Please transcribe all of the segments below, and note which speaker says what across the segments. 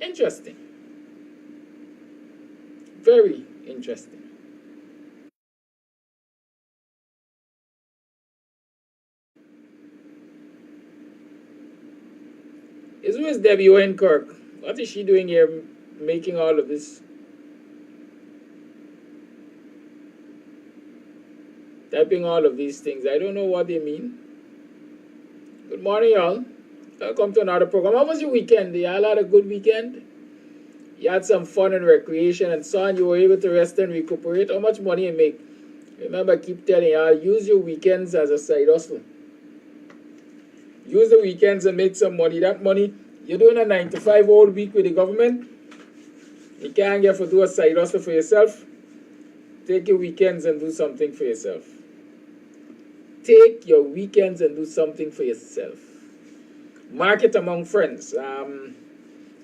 Speaker 1: Interesting. Very interesting. Who is Debbie Owen Kirk? What is she doing here making all of this? Typing all of these things. I don't know what they mean. Good morning, y'all. Welcome to another program. How was your weekend? You all had a good weekend? You had some fun and recreation and so on. You were able to rest and recuperate. How much money you make? Remember, I keep telling y'all, use your weekends as a side hustle. Use the weekends and make some money. That money, you're doing a 9 to 5 all week with the government. You can't get to do a side hustle for yourself. Take your weekends and do something for yourself. Take your weekends and do something for yourself. Market among friends.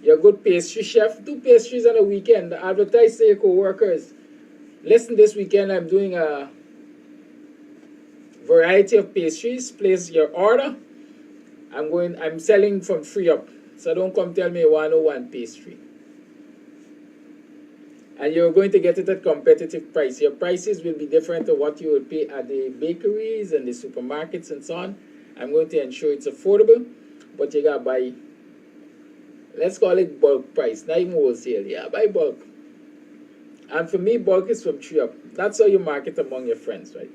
Speaker 1: You're a good pastry chef. Do pastries on a weekend. Advertise to your co-workers. Listen, this weekend I'm doing a variety of pastries. Place your order. I'm selling from free up. So don't come tell me you want one pastry. And you're going to get it at competitive price. Your prices will be different to what you will pay at the bakeries and the supermarkets and so on. I'm going to ensure it's affordable, but you gotta buy, let's call it bulk price, not even wholesale. Yeah, buy bulk. And for me, bulk is from tree up. That's how you market among your friends, right?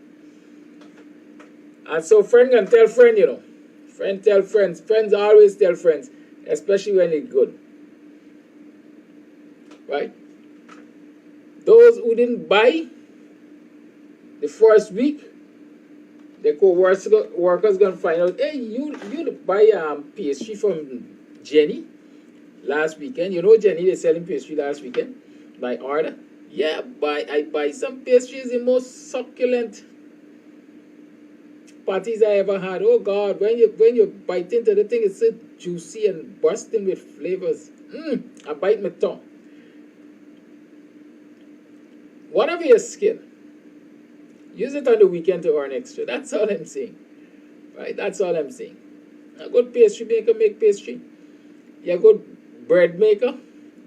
Speaker 1: And so friend can tell friend, you know. Friend tell friends. Friends always tell friends, especially when it's good. Right? Those who didn't buy the first week, the co-workers gonna find out, hey, you buy pastry from Jenny last weekend. You know Jenny, they selling pastry last weekend by order. Yeah, I buy some pastries, the most succulent parties I ever had. Oh God, when you bite into the thing, it's so juicy and bursting with flavors. I bite my tongue. Whatever your skill, use it on the weekend to earn extra. That's all I'm saying. Right? That's all I'm saying. A good pastry maker, make pastry. You're a good bread maker,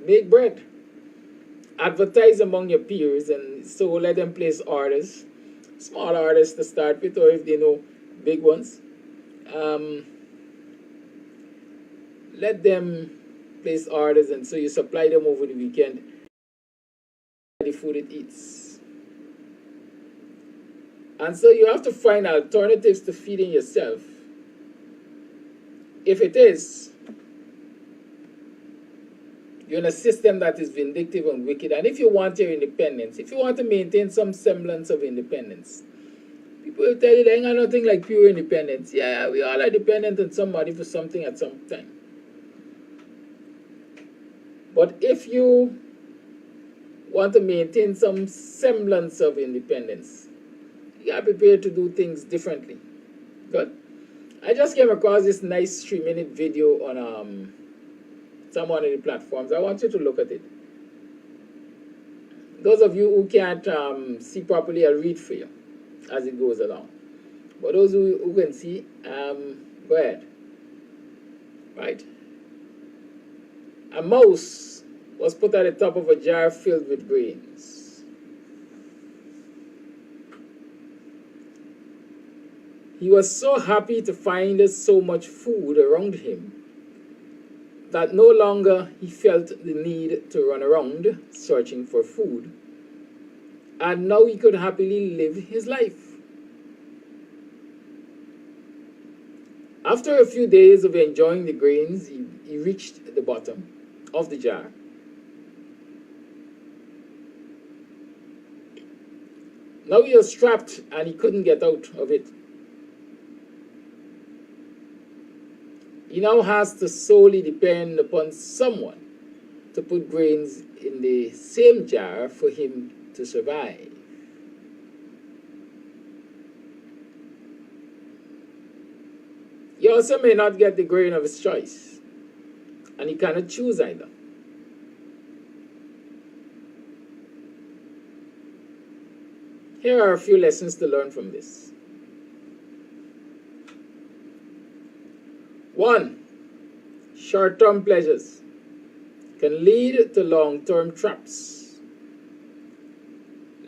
Speaker 1: make bread. Advertise among your peers, and so let them place orders. Small orders to start with, or if they know big ones. Let them place orders, and so you supply them over the weekend. The food it eats. And so you have to find alternatives to feeding yourself. If it is, you're in a system that is vindictive and wicked. And if you want your independence, if you want to maintain some semblance of independence, people will tell you there ain't nothing like pure independence. Yeah, we all are dependent on somebody for something at some time. But if you want to maintain some semblance of independence, you are prepared to do things differently. Good. I just came across this nice 3-minute video on some one of the platforms. I want you to look at it. Those of you who can't see properly, I'll read for you as it goes along. But those who can see, go ahead. Right? A mouse was put at the top of a jar filled with grains. He was so happy to find so much food around him that no longer he felt the need to run around searching for food. And now he could happily live his life. After a few days of enjoying the grains, he reached the bottom of the jar. Now he was trapped and he couldn't get out of it. He now has to solely depend upon someone to put grains in the same jar for him to survive. He also may not get the grain of his choice, and he cannot choose either. Here are a few lessons to learn from this. 1. Short-term pleasures. can lead to long-term traps.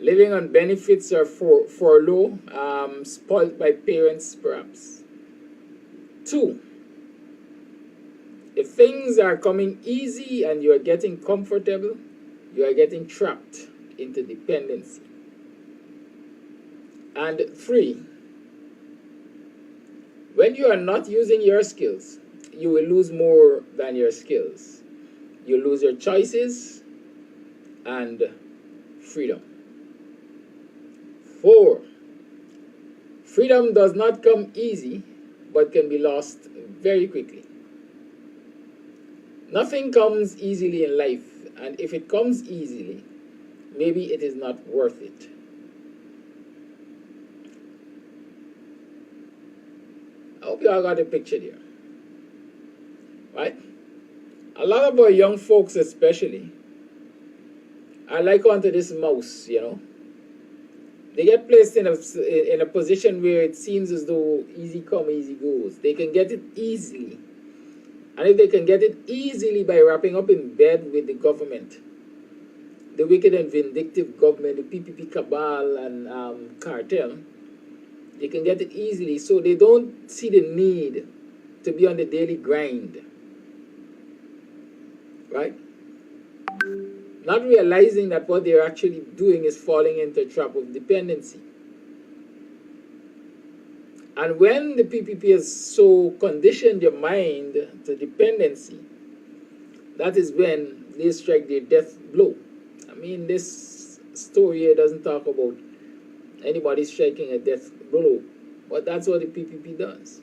Speaker 1: Living on benefits or furlough, spoiled by parents perhaps. 2, if things are coming easy and you are getting comfortable, you are getting trapped into dependency. And 3, when you are not using your skills, you will lose more than your skills. You lose your choices and freedom. 4, freedom does not come easy, but can be lost very quickly. Nothing comes easily in life, and if it comes easily, maybe it is not worth it. I hope you all got a picture there. Right? A lot of our young folks especially are like onto this mouse, you know. They get placed in a position where it seems as though easy come, easy goes. They can get it easily. And if they can get it easily by wrapping up in bed with the government, the wicked and vindictive government, the PPP cabal and cartel, they can get it easily, so they don't see the need to be on the daily grind. Right? Not realizing that what they're actually doing is falling into a trap of dependency. And when the PPP has so conditioned your mind to dependency, that is when they strike their death blow. I mean, this story here doesn't talk about anybody striking a death blow, but that's what the PPP does.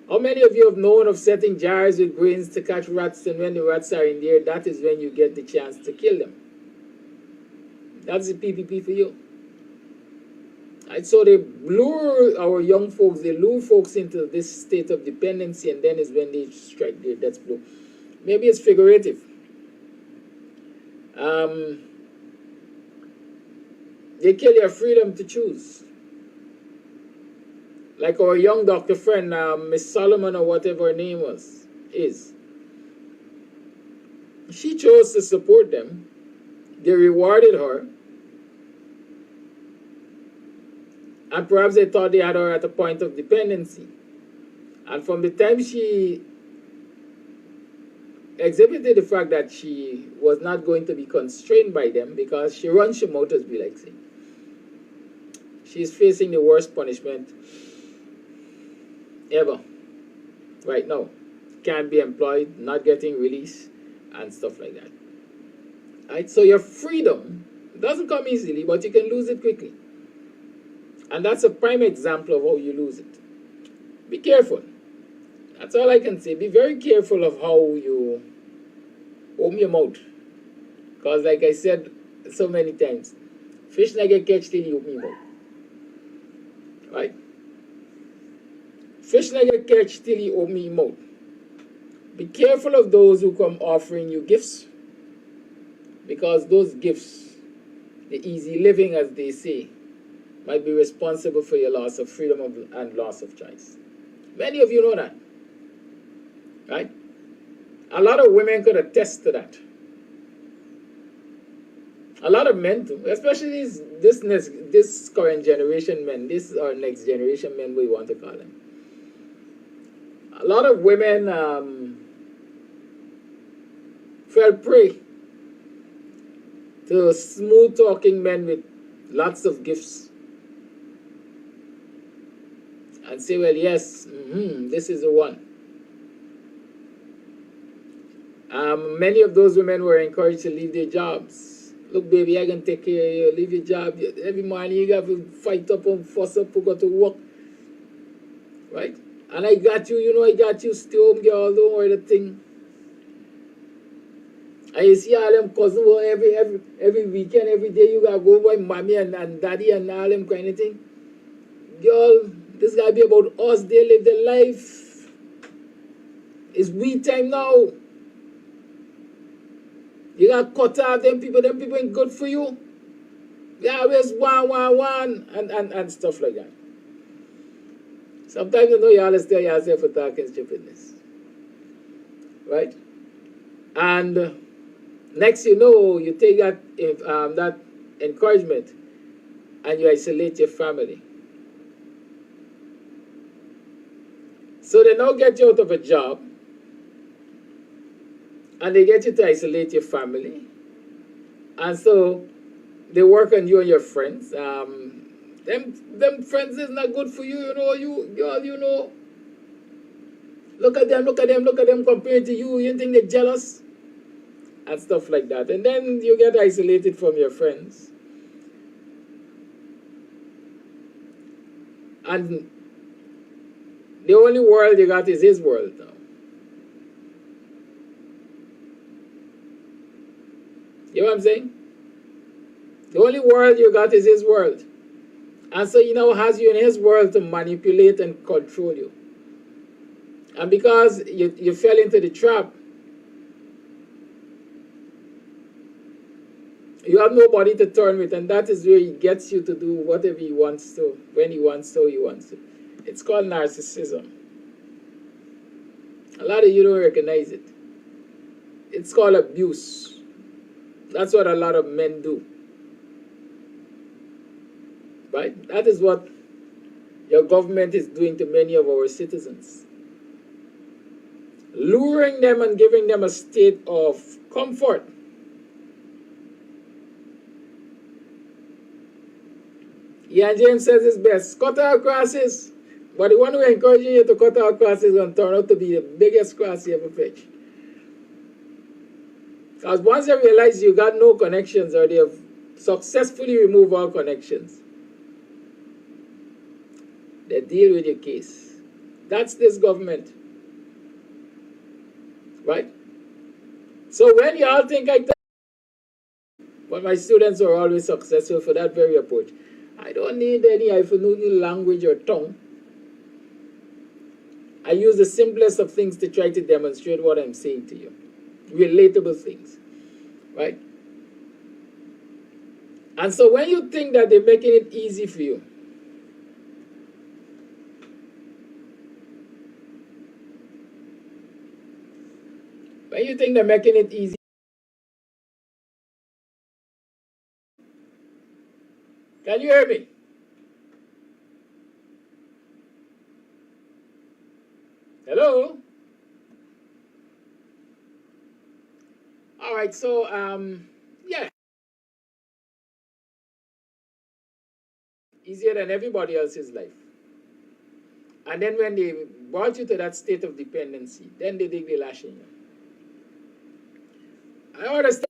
Speaker 1: How many of you have known of setting jars with grains to catch rats, and when the rats are in there, that is when you get the chance to kill them? That's the PPP for you. Right, so they lure our young folks, they lure folks into this state of dependency, and then is when they strike their death blow. Maybe it's figurative. They kill your freedom to choose. Like our young doctor friend, Miss Solomon or whatever her name is. She chose to support them. They rewarded her. And perhaps they thought they had her at a point of dependency. And from the time she exhibited the fact that she was not going to be constrained by them, because she runs her mouth, as we like saying, she's facing the worst punishment ever right now. Can't be employed, not getting released, and stuff like that. Right? So your freedom doesn't come easily, but you can lose it quickly. And that's a prime example of how you lose it. Be careful. That's all I can say. Be very careful of how you open your mouth. Because like I said so many times, fish not get catch till you open your mouth. Right? Fish not get catch till you open your mouth. Be careful of those who come offering you gifts. Because those gifts, the easy living as they say, might be responsible for your loss of freedom and loss of choice. Many of you know that. Right? A lot of women could attest to that. A lot of men too, especially this current generation men, this is our next generation men, we want to call them. A lot of women fell prey to smooth talking men with lots of gifts. And say, well, yes, this is the one. Many of those women were encouraged to leave their jobs. Look, baby, I can take care of you. Leave your job. Every morning you have to fight up and fuss up to go to work. Right? And I got you, I got you. Stay home, girl. Don't worry the thing. And you see all them cousins every weekend, every day you gotta go with mommy and daddy and all them kind of thing. Girl, this gotta be about us. They live their life. It's we time now. You gotta cut off them people ain't good for you. They always one, and stuff like that. Sometimes you always tell yourself for talking stupidness. Right? And next you know, you take that that encouragement and you isolate your family. So they now get you out of a job and they get you to isolate your family. And so they work on you and your friends. Them friends is not good for you, you know. You know. Look at them compared to you. You think they're jealous? And stuff like that. And then you get isolated from your friends. And the only world you got is his world now. You know what I'm saying? The only world you got is his world. And so he now has you in his world to manipulate and control you. And because you fell into the trap, you have nobody to turn with, and that is where he gets you to do whatever he wants to, when he wants to, he wants to. It's called narcissism. A lot of you don't recognize it. It's called abuse. That's what a lot of men do. Right? That is what your government is doing to many of our citizens. Luring them and giving them a state of comfort. Ian James says it's best. Cut out crosses. But the one who encourages you to cut out crosses is going to turn out to be the biggest cross you ever fetch. Because once they realize you got no connections or they have successfully removed all connections, they deal with your case. That's this government. Right? So when you all think like that, but my students are always successful for that very approach. I don't need any hyphenated language or tongue. I use the simplest of things to try to demonstrate what I'm saying to you. Relatable things. Right? And so when you think that they're making it easy for you, when you think they're making it easy, can you hear me? Hello? All right, so, yeah. Easier than everybody else's life. And then when they brought you to that state of dependency, then they dig the lash in you. I understand.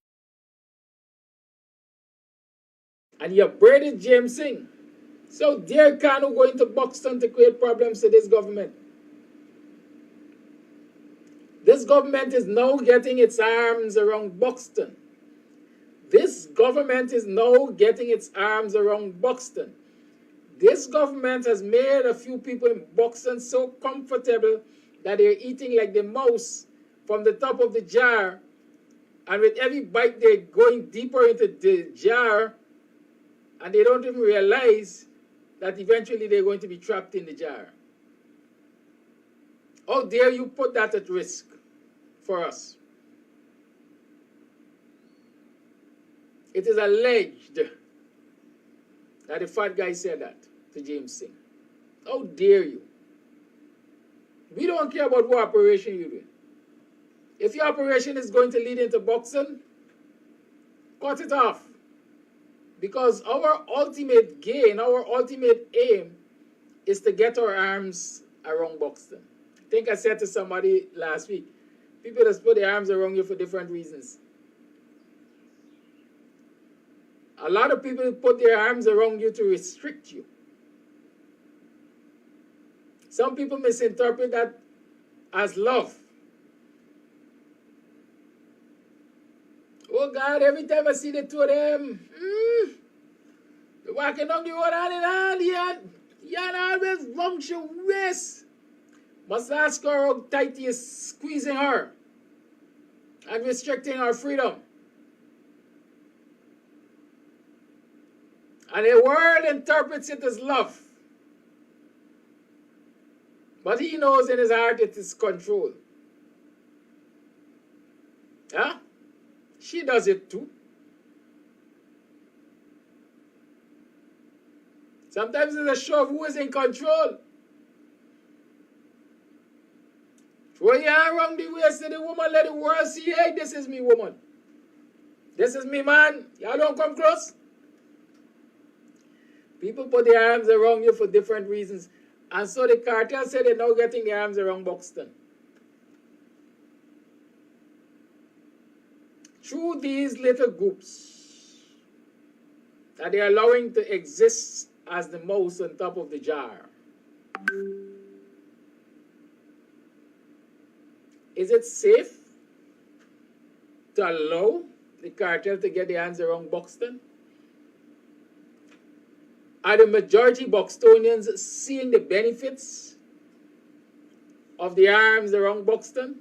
Speaker 1: And you're braided James Singh. So dear Kanu going to Buxton to create problems to this government. This government is now getting its arms around Buxton. This government is now getting its arms around Buxton. This government has made a few people in Buxton so comfortable that they're eating like the mouse from the top of the jar. And with every bite, they're going deeper into the jar. And they don't even realize that eventually they're going to be trapped in the jar. How dare you put that at risk for us? It is alleged that the fat guy said that to James Singh. How dare you? We don't care about what operation you're doing. If your operation is going to lead into Buxton, cut it off. Because our ultimate gain, our ultimate aim is to get our arms around Buxton. I think I said to somebody last week, people just put their arms around you for different reasons. A lot of people put their arms around you to restrict you. Some people misinterpret that as love. Oh God, every time I see the two of them, they're walking down the road hand in hand, Yan always bunch your waist. Must ask her how tight he is squeezing her and restricting her freedom. And the world interprets it as love. But he knows in his heart it is control. Huh? She does it too. Sometimes it's a show of who is in control. Throw your arm around the waist of the woman, let the world see, hey, this is me, woman. This is me, man. Y'all don't come close. People put their arms around you for different reasons. And so the cartel said they're now getting their arms around Buxton. Through these little groups that they're allowing to exist as the mouse on top of the jar. Is it safe to allow the cartel to get their hands around Buxton? Are the majority Buxtonians seeing the benefits of the arms around Buxton?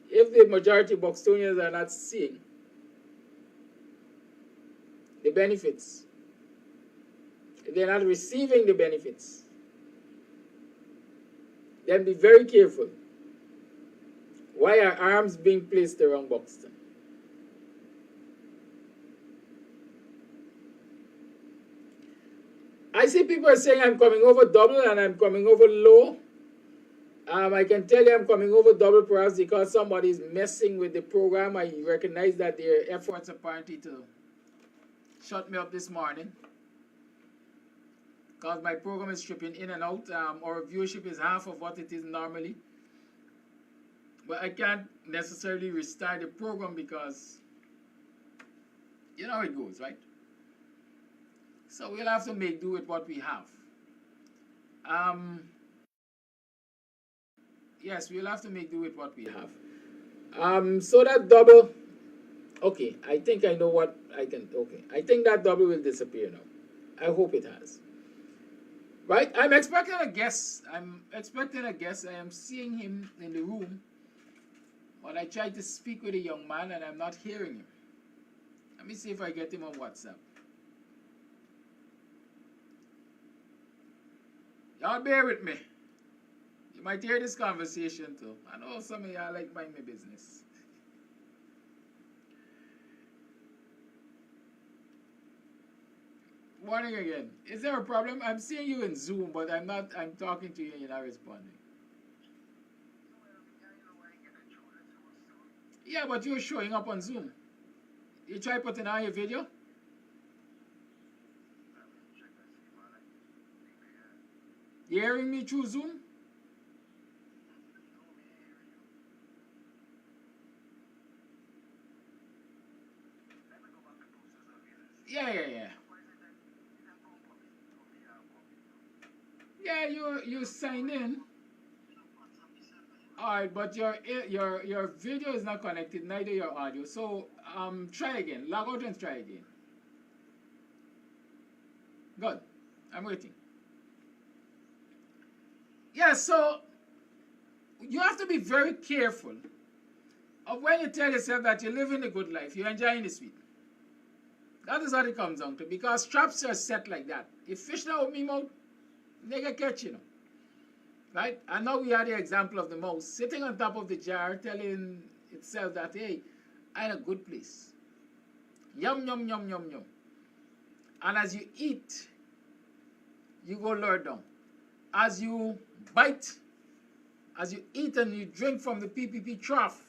Speaker 1: If the majority Buxtonians are not seeing the benefits, if they're not receiving the benefits, then be very careful. Why are arms being placed around Buxton? I see people are saying I'm coming over double and I'm coming over low. I can tell you I'm coming over double perhaps because somebody is messing with the program. I recognize that their efforts apparently to shut me up this morning because my program is tripping in and out. Our viewership is half of what it is normally. But I can't necessarily restart the program because you know how it goes, right? So we'll have to make do with what we have. Yes, we'll have to make do with what we have. So that double, okay, I think I know what I can, okay. I think that double will disappear now. I hope it has. Right, I'm expecting a guest. I am seeing him in the room. But I tried to speak with a young man and I'm not hearing him. Let me see if I get him on WhatsApp. Y'all bear with me. You might hear this conversation too. I know some of y'all like mind my business. Morning again. Is there a problem? I'm seeing you in Zoom, but I'm talking to you and you're not responding. Yeah, but you're showing up on Zoom. You try putting on your video? You hearing me through Zoom? Yeah. Yeah, you signed in. Alright, but your video is not connected, neither your audio. So try again. Log out and try again. Good. I'm waiting. Yeah, so you have to be very careful of when you tell yourself that you're living a good life, you're enjoying the sweet. That is what it comes down to, because traps are set like that. If fish now with me mouth, they get catch, you know. Right? And now we had the example of the mouse sitting on top of the jar telling itself that, hey, I'm in a good place. Yum, yum, yum, yum, yum. And as you eat, you go lower down. As you bite, as you eat and you drink from the PPP trough,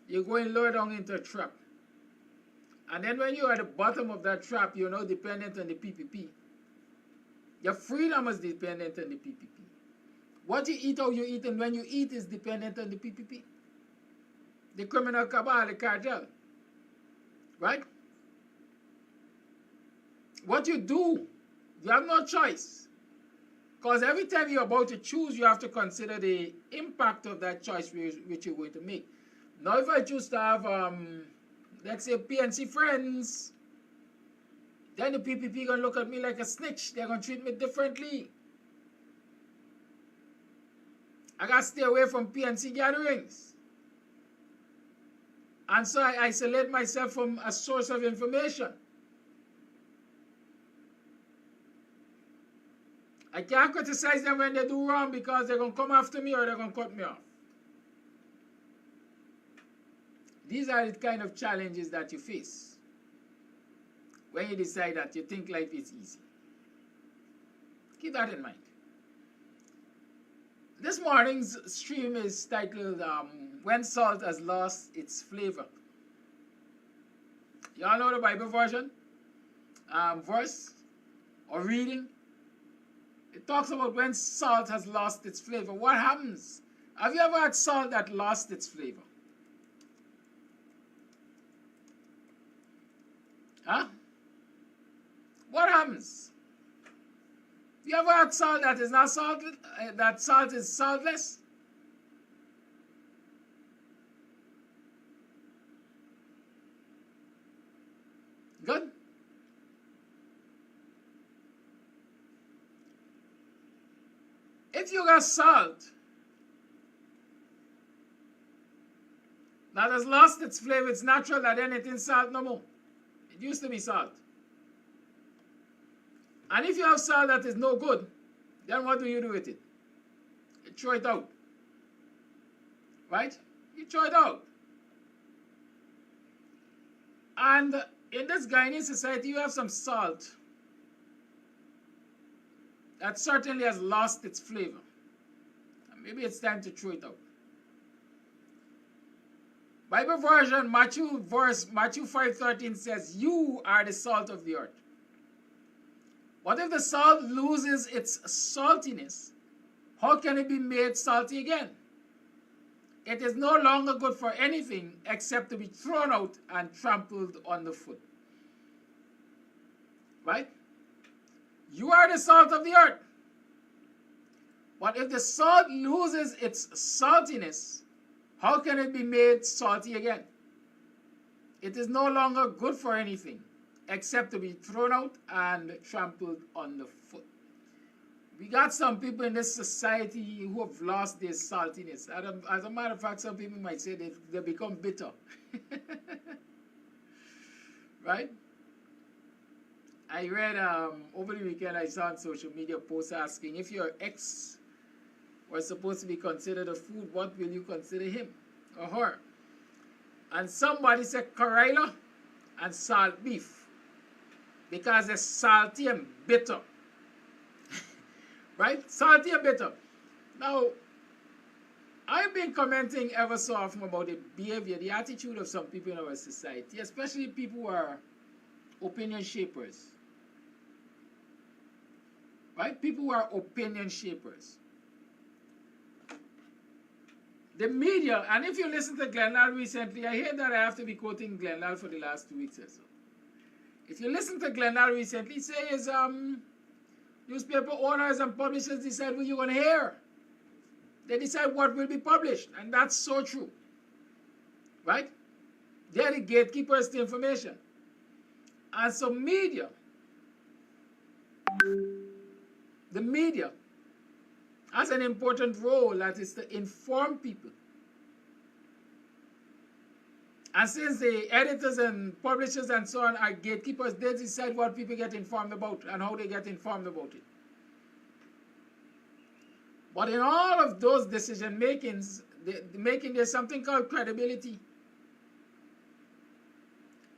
Speaker 1: you're going lower down into a trap. And then when you're at the bottom of that trap, you're now dependent on the PPP. Your freedom is dependent on the PPP. What you eat, how you eat, and when you eat is dependent on the PPP. The criminal cabal, the cartel. Right? What you do, you have no choice. Because every time you're about to choose, you have to consider the impact of that choice which you're going to make. Now, if I choose to have, let's say, PNC friends, then the PPP going to look at me like a snitch. They're going to treat me differently. I got to stay away from PNC gatherings. And so I isolate myself from a source of information. I can't criticize them when they do wrong because they're going to come after me or they're going to cut me off. These are the kind of challenges that you face when you decide that you think life is easy. Keep that in mind. This morning's stream is titled When Salt Has Lost Its Flavor. Y'all know the Bible version? Verse or reading? It talks about when salt has lost its flavor. What happens? Have you ever had salt that lost its flavor? Huh? What happens? You ever had salt that is not salted? That salt is saltless? Good. If you got salt that has lost its flavor, it's natural that anything salt no more. It used to be salt. And if you have salt that is no good, then what do you do with it? You throw it out. Right? You throw it out. And in this Guyanese society, you have some salt that certainly has lost its flavor. And maybe it's time to throw it out. Bible version, Matthew 5:13 says, you are the salt of the earth. What if the salt loses its saltiness? How can it be made salty again? It is no longer good for anything except to be thrown out and trampled underfoot. Right? You are the salt of the earth. But if the salt loses its saltiness, how can it be made salty again? It is no longer good for anything except to be thrown out and trampled underfoot. We got some people in this society who have lost their saltiness. As a matter of fact, some people might say they become bitter. Right? I read over the weekend, I saw on social media posts asking, if your ex was supposed to be considered a food, what will you consider him or her? And somebody said Karela and salt beef, because they're salty and bitter. Right? Salty and bitter. Now, I've been commenting ever so often about the behavior, the attitude of some people in our society, especially people who are opinion shapers. Right? People who are opinion shapers. The media, and if you listen to Glenn Lal recently, I hear that I have to be quoting Glenn Lal for the last 2 weeks or so. If you listen to Glenn Lal recently, he says newspaper owners and publishers decide what you're going to hear. They decide what will be published, and that's so true. Right? They're the gatekeepers to information. And so media, the media has an important role, that is to inform people. And since the editors and publishers and so on are gatekeepers, they decide what people get informed about and how they get informed about it. But in all of those decision makings, there's something called credibility.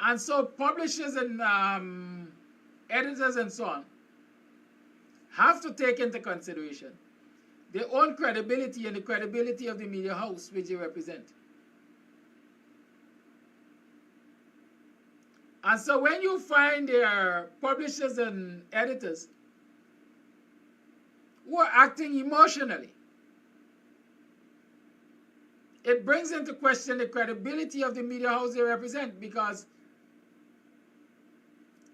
Speaker 1: And so publishers and editors and so on have to take into consideration their own credibility and the credibility of the media house which they represent. And so when you find their publishers and editors who are acting emotionally, it brings into question the credibility of the media house they represent, because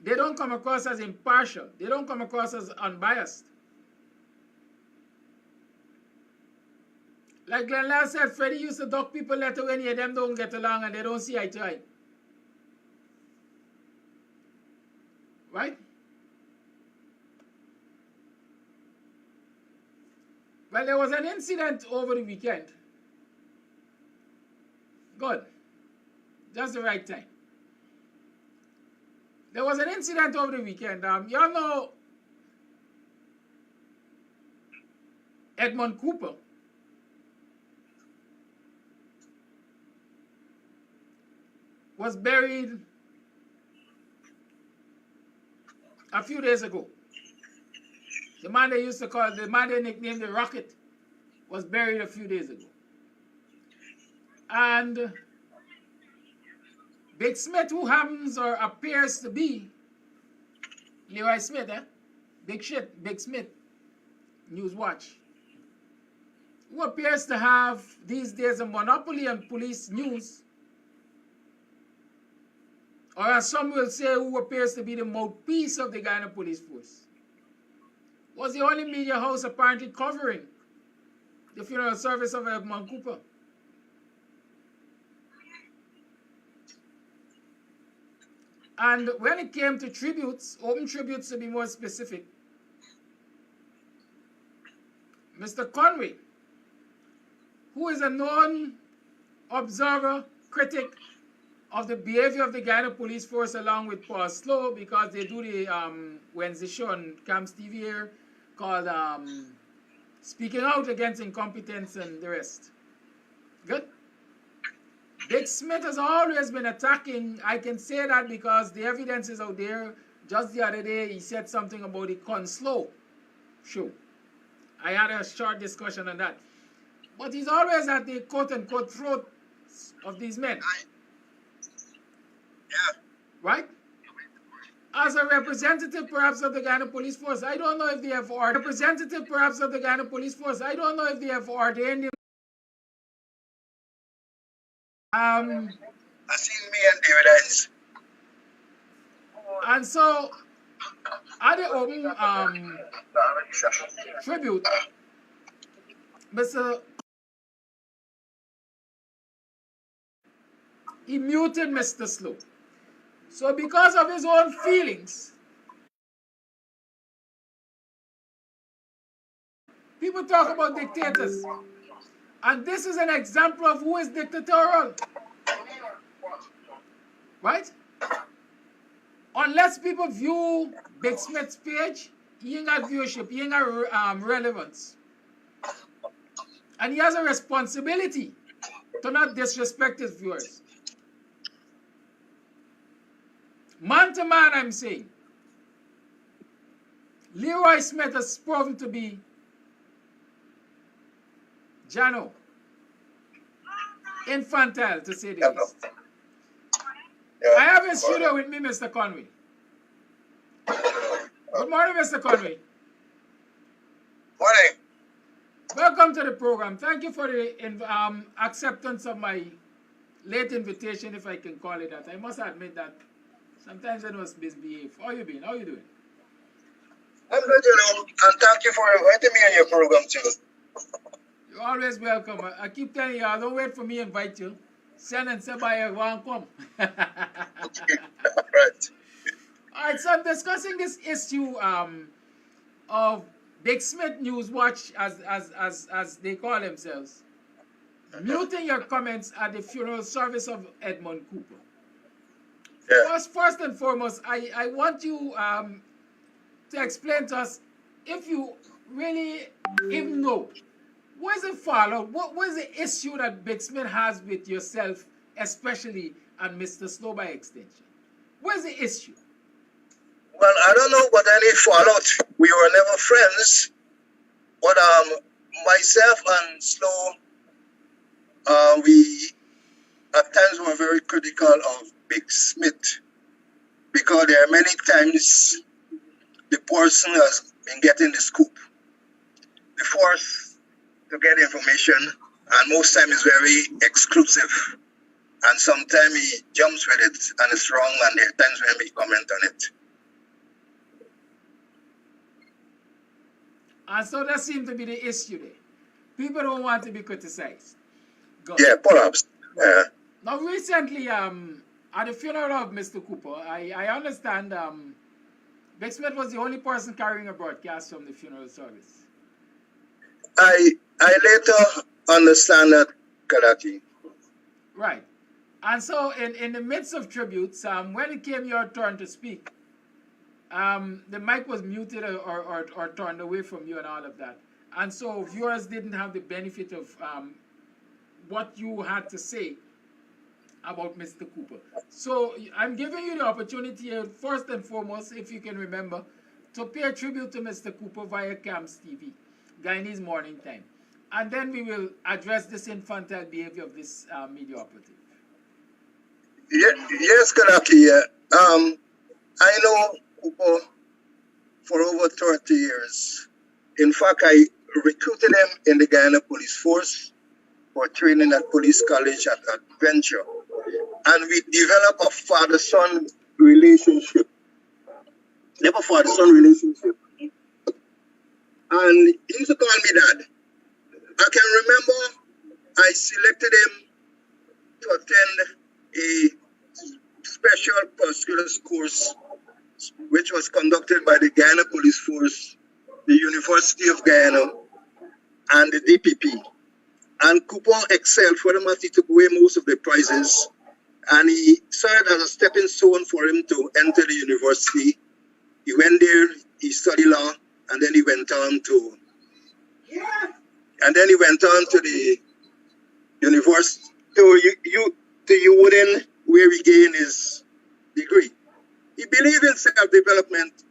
Speaker 1: they don't come across as impartial. They don't come across as unbiased. Like Glenn Lal said, Freddie used to duck people letter when he them don't get along and they don't see eye to eye. Right? Well, there was an incident over the weekend. Good. Just the right time. There was an incident over the weekend. Y'all know Edmund Cooper. was buried a few days ago. The man they used to call, the man they nicknamed the Rocket, was buried a few days ago. And Big Smith, who happens or appears to be Leroy Smith, Big Smith, News Watch, who appears to have these days a monopoly on police news, or as some will say, who appears to be the mouthpiece of the Guyana Police Force, was the only media house apparently covering the funeral service of Edmund Cooper. And when it came to tributes, open tributes to be more specific, Mr. Conway, who is a known observer, critic of the behavior of the Guyana Police Force, along with Paul Slow, because they do the Wednesday show on Kams Tv here called Speaking Out Against Incompetence and the rest. Good? Big Smith has always been attacking. I can say that because the evidence is out there. Just the other day, he said something about the Conslow show. I had a short discussion on that. But he's always at the quote-unquote throat of these men.
Speaker 2: Yeah.
Speaker 1: Right? As a representative, perhaps, of the Guyana Police Force, I don't know if they have ordained. Representative, perhaps, of the Guyana Police Force, I don't know if they have ordained him.
Speaker 2: I seen me and David Hines.
Speaker 1: And so, at the open tribute, Mr. He muted Mr. Slow. So because of his own feelings, people talk about dictators. And this is an example of who is dictatorial. Right? Unless people view Big Smith's page, he ain't got viewership, he ain't got relevance. And he has a responsibility to not disrespect his viewers. Man to man, I'm saying, Leroy Smith has proven to be Jano, infantile, to say the least. I have in studio with me, Mr. Conway. Good morning, Mr. Conway.
Speaker 2: Morning.
Speaker 1: Welcome to the program. Thank you for the acceptance of my late invitation, if I can call it that. I must admit that sometimes I must misbehave. How you been? How you doing?
Speaker 2: I'm good, and thank you for inviting me on your program too.
Speaker 1: You're always welcome. I keep telling you, don't wait for me to invite you. Send and say by you won't come.
Speaker 2: Right.
Speaker 1: All right, so I'm discussing this issue of Big Smith News Watch, as they call themselves, muting your comments at the funeral service of Edmund Cooper.
Speaker 2: Yeah.
Speaker 1: First and foremost, I want you to explain to us, if you really even know, what is the fallout? What is the issue that Big Smith has with yourself, especially, and Mr. Slow by extension? What is the issue?
Speaker 2: Well, I don't know about any fallout. We were never friends. But myself and Slow, we at times were very critical of Big Smith, because there are many times the person has been getting the scoop. The force to get information, and most times it's very exclusive. And sometimes he jumps with it and it's wrong, and there are times when we comment on it.
Speaker 1: And so that seems to be the issue there. People don't want to be criticized.
Speaker 2: Yeah, perhaps. Yeah.
Speaker 1: Now recently, at the funeral of Mr. Cooper, I understand Big Smith was the only person carrying a broadcast from the funeral service.
Speaker 2: I later understand that, Kalaki.
Speaker 1: Right. And so in the midst of tributes, when it came your turn to speak, the mic was muted or turned away from you and all of that. And so viewers didn't have the benefit of what you had to say about Mr. Cooper. So I'm giving you the opportunity here, first and foremost, if you can remember, to pay tribute to Mr. Cooper via Kams TV, Guyanese Morning Time. And then we will address this infantile behavior of this media operative.
Speaker 2: Yes, Kanaki. I know Cooper for over 30 years. In fact, I recruited him in the Guyana Police Force for training at Police College at Adventure. And we developed a father-son relationship. Never father-son relationship. And he used to call me dad. I can remember I selected him to attend a special prosecutors course which was conducted by the Guyana Police Force, the University of Guyana, and the DPP. And Cooper excelled. For the matter, he took away most of the prizes. And he saw it as a stepping stone for him to enter the university. He went there, he studied law, and then he went on to the university, to UWoden, where he gained his degree. He believed in self-development,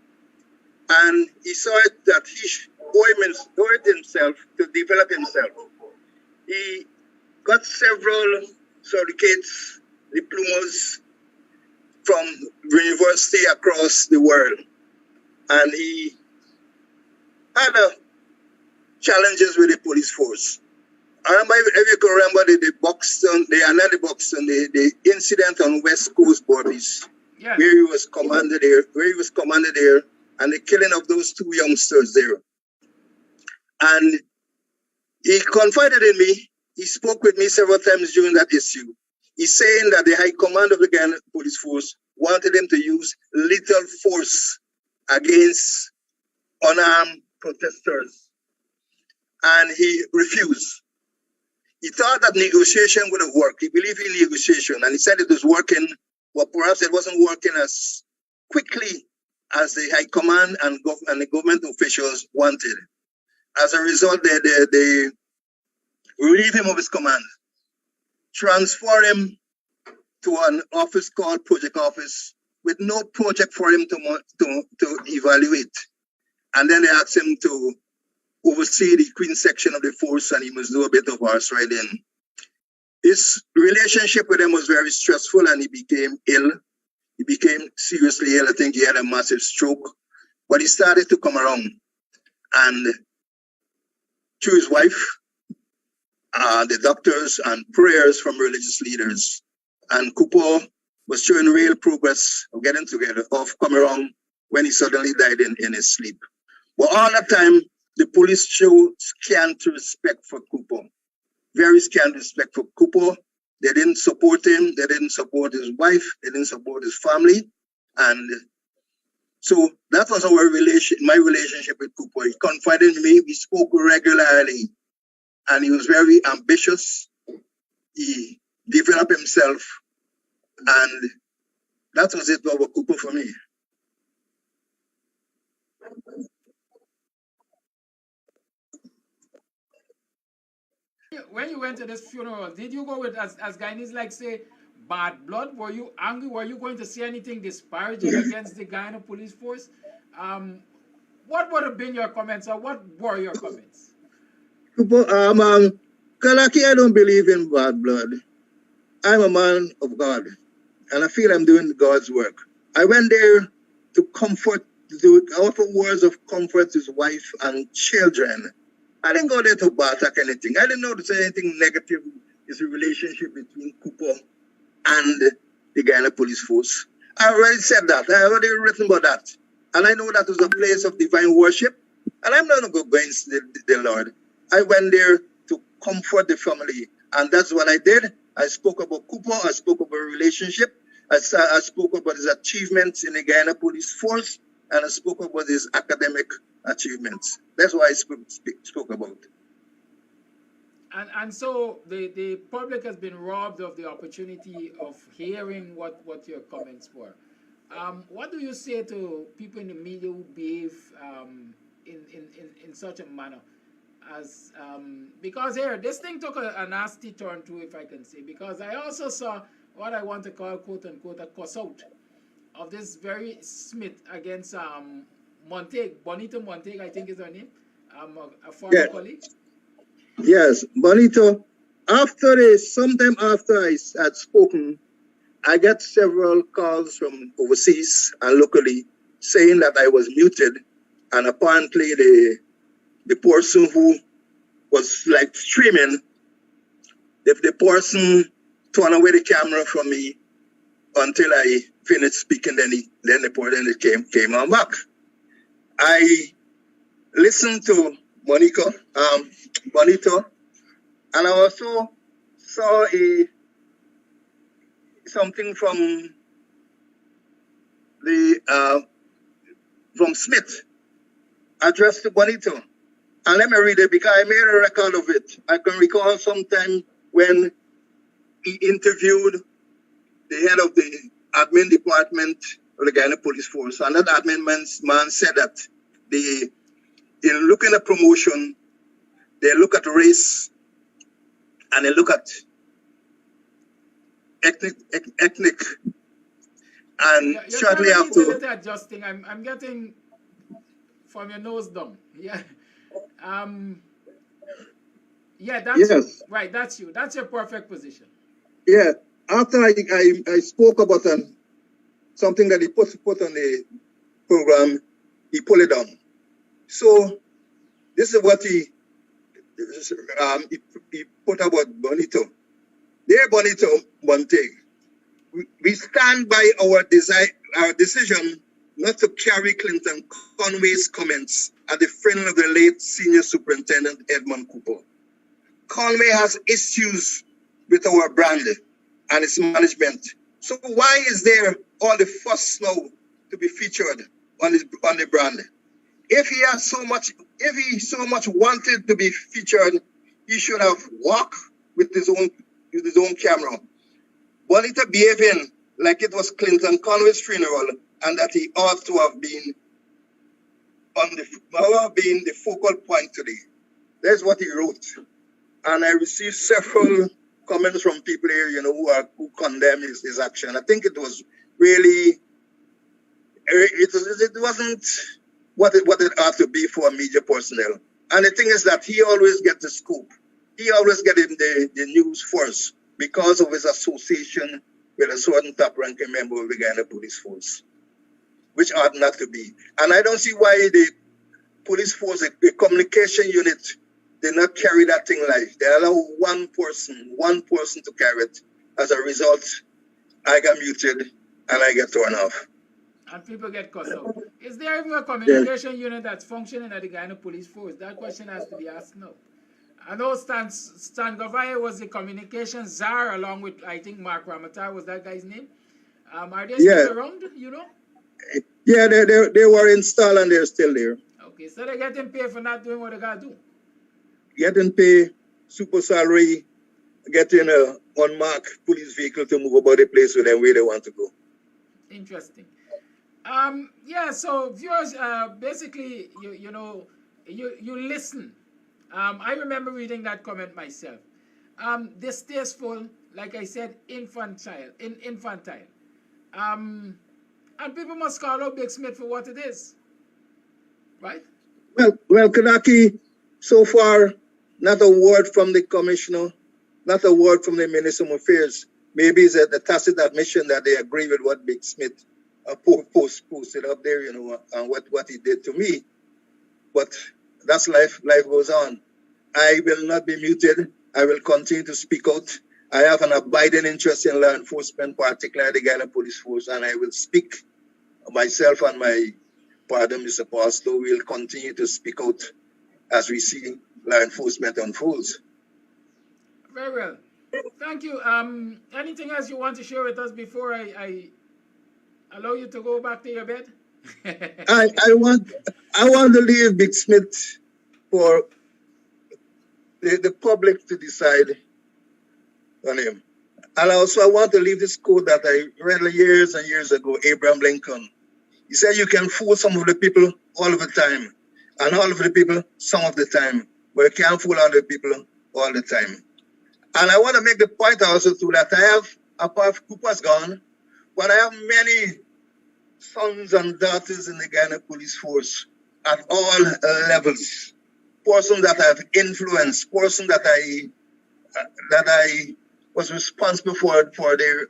Speaker 2: and he saw it that he owed himself to develop himself. He got several certificates, diplomas from university across the world, and he had challenges with the police force. I remember, if you can remember, the incident on West Coast borders,
Speaker 1: Yes.
Speaker 2: where he was commanded there, and the killing of those two youngsters there. And he confided in me. He spoke with me several times during that issue. He's saying that the high command of the Guyana Police Force wanted him to use lethal force against unarmed protesters. And he refused. He thought that negotiation would have worked. He believed in negotiation, and he said it was working, but perhaps it wasn't working as quickly as the high command and the government officials wanted. As a result, they relieved him of his command, transfer him to an office called Project Office with no project for him to evaluate. And then they asked him to oversee the Queen section of the force, and he must do a bit of horse riding. His relationship with him was very stressful, and he became ill. He became seriously ill. I think he had a massive stroke, but he started to come around. And through his wife, the doctors, and prayers from religious leaders, and Cooper was showing real progress of getting together, of coming around, when he suddenly died in his sleep. But all that time, the police showed scant respect for Cooper. Very scant respect for Cooper. They didn't support him. They didn't support his wife. They didn't support his family. And so that was my relationship with Cooper. He confided in me. We spoke regularly. And he was very ambitious. He developed himself. And that was it about Cooper for me.
Speaker 1: When you went to this funeral, did you go with, as Guyanese like say, bad blood? Were you angry? Were you going to say anything disparaging against the Guyana Police Force? What would have been your comments, or what were your comments?
Speaker 2: Kalaki, I don't believe in bad blood. I'm a man of God, and I feel I'm doing God's work. I went there to comfort, to offer words of comfort to his wife and children. I didn't go there to attack anything. I didn't know to say anything negative is a relationship between Cooper and the Guyana Police Force. I already said that. I already written about that. And I know that was a place of divine worship. And I'm not going to go against the Lord. I went there to comfort the family. And that's what I did. I spoke about Cooper. I spoke about a relationship. I spoke about his achievements in the Guyana Police Force. And I spoke about his academic achievements. That's what I spoke about.
Speaker 1: And so the public has been robbed of the opportunity of hearing what your comments were. What do you say to people in the media who behave in such a manner? As because here, this thing took a nasty turn too, if I can say, because I also saw what I want to call, quote unquote, a cuss out of this very Smith against Montague, Bonita Montague, I think is her name, a former colleague.
Speaker 2: Yes, Bonito. Sometime after I had spoken, I got several calls from overseas and locally saying that I was muted, and apparently the person who was like streaming, the person turned away the camera from me until I finished speaking. Then it came on back. I listened to Bonito, and I also saw something from Smith addressed to Bonito. And let me read it because I made a record of it. I can recall sometime when he interviewed the head of the admin department of the Guyana Police Force. And that admin man said that in looking at promotion, they look at race and they look at ethnic. And
Speaker 1: you're
Speaker 2: shortly after,
Speaker 1: adjusting. I'm getting from your nose down. Yeah. Yeah, that's
Speaker 2: yes.
Speaker 1: you. Right, that's you. That's your perfect position.
Speaker 2: Yeah. After I spoke about something that he put on the program, he pulled it down. So this is what he put about Bonito. Dear Bonito Montague, we stand by our decision not to carry Clinton Conway's comments at the funeral of the late senior superintendent Edmund Cooper. Conway has issues with our brand and its management. So why is there all the fuss now to be featured on the brand? If he so much wanted to be featured, he should have walked with his own camera. Bonita behaving like it was Clinton Conway's funeral and that he ought to have been the focal point today. That's what he wrote. And I received several comments from people here, who condemn his action. I think it was really, it wasn't what it ought to be for media personnel. And the thing is that he always gets the scoop. He always gets the news first because of his association with a certain top-ranking member of the Guyana Police Force, which ought not to be. And I don't see why the police force, the communication unit, did not carry that thing live. They allow one person to carry it. As a result, I got muted and I get thrown off.
Speaker 1: And people get cussed out. Is there even a communication unit that's functioning at the Guyana Police Force? That question has to be asked now. I know Stan Gavaya was the communication czar along with, I think, Mark Ramatar was that guy's name. Are they still around,
Speaker 2: Yeah, they were installed and they're still there.
Speaker 1: Okay, so they're getting paid for not doing what they got to do.
Speaker 2: Getting paid, super salary, getting a unmarked police vehicle to move about the place with them where they want to go.
Speaker 1: Interesting. Yeah, so viewers, basically, you listen. I remember reading that comment myself. Distasteful, like I said, infantile. And people must call out Big Smith for what it is. Right?
Speaker 2: Well, Kanaki, so far, not a word from the commissioner, not a word from the Minister of Affairs. Maybe it's a tacit admission that they agree with what Big Smith posted up there, and what he did to me. But that's life. Life goes on. I will not be muted. I will continue to speak out. I have an abiding interest in law enforcement, particularly the Guyana Police Force, and I will speak. Myself and my partner, Mr. Pastor, will continue to speak out as we see law enforcement unfolds.
Speaker 1: Very well. Thank you. Anything else you want to share with us before I allow you to go back to your bed?
Speaker 2: I want to leave Big Smith for the public to decide on him. And also I want to leave this quote that I read years and years ago, Abraham Lincoln. He said, you can fool some of the people all of the time, and all of the people some of the time, but you can't fool all the people all the time. And I want to make the point also too that Cooper's gone, but I have many sons and daughters in the Guyana Police Force at all levels. Persons that I've influenced, persons that I was responsible for their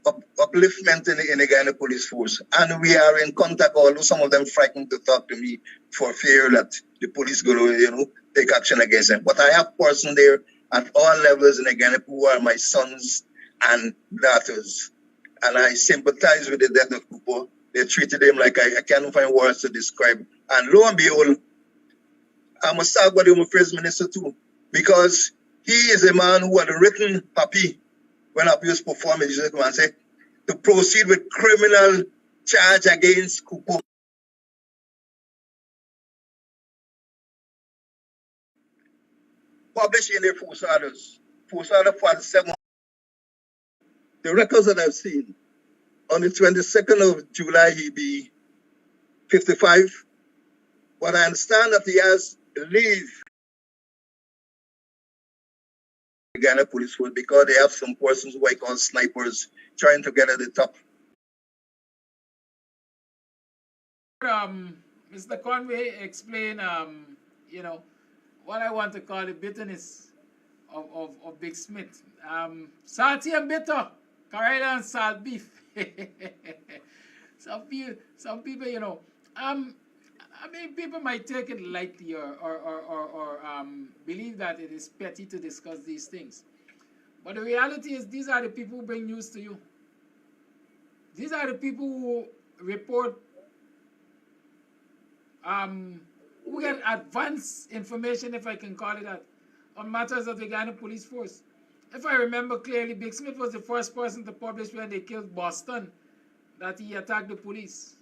Speaker 2: upliftment in the Guyana Police Force. And we are in contact, although some of them frightened to talk to me for fear that the police going to, take action against them. But I have persons there at all levels in the Guyana who are my sons and daughters. And I sympathize with the death of Cooper. They treated him like I can't find words to describe. And lo and behold, I must talk about the First Minister too, because he is a man who had written Papi when Papi was performing and said to proceed with criminal charge against Cooper. Published in their force orders. Force order 47. The records that I've seen, on the 22nd of July, he be 55. But I understand that he has leave the Guyana Police Force because they have some persons who I call snipers trying to get at the top.
Speaker 1: Mr. Conway explain, what I want to call the bitterness of Big Smith. Salty and bitter, Carolina and salt beef. Some people, I mean, people might take it lightly or believe that it is petty to discuss these things. But the reality is these are the people who bring news to you. These are the people who report, who get advanced information, if I can call it that, on matters of the Guyana Police Force. If I remember clearly, Big Smith was the first person to publish when they killed Boston that he attacked the police.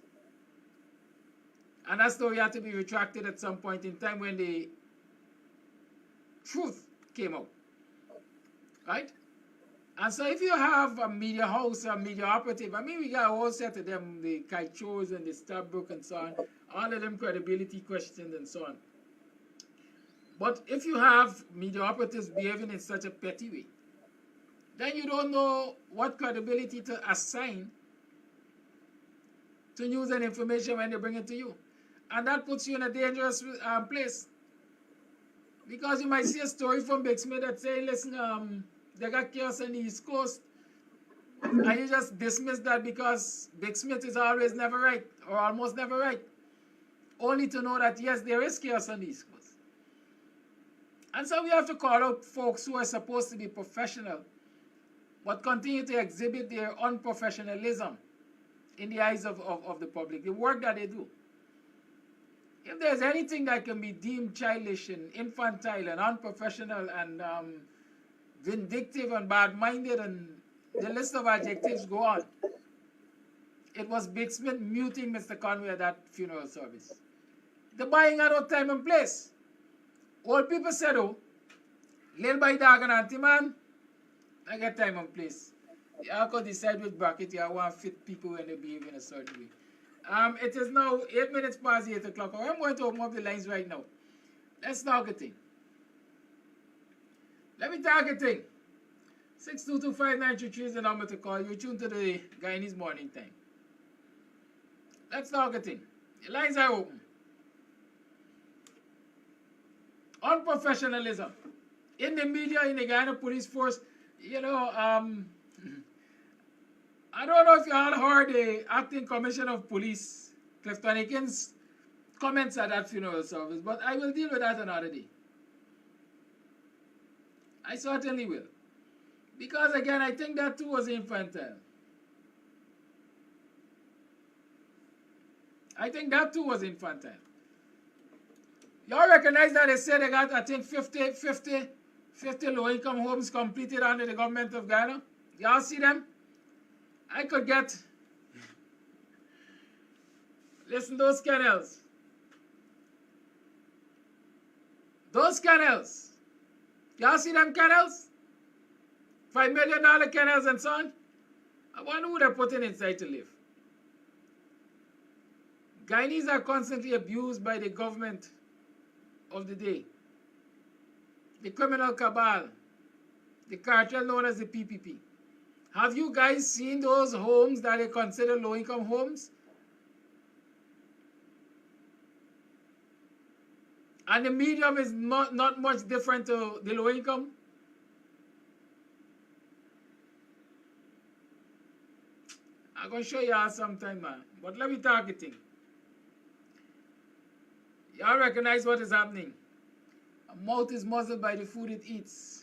Speaker 1: And that story had to be retracted at some point in time when the truth came out. Right? And so if you have a media house or a media operative, I mean, we got a whole set of them, the Kaichos and the Starbrook and so on, all of them credibility questions and so on. But if you have media operatives behaving in such a petty way, then you don't know what credibility to assign to news and information when they bring it to you. And that puts you in a dangerous place. Because you might see a story from Big Smith that say, listen, they got chaos on the East Coast. And you just dismiss that because Big Smith is always never right, or almost never right. Only to know that, yes, there is chaos on the East Coast. And so we have to call out folks who are supposed to be professional, but continue to exhibit their unprofessionalism in the eyes of the public, the work that they do. If there's anything that can be deemed childish and infantile and unprofessional and vindictive and bad-minded, and the list of adjectives go on, it was Big Smith muting Mr. Conway at that funeral service. The buying had no time and place. Old people said, oh, little by dog and auntie man, I get time and place. You have to decide which bracket you want to fit people when they behave in a certain way. It is now 8 minutes past 8 o'clock. I'm going to open up the lines right now. Let's talk a thing. Let me talk a thing. 6225933 is the number to call. You're tuned to the Guyanese Morning Time. Let's talk a thing. The lines are open. Unprofessionalism in the media, in the Guyana Police Force. You know, I don't know if you all heard the acting commissioner of police, Clifton Aikens, comments at that funeral service, but I will deal with that another day. I certainly will. Because again, I think that too was infantile. I think that too was infantile. Y'all recognize that they said they got, I think, 50 low-income homes completed under the government of Guyana? Y'all see them? I could get, listen, those canals. Those canals. Y'all see them canals? $5 million canals and so on? I wonder who they're putting inside to live. Guyanese are constantly abused by the government of the day. The criminal cabal, the cartel known as the PPP. Have you guys seen those homes that they consider low-income homes? And the medium is not much different to the low-income. I'm going to show y'all sometime, man. But let me targeting. Y'all recognize what is happening. A mouth is muzzled by the food it eats.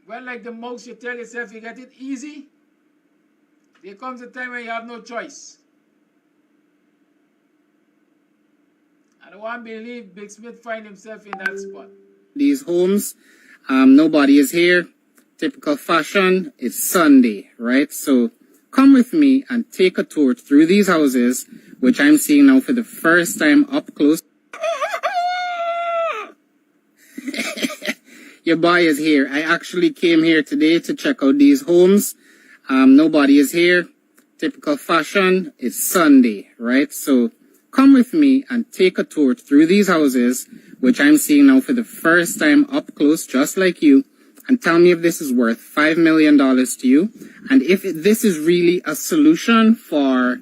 Speaker 1: When like the mouse, you tell yourself you get it easy, there comes a time when you have no choice. I don't want to believe Big Smith find himself in that spot.
Speaker 3: These homes, nobody is here. Typical fashion, it's Sunday, right? So come with me and take a tour through these houses, which I'm seeing now for the first time up close. Your boy is here. I actually came here today to check out these homes. Nobody is here. Typical fashion, it's Sunday, right? So come with me and take a tour through these houses, which I'm seeing now for the first time up close, just like you, and tell me if this is worth $5 million to you, and if this is really a solution for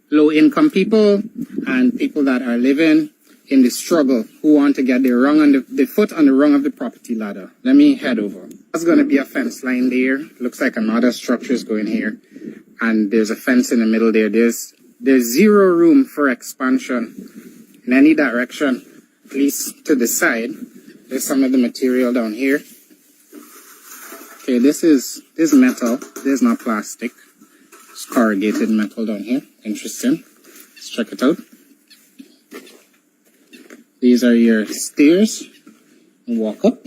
Speaker 3: low-income people and people that are living in the struggle, who want to get their foot on the rung of the property ladder. Let me head over. There's going to be a fence line there. Looks like another structure is going here, and there's a fence in the middle there. There's zero room for expansion in any direction, at least to the side. There's some of the material down here. Okay, this is metal. This is not plastic. It's corrugated metal down here. Interesting. Let's check it out. These are your stairs. Walk up.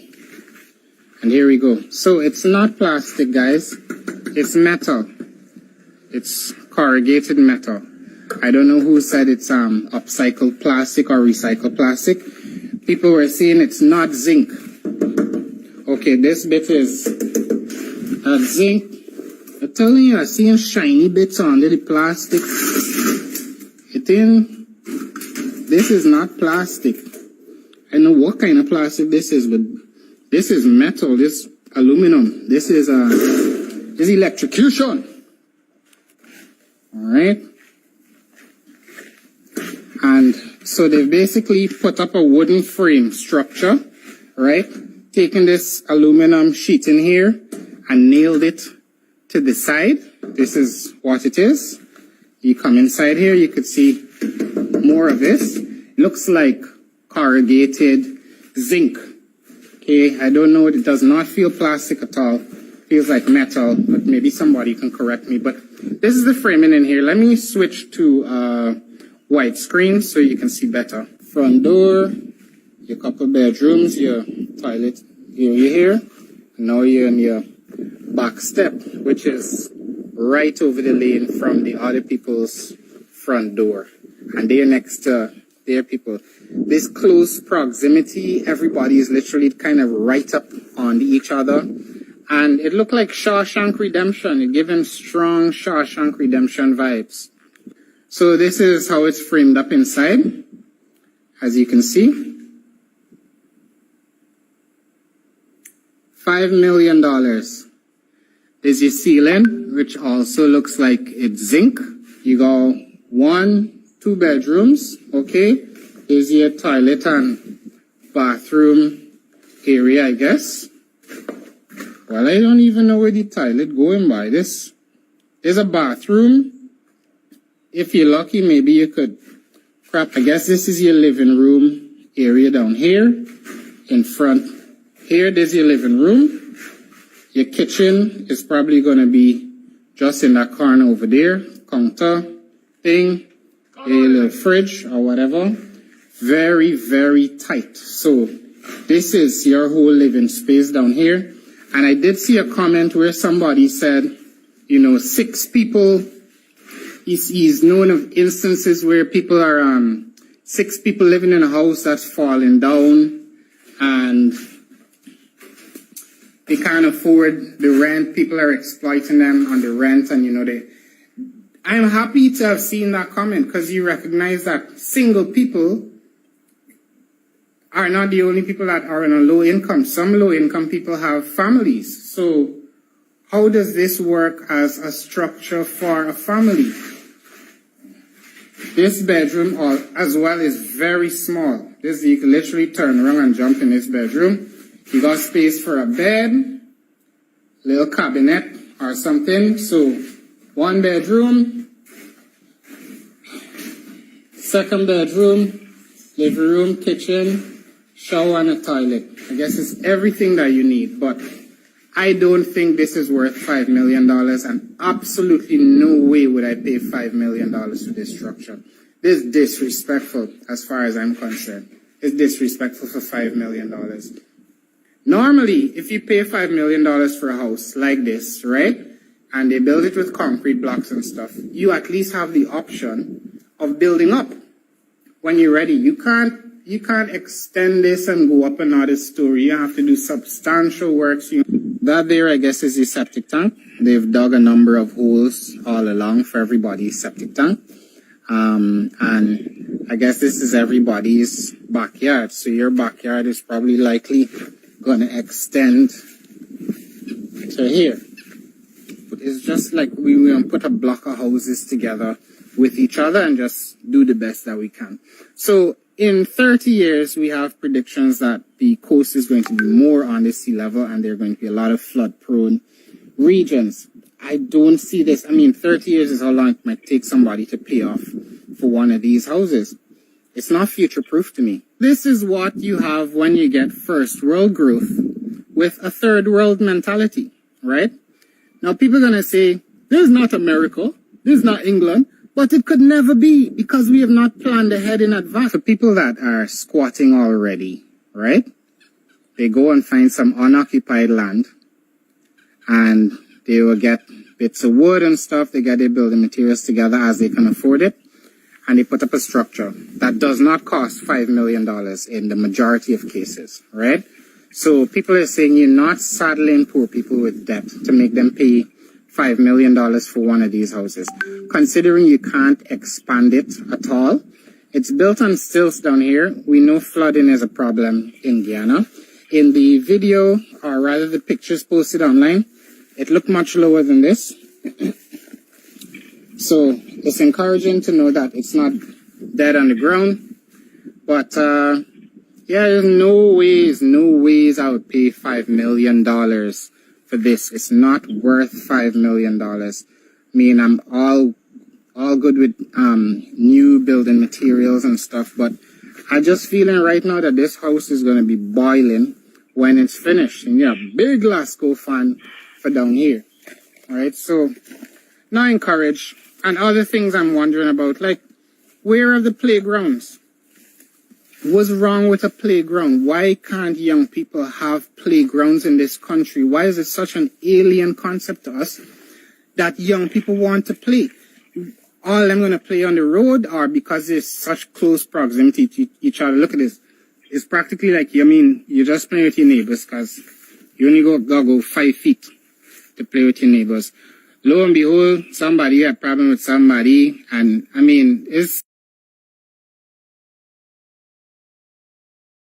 Speaker 3: And here we go. So it's not plastic, guys. It's metal. It's corrugated metal. I don't know who said it's upcycled plastic or recycled plastic. People were saying it's not zinc. Okay, this bit is zinc. I'm telling you, I'm seeing shiny bits under the plastic. This is not plastic. I know what kind of plastic this is, but this is metal. This aluminum. This is electrocution. All right. And so they basically put up a wooden frame structure, right? Taking this aluminum sheet in here and nailed it to the side. This is what it is. You come inside here, you could see more of this. Looks like corrugated zinc. Okay, I don't know, it does not feel plastic at all. Feels like metal, but maybe somebody can correct me. But this is the framing in here. Let me switch to white screen so you can see better. Front door, your couple bedrooms, your toilet, you're here. Now you're in your back step, which is right over the lane from the other people's front door. And they're next to their people. This close proximity, everybody is literally kind of right up on each other. And it looked like Shawshank Redemption. It gave him strong Shawshank Redemption vibes. So this is how it's framed up inside, as you can see. $5 million. There's your ceiling, which also looks like it's zinc. You got 1, 2 bedrooms, okay? Here's your toilet and bathroom area, I guess. Well, I don't even know where the toilet going by. There's a bathroom. If you're lucky, maybe you could crap. I guess this is your living room area down here. In front here, there's your living room. Your kitchen is probably going to be just in that corner over there. Counter thing. A little fridge or whatever. Very, very tight. So this is your whole living space down here. And I did see a comment where somebody said, 6 people. He's known of instances where people are 6 people living in a house that's falling down and they can't afford the rent. People are exploiting them on the rent, and I'm happy to have seen that comment because you recognize that single people are not the only people that are on a low income. Some low income people have families. So how does this work as a structure for a family? This bedroom as well is very small. You can literally turn around and jump in this bedroom. You got space for a bed, little cabinet or something. So 1 bedroom, 2nd bedroom, living room, kitchen, shower and a toilet. I guess it's everything that you need, but I don't think this is worth $5 million, and absolutely no way would I pay $5 million for this structure. This is disrespectful as far as I'm concerned. It's disrespectful for $5 million. Normally, if you pay $5 million for a house like this, right, and they build it with concrete blocks and stuff, you at least have the option of building up when you're ready. You can't extend this and go up another story. You have to do substantial works. That there, I guess, is the septic tank. They've dug a number of holes all along for everybody's septic tank. And I guess this is everybody's backyard. So your backyard is probably likely going to extend to here. But it's just like we will put a block of houses together with each other and just do the best that we can. So in 30 years, we have predictions that the coast is going to be more on the sea level and there are going to be a lot of flood-prone regions. I don't see this. I mean, 30 years is how long it might take somebody to pay off for one of these houses. It's not future-proof to me. This is what you have when you get first world growth with a third world mentality, right? Now, people are going to say, this is not America, this is not England, but it could never be because we have not planned ahead in advance. For people that are squatting already, right? They go and find some unoccupied land and they will get bits of wood and stuff. They get their building materials together as they can afford it. And they put up a structure that does not cost $5 million in the majority of cases, right? So people are saying you're not saddling poor people with debt to make them pay $5 million for one of these houses. Considering you can't expand it at all, it's built on stilts down here. We know flooding is a problem in Guyana. In the video, or rather the pictures posted online, it looked much lower than this. So it's encouraging to know that it's not dead on the ground. But yeah, there's no ways I would pay $5 million for this. It's not worth $5 million. I mean, I'm all good with new building materials and stuff, but I just feeling right now that this house is going to be boiling when it's finished. And yeah, big Lasco fan for down here. All right, so now encourage. And other things I'm wondering about, like, where are the playgrounds? What's wrong with a playground? Why can't young people have playgrounds in this country? Why is it such an alien concept to us that young people want to play? All of them going to play on the road or because there's such close proximity to each other? Look at this. It's practically like, you just play with your neighbors because you only go 5 feet to play with your neighbors. Lo and behold, somebody had a problem with somebody, and I mean, it's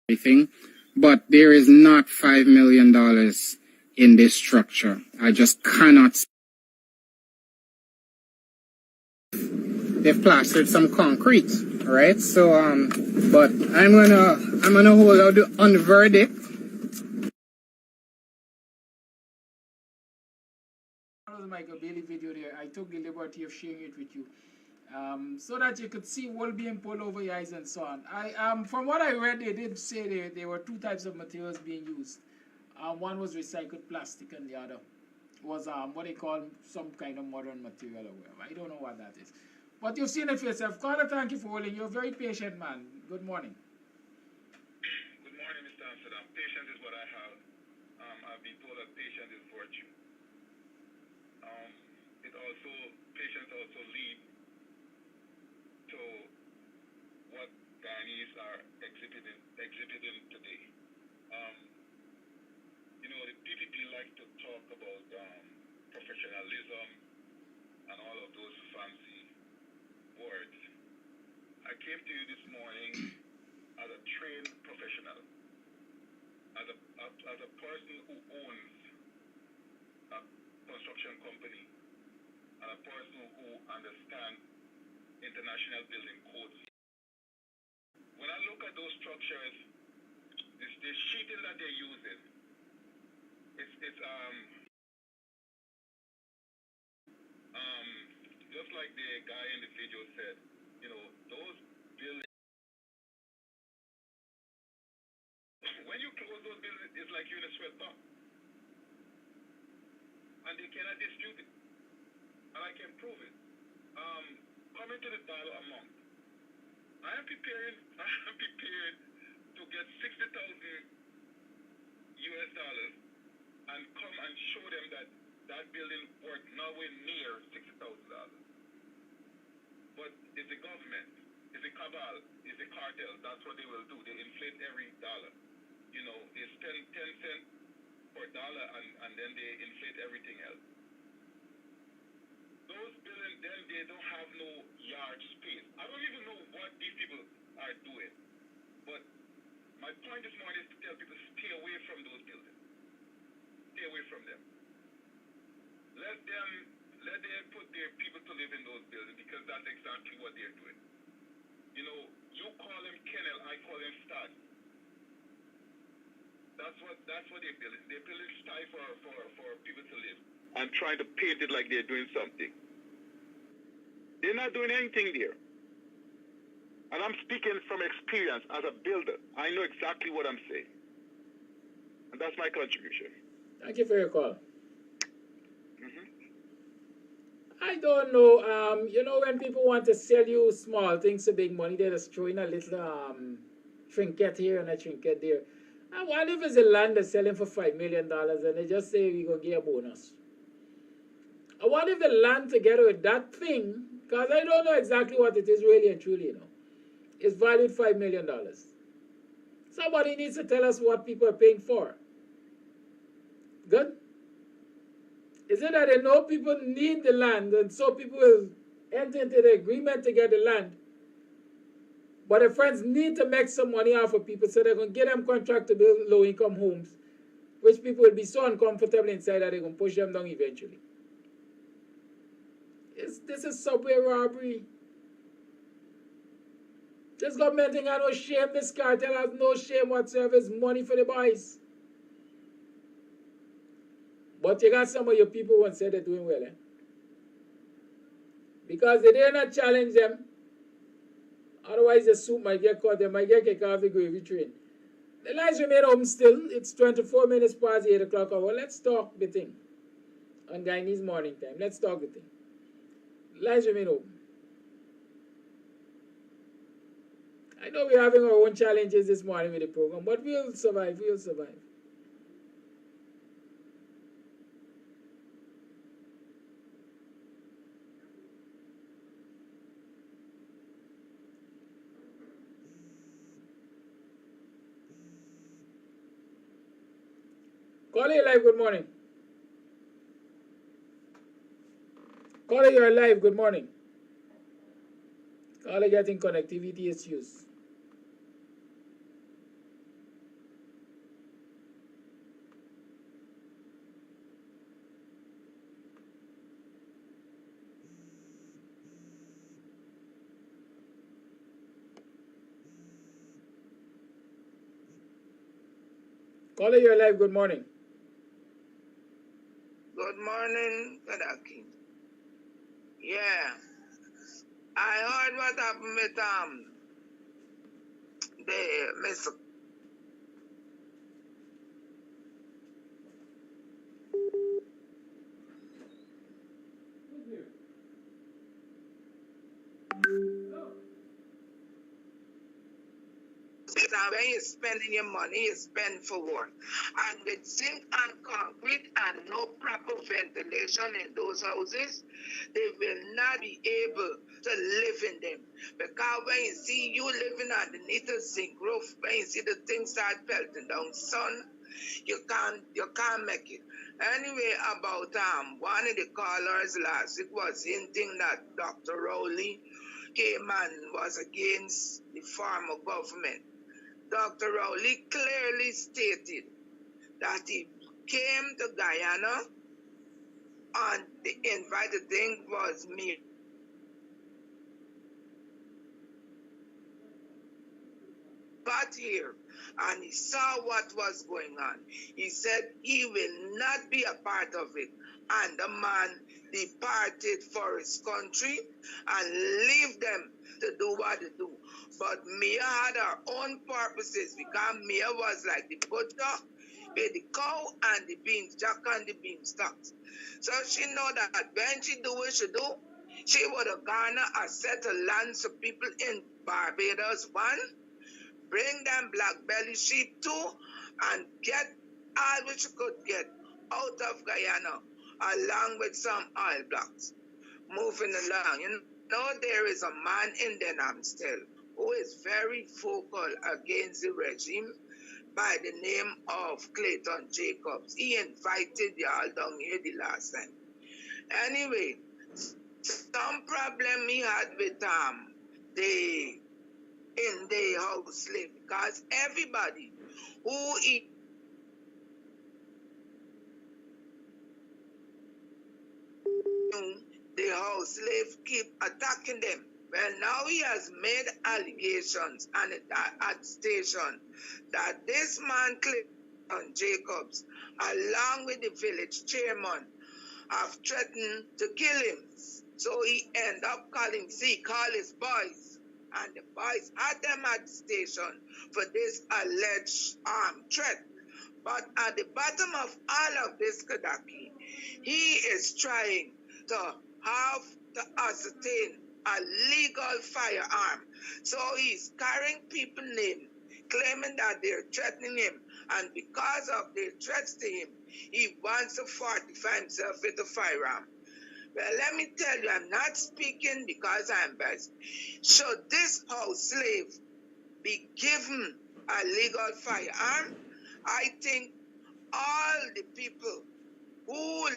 Speaker 3: everything, but there is not $5 million in this structure. I just cannot. They've plastered some concrete, right? So, but I'm gonna hold out on the verdict.
Speaker 1: Michael Bailey video there. I took the liberty of sharing it with you, so that you could see what being pulled over your eyes and so on. From what I read, they did say there were 2 types of materials being used. One was recycled plastic, and the other was what they call some kind of modern material or whatever. I don't know what that is, but you've seen it for yourself. Carter, thank you for holding. You're a very patient man. Good morning.
Speaker 4: Good morning, Mr. Amsterdam. Patience is what I have. I've been told that patience is virtue. Patience also lead to what Guyanese are exhibiting today. The PPP like to talk about professionalism and all of those fancy words. I came to you this morning as a trained professional. professional. As a person who owns a construction company and a person who understands international building codes, when I look at those structures, the sheeting that they're using, it's just like the guy in the video said, you know, those buildings, when you close those buildings, it's like you're in a sweatbox. And they cannot dispute it. And I can prove it. Coming to the dollar amount, I am prepared to get $60,000 US and come and show them that that building worth nowhere near $60,000. But it's the government, it's the cabal, it's the cartel. That's what they will do. They inflate every dollar. You know, they spend 10 cents per dollar and then they inflate everything else. Those buildings, then they don't have no yard space. I don't even know what these people are doing. But my point this morning is to tell people stay away from those buildings. Stay away from them. Let them put their people to live in those buildings because that's exactly what they're doing. You know, you call them kennel, I call them stud. That's what they're building. They're building style for people to live. And trying to paint it like they're doing something. They're not doing anything there. And I'm speaking from experience as a builder. I know exactly what I'm saying. And that's my contribution.
Speaker 1: Thank you for your call. I don't know. You know, when people want to sell you small things for big money, they just throw in a little trinket here and a trinket there. And what if it's a land that's selling for $5 million and they just say we're going to get a bonus? And what if the land together with that thing, because I don't know exactly what it is really and truly, you know, is valued $5 million. Somebody needs to tell us what people are paying for. Good? Is it that they know people need the land and so people will enter into the agreement to get the land? But the friends need to make some money off of people so they're going to get them contract to build low-income homes, which people will be so uncomfortable inside that they're going to push them down eventually. This is subway robbery. This government ain't got no shame. This cartel has no shame whatsoever. It's money for the boys. But you got some of your people who say they're doing well, eh? Because they dare not challenge them. Otherwise, the soup might get caught. They might get kicked off the gravy train. The lines remain open still. It's 24 minutes past 8 o'clock hour. Let's talk the thing. On Guyanese morning time. Let's talk the thing. Lines remain open. I know we're having our own challenges this morning with the program, but we'll survive. We'll survive. Caller, you're live, good morning. Caller, you're live, good morning. Caller, getting connectivity issues. Caller, you're live, good morning.
Speaker 5: Good morning, Kadaki. Yeah. I heard what happened with the Mr. When you're spending your money, you spend for work. And with zinc and concrete and no proper ventilation in those houses, they will not be able to live in them. Because when you see you living underneath a zinc roof, when you see the things start pelting down, son, you can't make it. Anyway, about one of the callers last week was hinting that Dr. Rowley came and was against the former government. Dr. Rowley clearly stated that he came to Guyana and the invited thing was me. Got here and he saw what was going on. He said he will not be a part of it. And the man departed for his country and leave them to do what they do. But Mia had her own purposes because Mia was like the butcher with the cow and the beans, jack and the beanstalks. So she know that when she do what she do, she would have garner a set of land so people in Barbados one, bring them black belly sheep too, and get all which you could get out of Guyana, along with some oil blocks. Moving along, you know there is a man in Denham still who is very vocal against the regime by the name of Clayton Jacobs. He invited y'all down here the last time. Anyway, some problem he had with the in the house slave because everybody who is the house slave keep attacking them. Well, now he has made allegations and at station that this man Clayton Jacobs, along with the village chairman, have threatened to kill him. So he end up call his boys, and the boys had them at the station for this alleged threat. But at the bottom of all of this, Kadaki, he is trying to have to ascertain a legal firearm. So he's carrying people's name, claiming that they're threatening him. And because of their threats to him, he wants to fortify himself with a firearm. Well, let me tell you, I'm not speaking because I'm biased. Should this house slave be given a legal firearm, I think all the people who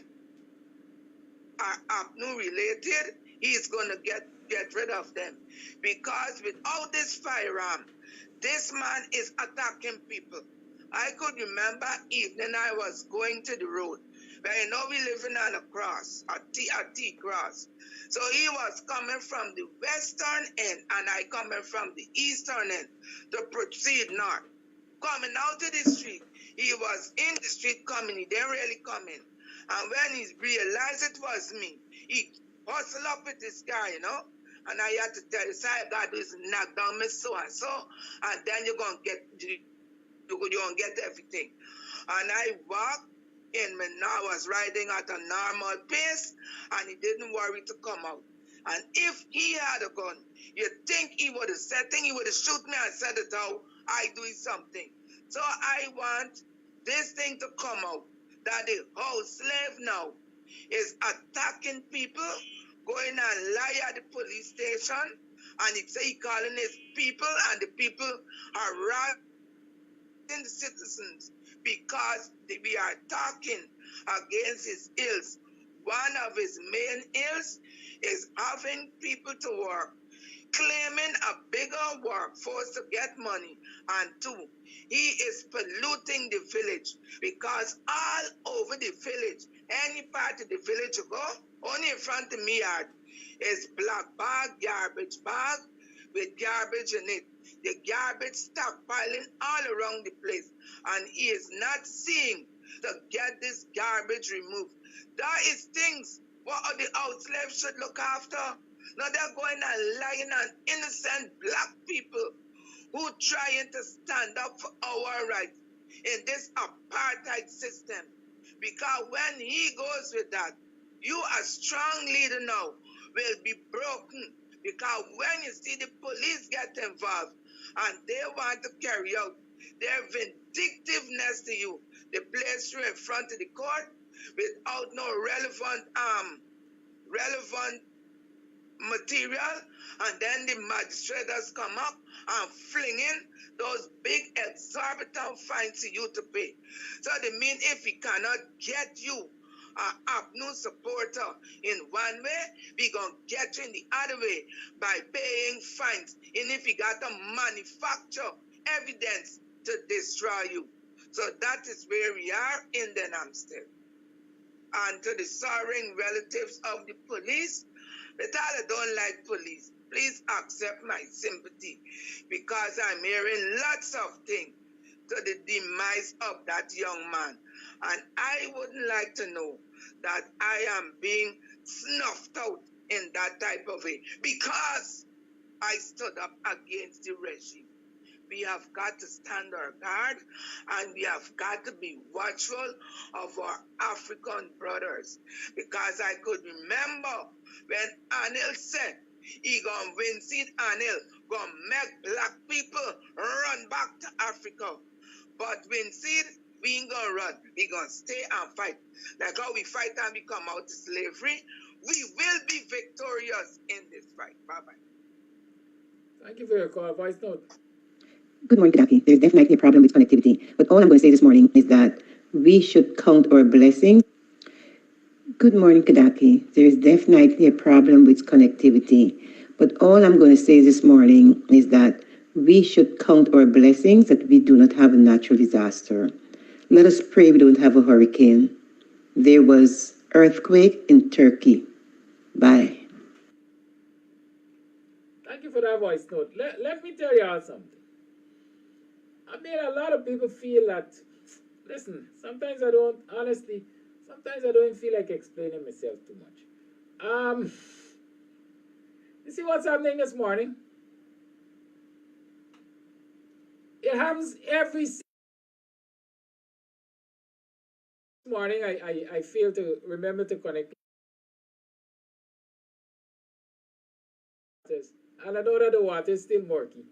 Speaker 5: are APNU related, he's going to get rid of them. Because without this firearm, this man is attacking people. I could remember evening I was going to the road. But you know we living on a cross, a T cross. So he was coming from the western end and I coming from the eastern end to proceed north. Coming out to the street, he was in the street coming, he didn't really come in. And when he realized it was me, he hustled up with this guy, you know. And I had to tell you, I got this knock down me so and so, and then you're gonna get everything. And I walked in, I was riding at a normal pace, and he didn't worry to come out. And if he had a gun, you think he would have said thing, he would have shoot me and said it out, I doing something. So I want this thing to come out, that the house slave now is attacking people, going and lie at the police station, and he say he calling his people, and the people are harassing the citizens because we are talking against his ills. One of his main ills is having people to work, claiming a bigger workforce to get money, and two, he is polluting the village because all over the village, any part of the village you go, only in front of me yard is black bag, garbage bag with garbage in it. The garbage stockpiling all around the place, and he is not seeing to get this garbage removed. That is things what the house slaves should look after. Now they're going and lying on innocent black people who trying to stand up for our rights in this apartheid system. Because when he goes with that, you a strong leader now will be broken. Because when you see the police get involved and they want to carry out their vindictiveness to you, they place you in front of the court without no relevant material, and then the magistrates come up and flinging those big exorbitant fines to you to pay. So they mean if we cannot get you APNU supporter in one way, we gonna get you in the other way by paying fines. And if you got to manufacture evidence to destroy you. So that is where we are in the Amstel. And to the sorrowing relatives of the police, that I don't like police. Please accept my sympathy because I'm hearing lots of things to the demise of that young man. And I wouldn't like to know that I am being snuffed out in that type of way because I stood up against the regime. We have got to stand our guard and we have got to be watchful of our African brothers. Because I could remember when Anil said he gonna win seat, Anil gonna make black people run back to Africa. But win seat, we ain't gonna run. We gonna stay and fight. Like how we fight and we come out of slavery, we will be victorious in this fight. Bye-bye.
Speaker 1: Thank you for your call. Voice note.
Speaker 6: Good morning, Kadaki. There's definitely a problem with connectivity, but all I'm going to say this morning is that we should count our blessings. Good morning, Kadaki. There's definitely a problem with connectivity, but all I'm going to say this morning is that we should count our blessings that we do not have a natural disaster. Let us pray we don't have a hurricane. There was earthquake in Turkey. Bye.
Speaker 1: Thank you for that voice note. Let me tell you all something. I mean, a lot of people feel that, listen, sometimes I don't even feel like explaining myself too much. You see what's happening this morning? It happens every morning. I fail to remember to connect. And I know that the water is still murky.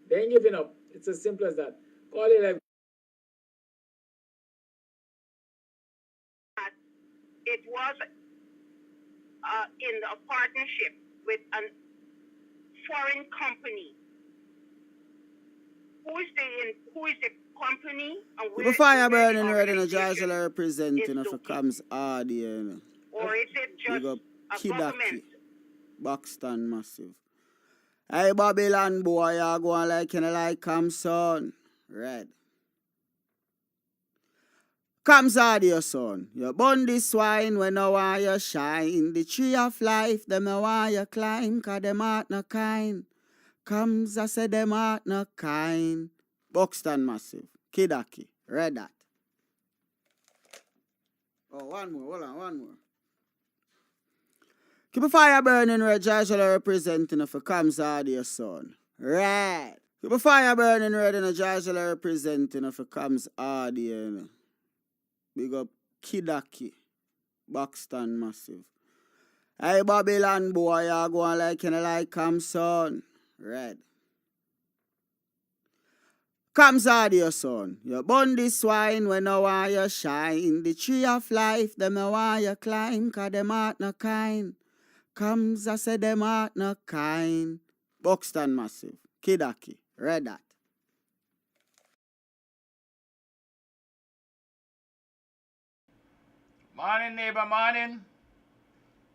Speaker 1: They ain't giving up. It's as simple as that. Call it like
Speaker 7: it was in a partnership with a foreign company. Who is the company and where
Speaker 8: The fire
Speaker 7: where
Speaker 8: burning
Speaker 7: the
Speaker 8: red in a
Speaker 7: organization
Speaker 8: Joshua representing
Speaker 7: is
Speaker 8: of a Kams Tv.
Speaker 7: or is it
Speaker 8: Big up
Speaker 7: just a government?
Speaker 8: Buxton massive. Hey Babylon boy, you going like Kams son. Red. Kams your son. You burn this swine when no want you shine. The tree of life, them no want you climb, cause them heart no kind. Kams I say them heart no kind. Buxton massive. Kidaki. Red that. Oh, one more. Hold on, one more. Keep a fire burning red, Joshua representing for Kams your son. Red. Keep a fire burning red in a Joshua representing for Kams audio. Big up Kidaki. Buxton massive. Hey Babylon boy, you going like Kams son. Red. Kams your son. You burn this swine when no want you shine. The tree of life, them no want you climb, cause them heart no kind. Kams I say them heart no kind. Buxton massive. Kidaki. Red that.
Speaker 1: morning, neighbor, morning.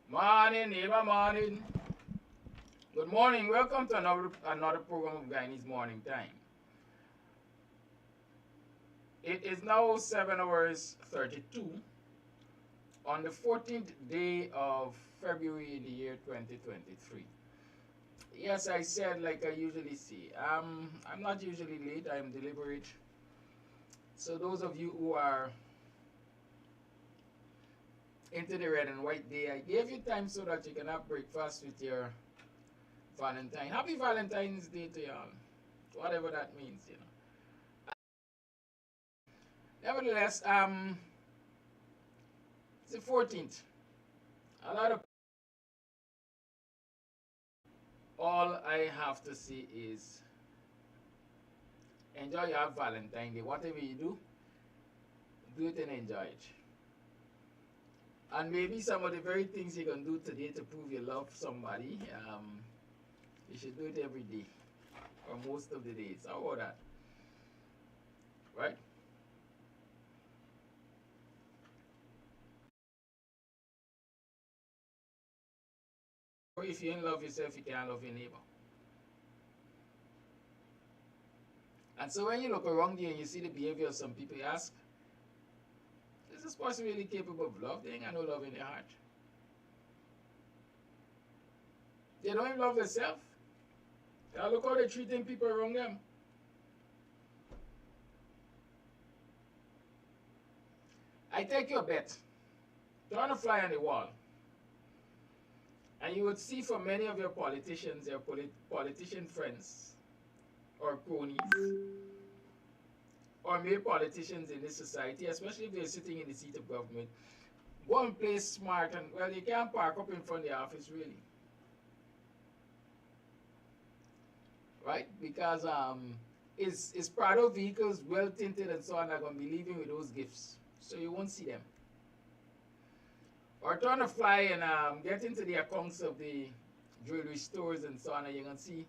Speaker 1: Morning, neighbor, morning. Good morning. Welcome to another program of Guyanese Morning Time. It is now 7 hours 32 on the 14th day of February in the year 2023. Yes, I said like I usually say. I'm not usually late. I'm deliberate. So those of you who are into the red and white day, I gave you time so that you can have breakfast with your Valentine. Happy Valentine's Day to y'all. Whatever that means, you know. Nevertheless, it's the 14th. A lot of all I have to say is enjoy your Valentine Day. Whatever you do it and enjoy it. And maybe some of the very things you can do today to prove you love somebody, you should do it every day or most of the days. How about that? Right? Or if you don't love yourself, you can't love your neighbor. And so when you look around you and you see the behavior of some people, you ask, is this person really capable of love? They ain't got no love in their heart. They don't even love themselves. Now look how they're treating people around them. I take you a bet. Turn a fly on the wall. And you would see from many of your politicians, your politician friends, or cronies, or mere politicians in this society, especially if they're sitting in the seat of government, go and play smart, and well, you can't park up in front of the office really. Right? Because it's Prado vehicles, well tinted and so on, are going to be leaving with those gifts. So you won't see them. Or turn a fly and get into the accounts of the jewelry stores and so on, and you're going to see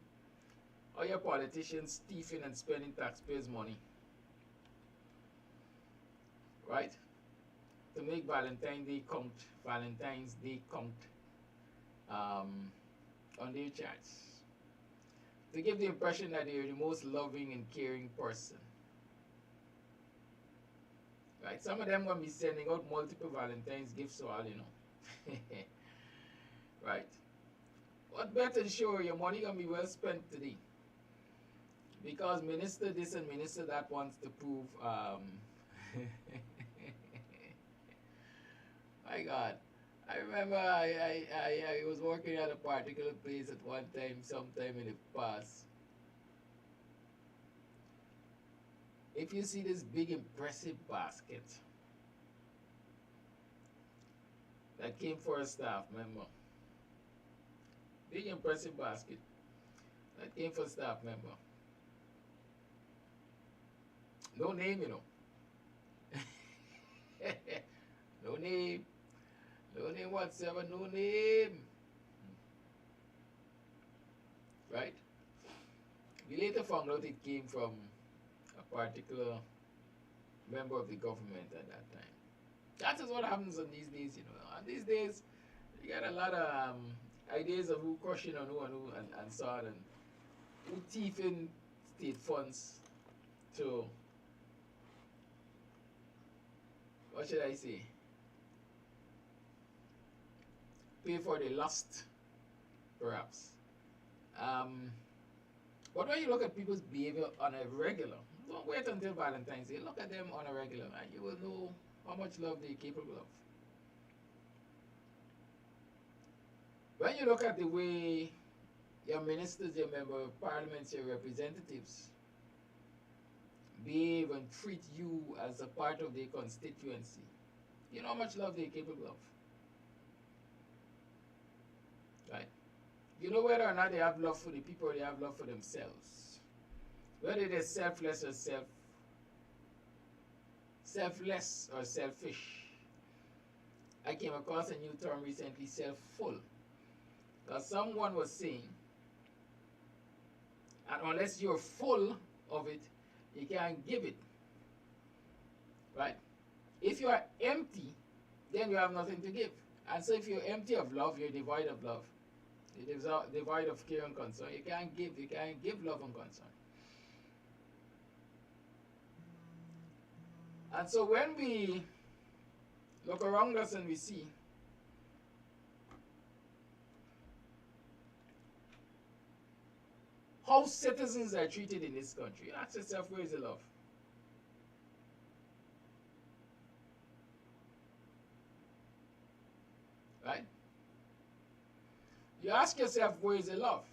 Speaker 1: all your politicians thieving and spending taxpayers' money. Right? To make Valentine's Day count on their charts. To give the impression that they're the most loving and caring person. Right? Some of them going to be sending out multiple Valentine's gifts to all, you know. Right? What better to show your money going to be well spent today? Because minister this and minister that wants to prove, my God. I remember I was working at a particular place at one time, sometime in the past. If you see this big impressive basket that came for a staff member, big impressive basket that came for a staff member, no name, you know. No name. No name whatsoever, no name. Right? We later found out it came from a particular member of the government at that time. That is what happens on these days, you know. On these days, you got a lot of ideas of who crushing on who and so on, and who thieving state funds to, what should I say? Pay for the lust, perhaps. But when you look at people's behavior on a regular, don't wait until Valentine's Day. Look at them on a regular, and you will know how much love they're capable of. When you look at the way your ministers, your member of parliament, your representatives behave and treat you as a part of their constituency, you know how much love they're capable of. Right? You know whether or not they have love for the people or they have love for themselves. Whether they're selfless or selfless or selfish. I came across a new term recently, self-full. Because someone was saying, and unless you're full of it, you can't give it. Right? If you are empty, then you have nothing to give. And so if you're empty of love, you're devoid of love. You're devoid of care and concern. You can't give love and concern. And so when we look around us and we see how citizens are treated in this country, you ask yourself, where is the love? Right? You ask yourself, where is the love?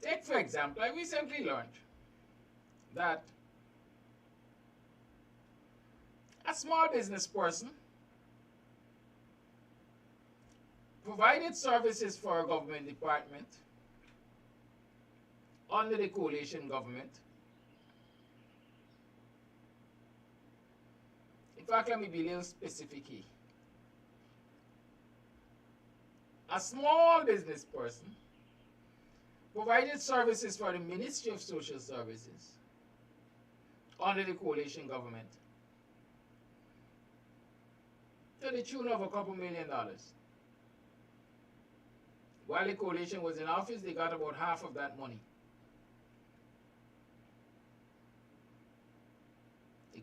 Speaker 1: Take, for example, I recently learned that a small business person provided services for a government department under the coalition government. In fact, let me be a little specific here. A small business person provided services for the Ministry of Social Services under the coalition government to the tune of a couple $1 million. While the coalition was in office, they got about half of that money.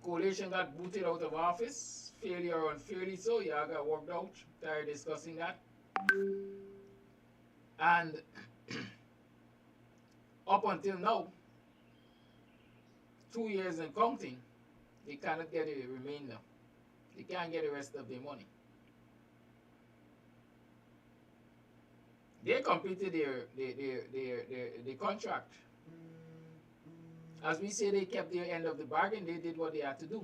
Speaker 1: coalition got booted out of office, fairly or unfairly so. Yeah, got worked out. Tired discussing that. And up until now, 2 years and counting, they cannot get the remainder. They can't get the rest of their money. They completed their contract. As we say, they kept their end of the bargain. They did what they had to do.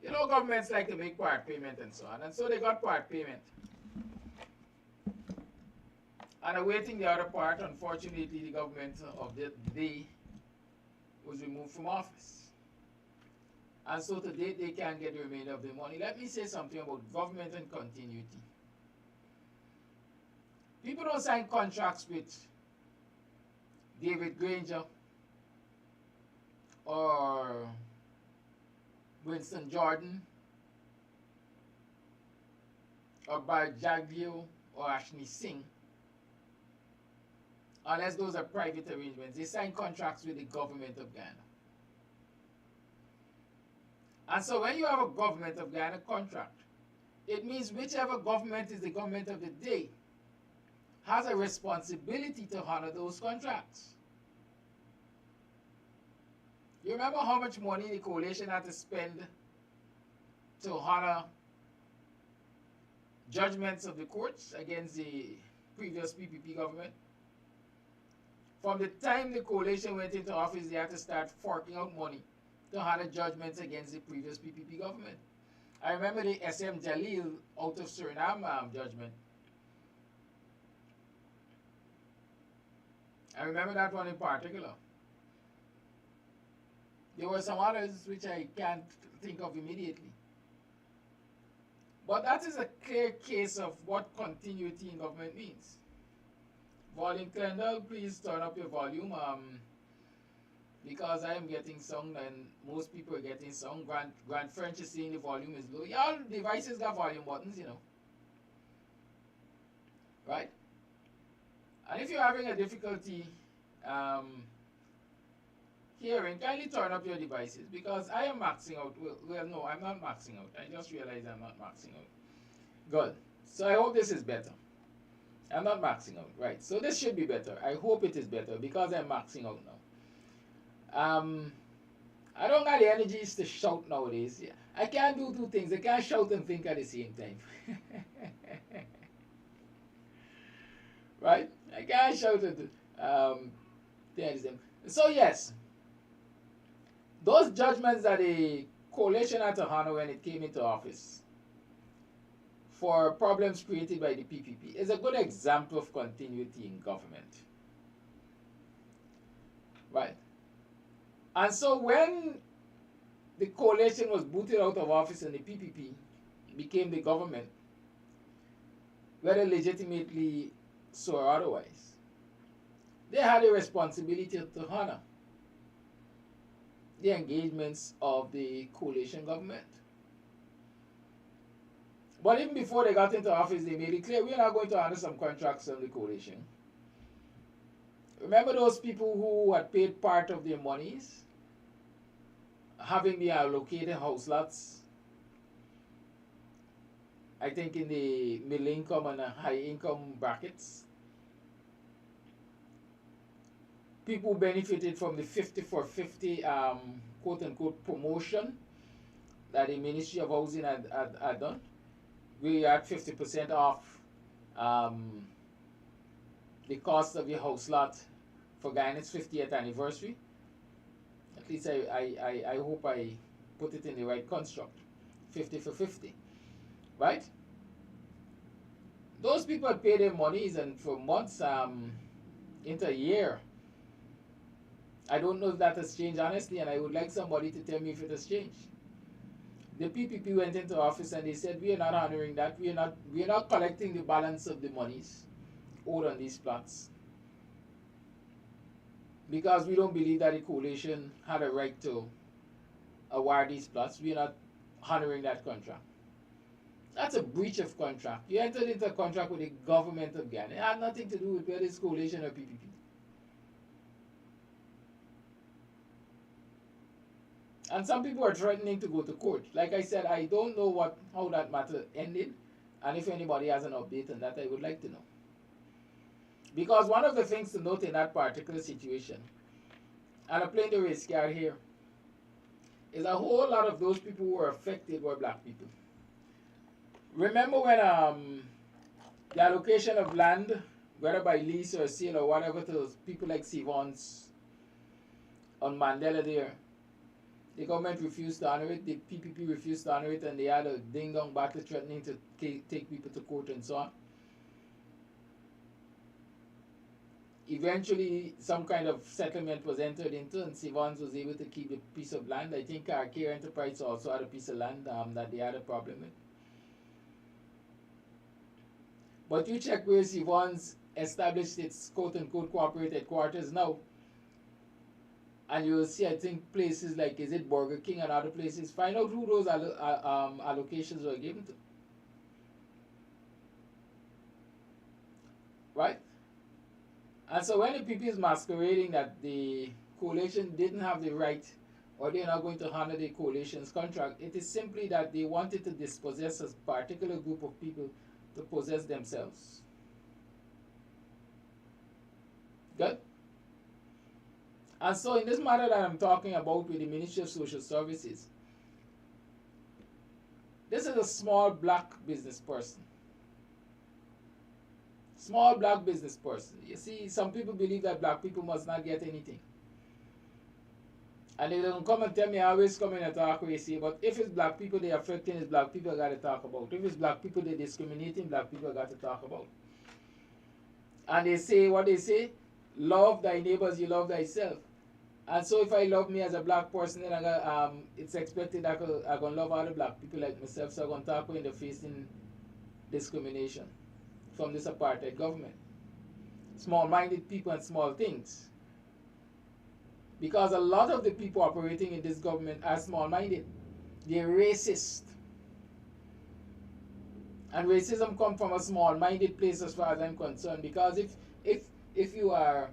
Speaker 1: You know, governments like to make part payment and so on, and so they got part payment. And awaiting the other part, unfortunately, the government of the day was removed from office. And so to date, they can't get the remainder of the money. Let me say something about government and continuity. People don't sign contracts with David Granger or Winston Jordan or Barjaglio or Ashley Singh unless those are private arrangements. They sign contracts with the government of Ghana. And so when you have a government of Ghana contract, it means whichever government is the government of the day has a responsibility to honor those contracts. You remember how much money the coalition had to spend to honor judgments of the courts against the previous PPP government? From the time the coalition went into office, they had to start forking out money to honor judgments against the previous PPP government. I remember the SM Jalil out of Suriname judgment. I remember that one in particular. There were some others which I can't think of immediately. But that is a clear case of what continuity in government means. Volume Kendall, please turn up your volume. Because I am getting sung and most people are getting sung. Grant French is saying the volume is low. Y'all devices got volume buttons, you know. Right? And if you're having a difficulty hearing, kindly turn up your devices because I am maxing out. Well, no, I'm not maxing out. I just realized I'm not maxing out. Good. So I hope this is better. I'm not maxing out. Right. So this should be better. I hope it is better because I'm maxing out now. I don't got the energies to shout nowadays. Yeah. I can't do two things. I can't shout and think at the same time. Right? I can't shout and so yes, those judgments that the coalition had to honor when it came into office for problems created by the PPP is a good example of continuity in government. Right? And so when the coalition was booted out of office and the PPP became the government, whether legitimately so or otherwise, they had a responsibility to honor the engagements of the coalition government. But even before they got into office, they made it clear we're not going to honor some contracts from the coalition. Remember those people who had paid part of their monies, having been allocated house lots, I think in the middle income and high income brackets. People benefited from the 50 for 50 quote unquote promotion that the Ministry of Housing had done. We had 50% off the cost of your house lot for Guyana's 50th anniversary. At least I hope I put it in the right construct. 50 for 50. Right? Those people had paid their monies and for months into a year. I don't know if that has changed honestly, and I would like somebody to tell me if it has changed. The PPP went into office and they said we are not honoring that. We are not collecting the balance of the monies owed on these plots because we don't believe that the coalition had a right to award these plots. We are not honoring that contract. That's a breach of contract. You entered into a contract with the government of Ghana. It had nothing to do with whether it's coalition or PPP. And some people are threatening to go to court. Like I said, I don't know how that matter ended, and if anybody has an update on that, I would like to know. Because one of the things to note in that particular situation, and I'm playing the race card here, is a whole lot of those people who were affected were black people. Remember when the allocation of land, whether by lease or sale or whatever, to people like Sivons on Mandela there, the government refused to honor it, the PPP refused to honor it, and they had a ding-dong battle threatening to take people to court and so on. Eventually, some kind of settlement was entered into, and Sivons was able to keep a piece of land. I think Care Enterprise also had a piece of land that they had a problem with. But you check where Sivons established its quote-unquote corporate headquarters now, and you will see, I think, places like, is it Burger King and other places, find out who those allocations were given to. Right? And so when the PP is masquerading that the coalition didn't have the right, or they're not going to honor the coalition's contract, it is simply that they wanted to dispossess a particular group of people to possess themselves. Good? And so in this matter that I'm talking about with the Ministry of Social Services, this is a small black business person. Small black business person. You see, some people believe that black people must not get anything. And they don't come and tell me, I always come in and talk crazy, but if it's black people they affecting, it's black people I got to talk about. If it's black people they discriminating, black people I got to talk about. And they say, what they say? Love thy neighbors, you love thyself. And so if I love me as a black person, then it's expected I'm going to love other black people like myself, so I'm going to talk when they're facing discrimination from this apartheid government. Small-minded people and small things. Because a lot of the people operating in this government are small-minded. They're racist. And racism comes from a small-minded place as far as I'm concerned. Because if you are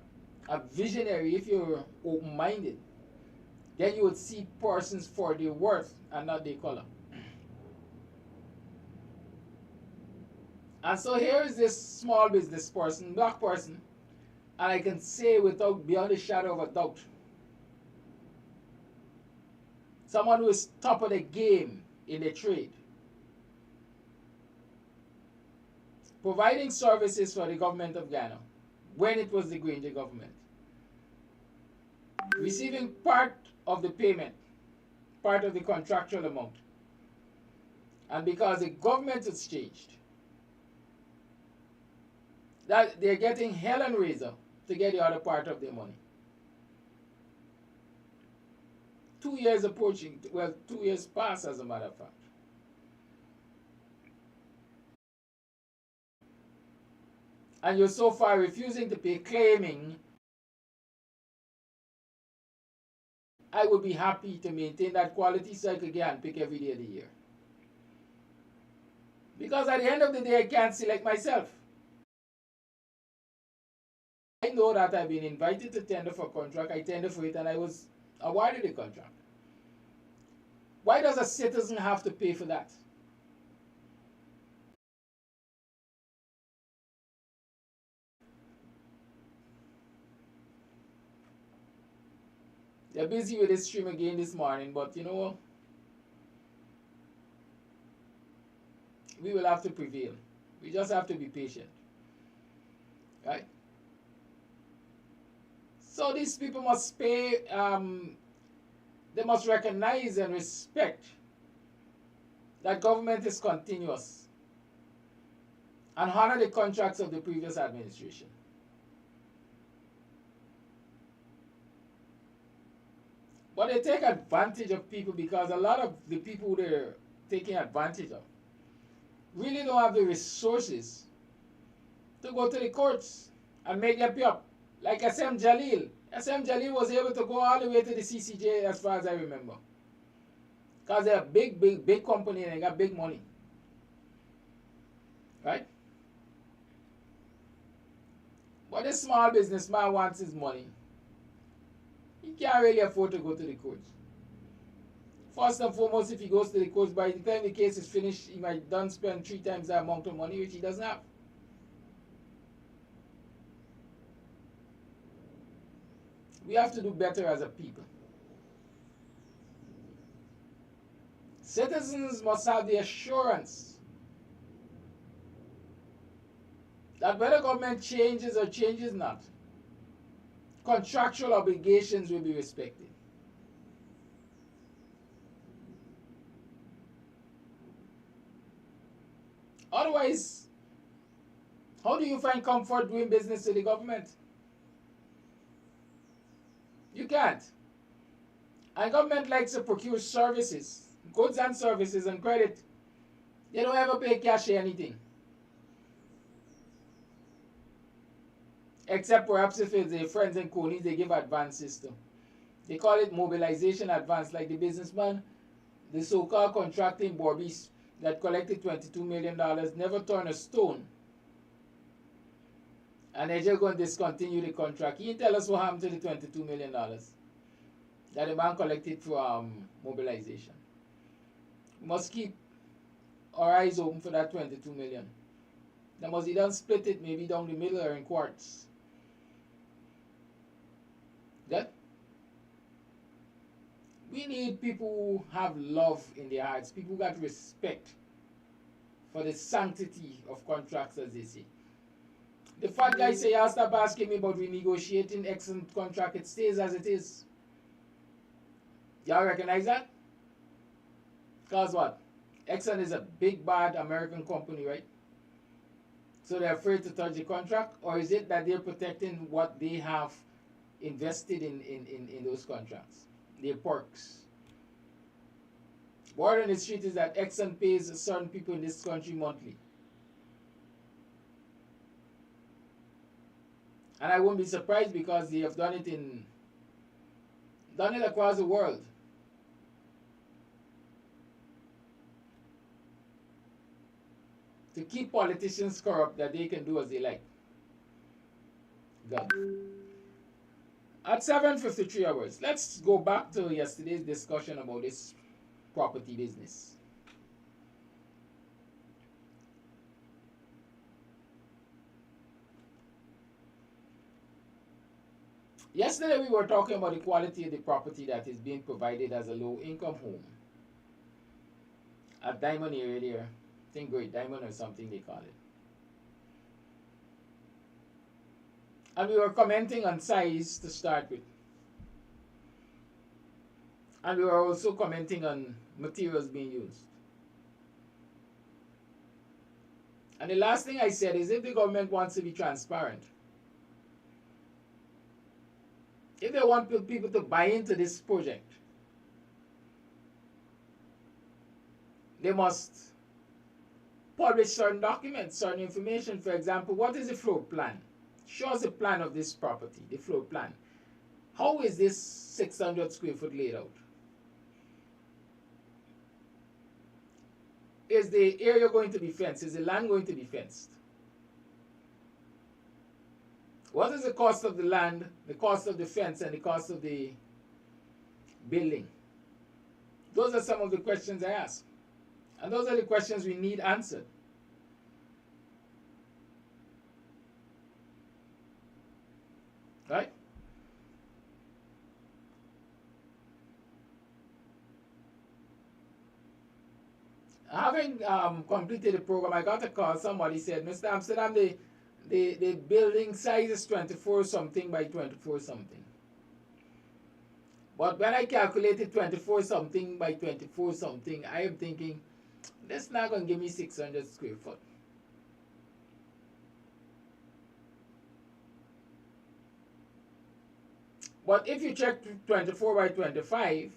Speaker 1: a visionary, if you're open-minded, then you would see persons for their worth and not their color. And so here is this small business person, black person, and I can say without beyond a shadow of a doubt, someone who is top of the game in the trade, providing services for the government of Ghana when it was the Granger government, receiving part of the payment, part of the contractual amount, and because the government has changed, that they're getting hell and razor to get the other part of their money. 2 years approaching, well, 2 years past as a matter of fact. And you're so far refusing to pay, claiming, I would be happy to maintain that quality so I could get and pick every day of the year. Because at the end of the day, I can't select myself. I know that I've been invited to tender for a contract, I tender for it, and I was awarded the contract. Why does a citizen have to pay for that? They're busy with this stream again this morning, but you know what? We will have to prevail. We just have to be patient. Right? So these people must pay, they must recognize and respect that government is continuous and honor the contracts of the previous administration. But they take advantage of people because a lot of the people they're taking advantage of really don't have the resources to go to the courts and make them pay up. Like SM Jalil. SM Jalil was able to go all the way to the CCJ as far as I remember. Because they're a big company and they got big money. Right? But this small businessman wants his money. He can't really afford to go to the courts. First and foremost, if he goes to the court, by the time the case is finished, he might done spend 3 times the amount of money which he doesn't have. We have to do better as a people. Citizens must have the assurance that whether government changes or changes not, contractual obligations will be respected. Otherwise, how do you find comfort doing business with the government? You can't. And government likes to procure services, goods and services and credit. They don't ever pay cash or anything. Except perhaps if it's their friends and cronies, they give advances to. They call it mobilization advance, like the businessman, the so-called contracting Borbis that collected $22 million, never turned a stone. And they're just going to discontinue the contract. He didn't tell us what happened to the $22 million that the man collected for mobilization. We must keep our eyes open for that $22 million. They must either split it maybe down the middle or in quarts. Good? We need people who have love in their hearts, people who got respect for the sanctity of contracts, as they say. The fat guy say, y'all stop asking me about renegotiating EXXON contract, it stays as it is. Y'all recognize that? Because what? EXXON is a big bad American company, right? So they're afraid to touch the contract? Or is it that they're protecting what they have invested in those contracts? Their perks. Word on the street is that EXXON pays certain people in this country monthly. And I won't be surprised because they have done it across the world. To keep politicians corrupt that they can do as they like. God. At 7:53 hours, let's go back to yesterday's discussion about this property business. Yesterday we were talking about the quality of the property that is being provided as a low-income home at Diamond area there. I think Great Diamond or something they call it. And we were commenting on size to start with. And we were also commenting on materials being used. And the last thing I said is if the government wants to be transparent, if they want people to buy into this project, they must publish certain documents, certain information. For example, what is the floor plan? Show us the plan of this property, the floor plan. How is this 600 square foot laid out? Is the area going to be fenced? Is the land going to be fenced? What is the cost of the land, the cost of the fence, and the cost of the building? Those are some of the questions I ask. And those are the questions we need answered. Right? Having completed the program, I got a call. Somebody said, Mr. Amsterdam, the building size is 24 something by 24 something. But when I calculated 24 something by 24 something, I am thinking, that's not going to give me 600 square foot. But if you check 24 by 25,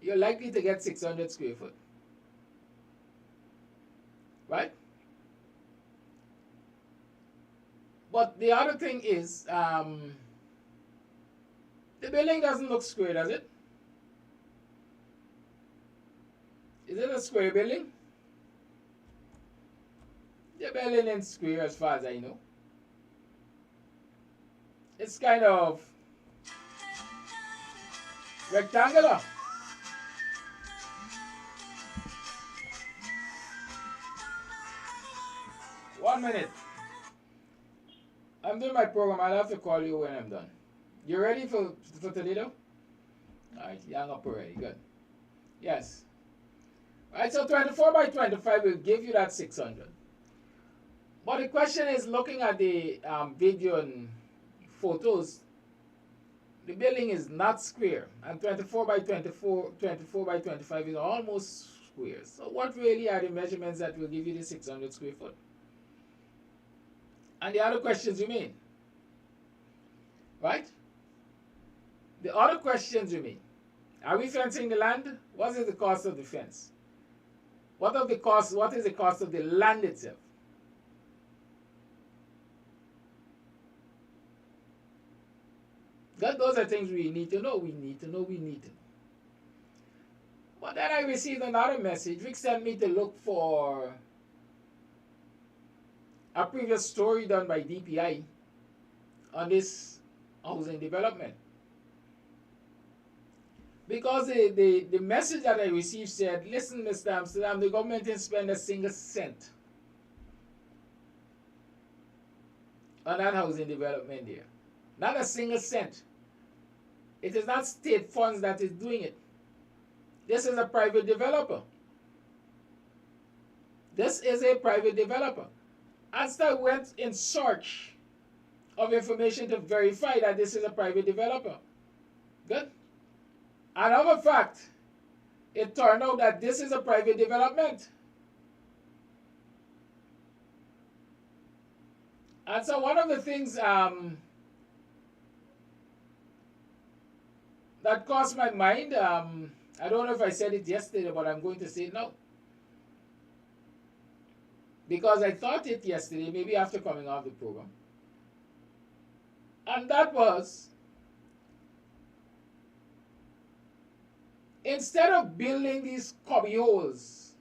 Speaker 1: you're likely to get 600 square foot. Right? But the other thing is, the building doesn't look square, does it? Is it a square building? The building isn't square as far as I know. It's kind of rectangular. 1 minute. I'm doing my program. I'll have to call you when I'm done. You ready for today though? Alright, you hung up already. Good. Yes. Alright, so 24 by 25 will give you that 600. But the question is, looking at the video and photos, the building is not square. And 24 by 24 by 25 is almost square. So what really are the measurements that will give you the 600 square foot? And the other questions remain. Right? The other questions remain. Are we fencing the land? What is the cost of the fence? What is the cost of the land itself? Those are things we need to know. We need to know. But then I received another message which sent me to look for a previous story done by DPI on this housing development. Because the message that I received said, listen, Mr. Amsterdam, the government didn't spend a single cent on that housing development there. Not a single cent. It is not state funds that is doing it. This is a private developer. This is a private developer. And so I went in search of information to verify that this is a private developer. Good. Another fact, it turned out that this is a private development. And so one of the things that crossed my mind, I don't know if I said it yesterday, but I'm going to say it now. Because I thought it yesterday, maybe after coming off the program. And that was, instead of building these cubby holes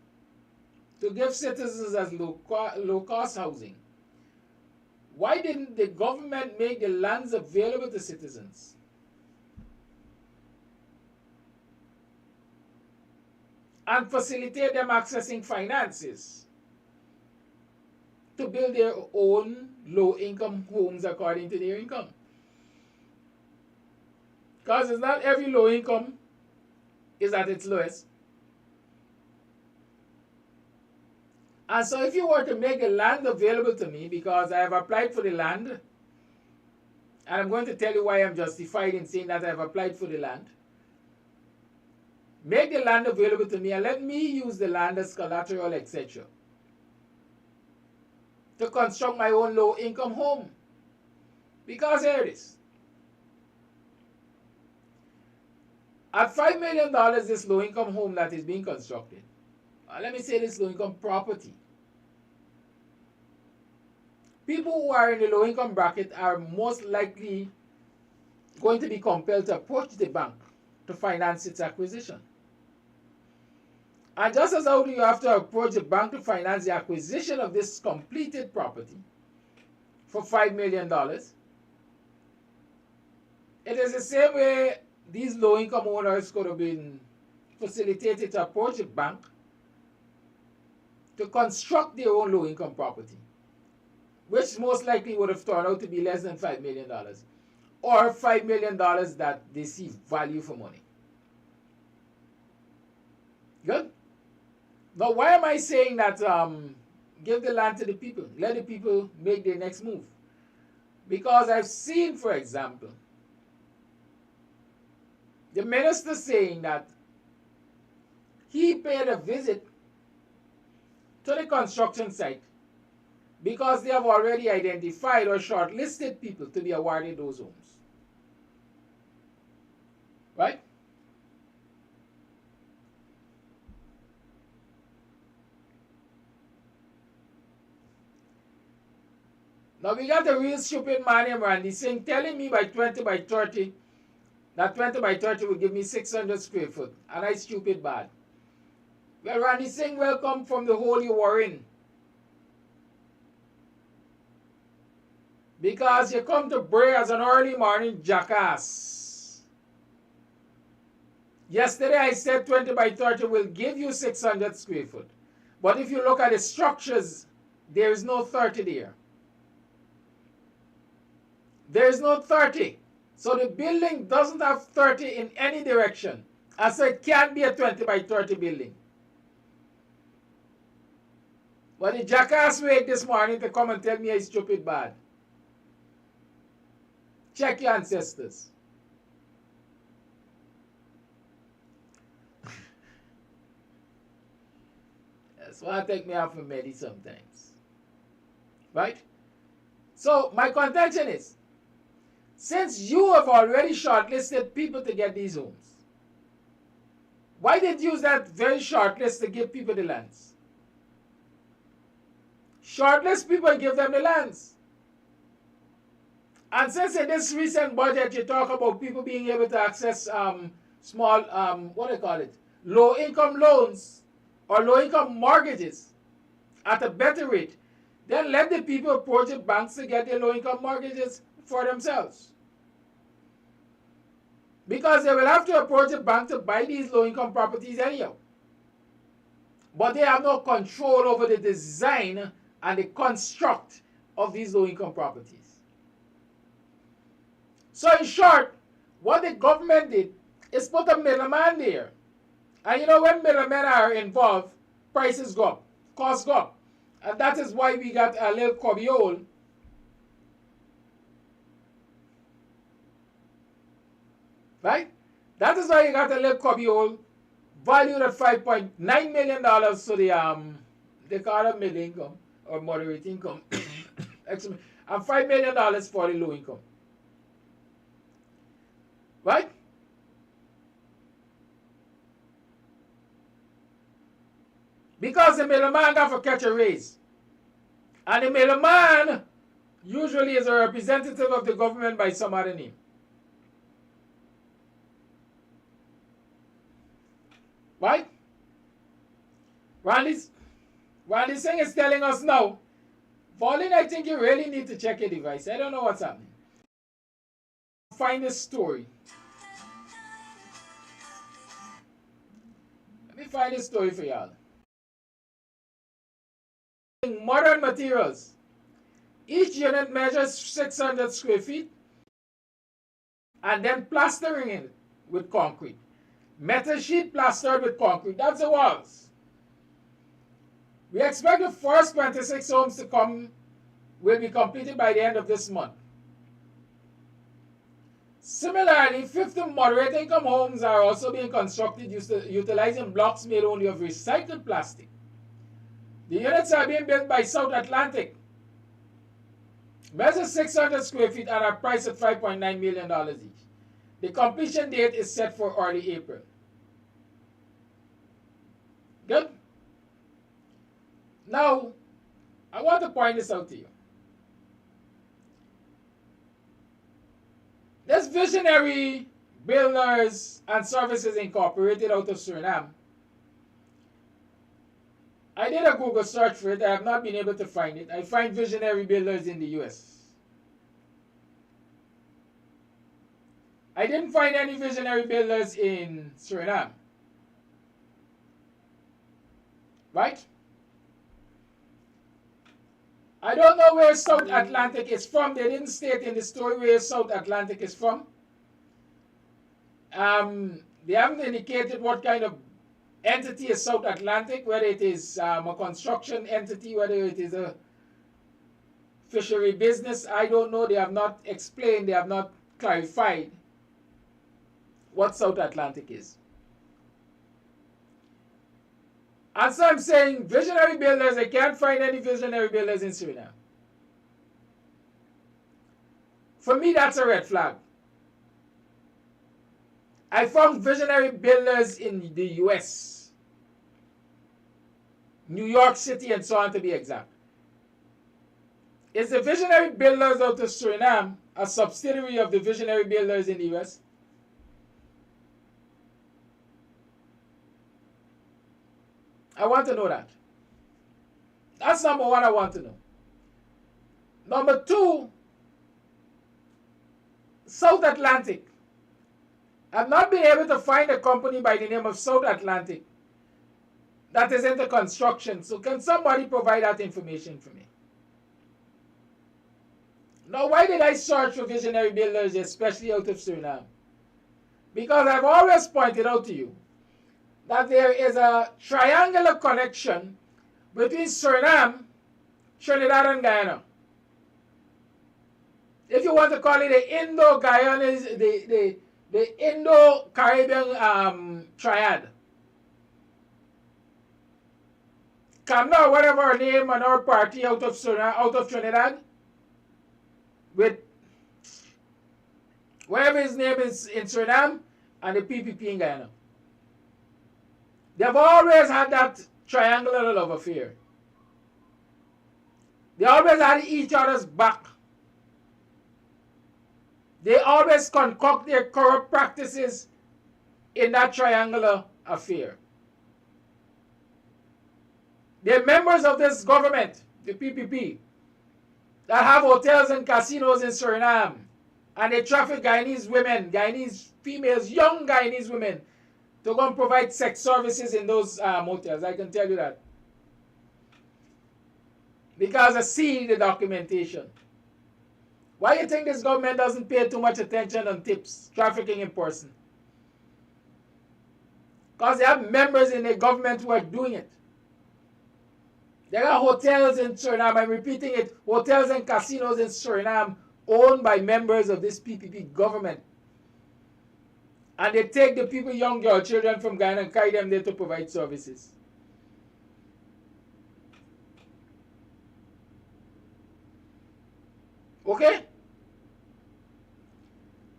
Speaker 1: to give citizens as low-cost housing, why didn't the government make the lands available to citizens? And facilitate them accessing finances to build their own low-income homes according to their income? Because it's not every low income is at its lowest. And so if you were to make the land available to me, because I have applied for the land, and I'm going to tell you why I'm justified in saying that I have applied for the land, make the land available to me and let me use the land as collateral, etc., to construct my own low-income home. Because here it is. At $5 million, this low-income home that is being constructed, let me say this low-income property, people who are in the low-income bracket are most likely going to be compelled to approach the bank to finance its acquisition. And just as how do you have to approach the bank to finance the acquisition of this completed property for $5 million, it is the same way these low-income owners could have been facilitated to approach a bank to construct their own low-income property, which most likely would have turned out to be less than $5 million, or $5 million that they see value for money. Good? Now, why am I saying that give the land to the people, let the people make their next move? Because I've seen, for example, the minister saying that he paid a visit to the construction site because they have already identified or shortlisted people to be awarded those homes. Right? Now we got a real stupid man named Randy Singh telling me by 20 by 30 that 20 by 30 will give me 600 square foot. And I stupid bad. Well, Randy Singh, welcome from the hole you were in. Because you come to bray as an early morning jackass. Yesterday I said 20 by 30 will give you 600 square foot. But if you look at the structures There is no 30 there. There is no 30. So the building doesn't have 30 in any direction. And so it can't be a 20 by 30 building. But the jackass wait this morning to come and tell me I'm stupid bad. Check your ancestors. That's why I take me out for Medi sometimes. Right? So my contention is, since you have already shortlisted people to get these homes, why did you use that very short list to give people the lands? Shortlist people and give them the lands. And since in this recent budget you talk about people being able to access small, what do you call it, low-income loans or low-income mortgages at a better rate, then let the people approach the banks to get their low-income mortgages for themselves. Because they will have to approach the bank to buy these low-income properties anyhow. But they have no control over the design and the construct of these low-income properties. So in short, what the government did is put a middleman there. And you know, when middlemen are involved, prices go up, costs go up. And that is why we got a little cubbyhole. Right? That is why you got a little cubbyhole valued at $5.9 million. So they call it middle income or moderate income. And $5 million for the low income. Right? Because the middleman got to catch a raise. And the middleman usually is a representative of the government by some other name. Right? While this thing is telling us now, Pauline, I think you really need to check your device. I don't know what's happening. Find this story. Let me find this story for y'all. Modern materials. Each unit measures 600 square feet and then plastering it with concrete. Metal sheet plastered with concrete. That's the walls. We expect the first 26 homes to will be completed by the end of this month. Similarly, 50 moderate income homes are also being constructed utilizing blocks made only of recycled plastic. The units are being built by South Atlantic. Measure 600 square feet and are priced at $5.9 million each. The completion date is set for early April. Good? Now, I want to point this out to you. This Visionary Builders and Services Incorporated out of Suriname, I did a Google search for it. I have not been able to find it. I find Visionary Builders in the US. I didn't find any Visionary Builders in Suriname. Right? I don't know where South Atlantic is from. They didn't state in the story where South Atlantic is from. They haven't indicated what kind of entity is South Atlantic, whether it is a construction entity, whether it is a fishery business. I don't know. They have not explained, they have not clarified what South Atlantic is. And so I'm saying Visionary Builders, I can't find any Visionary Builders in Suriname. For me, that's a red flag. I found Visionary Builders in the US, New York City, and so on to be exact. Is the Visionary Builders out of Suriname a subsidiary of the Visionary Builders in the US? I want to know that. That's number one I want to know. Number two, South Atlantic. I've not been able to find a company by the name of South Atlantic that is into construction. So can somebody provide that information for me? Now, why did I search for visionary builders, especially out of Suriname? Because I've always pointed out to you that there is a triangular connection between Suriname, Trinidad, and Guyana. If you want to call it the Indo-Guyanese, the Indo-Caribbean triad. Kamna, whatever name and our party out of Suriname, out of Trinidad, with whatever his name is in Suriname, and the PPP in Guyana. They've always had that triangular love affair. They always had each other's back. They always concoct their corrupt practices in that triangular affair. They're members of this government, the PPP, that have hotels and casinos in Suriname. And they traffic Guyanese women, Guyanese females, young Guyanese women, to go and provide sex services in those motels. I can tell you that. Because I see the documentation. Why do you think this government doesn't pay too much attention on tips, trafficking in person? Because they have members in the government who are doing it. There are hotels in Suriname, I'm repeating it, hotels and casinos in Suriname owned by members of this PPP government. And they take the people, young girl, children from Guyana and carry them there to provide services. Okay?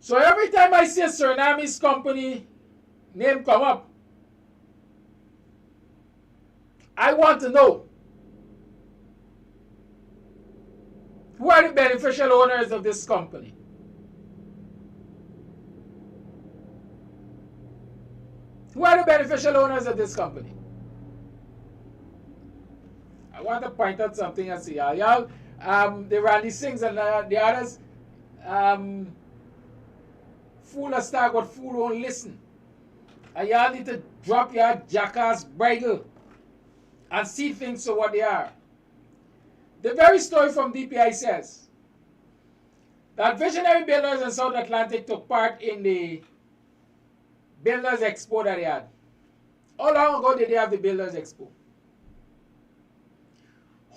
Speaker 1: So every time I see a Surinamese company name come up, I want to know who are the beneficial owners of this company. Who are the beneficial owners of this company? I want to point out something else here. Y'all, the Randy Sings and the others, fool a star, but fool won't listen. And y'all need to drop your jackass bridle and see things for what they are. The very story from DPI says that visionary builders in South Atlantic took part in the Builders Expo that they had. How long ago did they have the Builders Expo?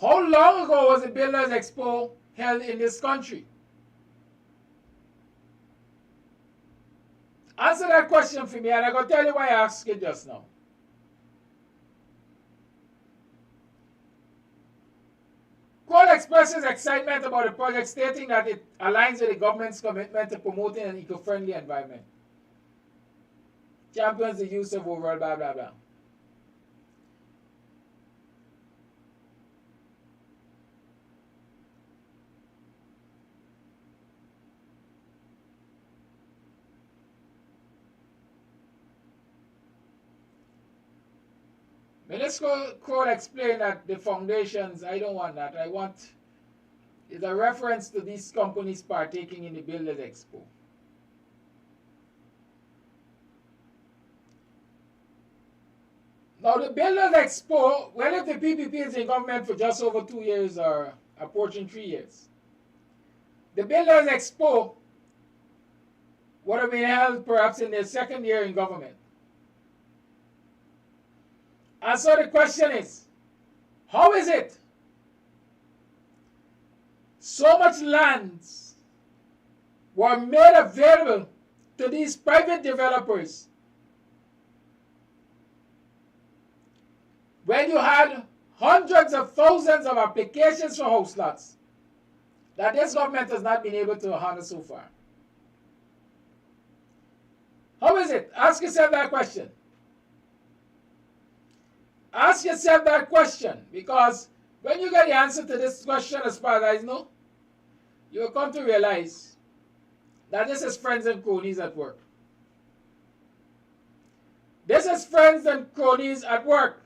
Speaker 1: How long ago was the Builders Expo held in this country? Answer that question for me, and I'm going to tell you why I asked it just now. Cole expresses excitement about the project, stating that it aligns with the government's commitment to promoting an eco-friendly environment. Champions the use of overall blah blah blah. Minister Crowell explained that the foundations, I don't want that. I want is a reference to these companies partaking in the Builders Expo. Now the Builders Expo, well, if the PPP is in government for just over 2 years or approaching 3 years, the Builders Expo would have been held perhaps in their second year in government. And so the question is, how is it so much lands were made available to these private developers when you had hundreds of thousands of applications for house lots that this government has not been able to handle so far? How is it? Ask yourself that question. Ask yourself that question, because when you get the answer to this question, as far as I know, you will come to realize that this is friends and cronies at work. This is friends and cronies at work.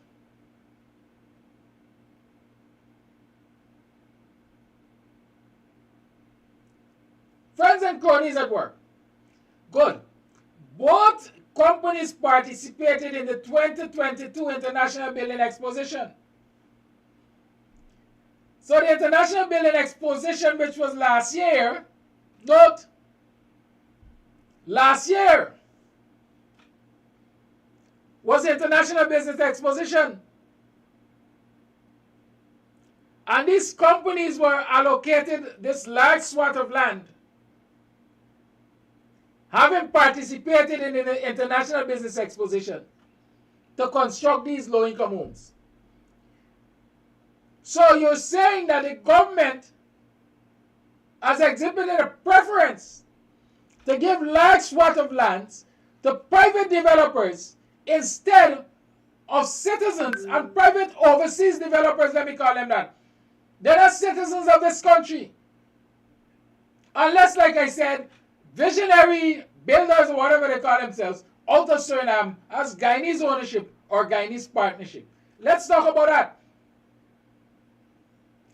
Speaker 1: Friends and cronies at work. Good. Both companies participated in the 2022 International Building Exposition. So the International Building Exposition, which was last year, note, last year was the International Business Exposition. And these companies were allocated this large swath of land, having participated in the International Business Exposition, to construct these low-income homes. So you're saying that the government has exhibited a preference to give large swath of lands to private developers instead of citizens and private overseas developers, let me call them that. They're not citizens of this country. Unless, like I said, visionary builders or whatever they call themselves out of Suriname as Guyanese ownership or Guyanese partnership. Let's talk about that.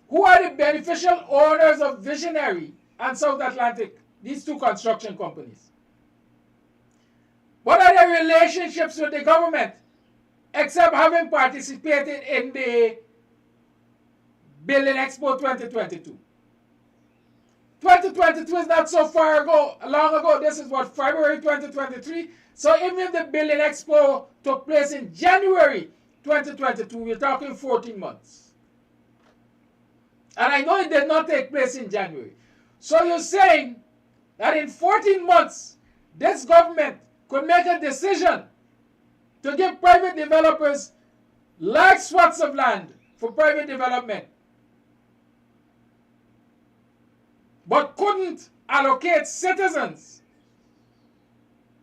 Speaker 1: Who are the beneficial owners of Visionary and South Atlantic, these two construction companies? What are their relationships with the government, except having participated in the Building Expo 2022? 2022 is not so far ago, long ago. This is what, February 2023? So even if the Building Expo took place in January 2022, we're talking 14 months. And I know it did not take place in January. So you're saying that in 14 months, this government could make a decision to give private developers large swaths of land for private development, but couldn't allocate citizens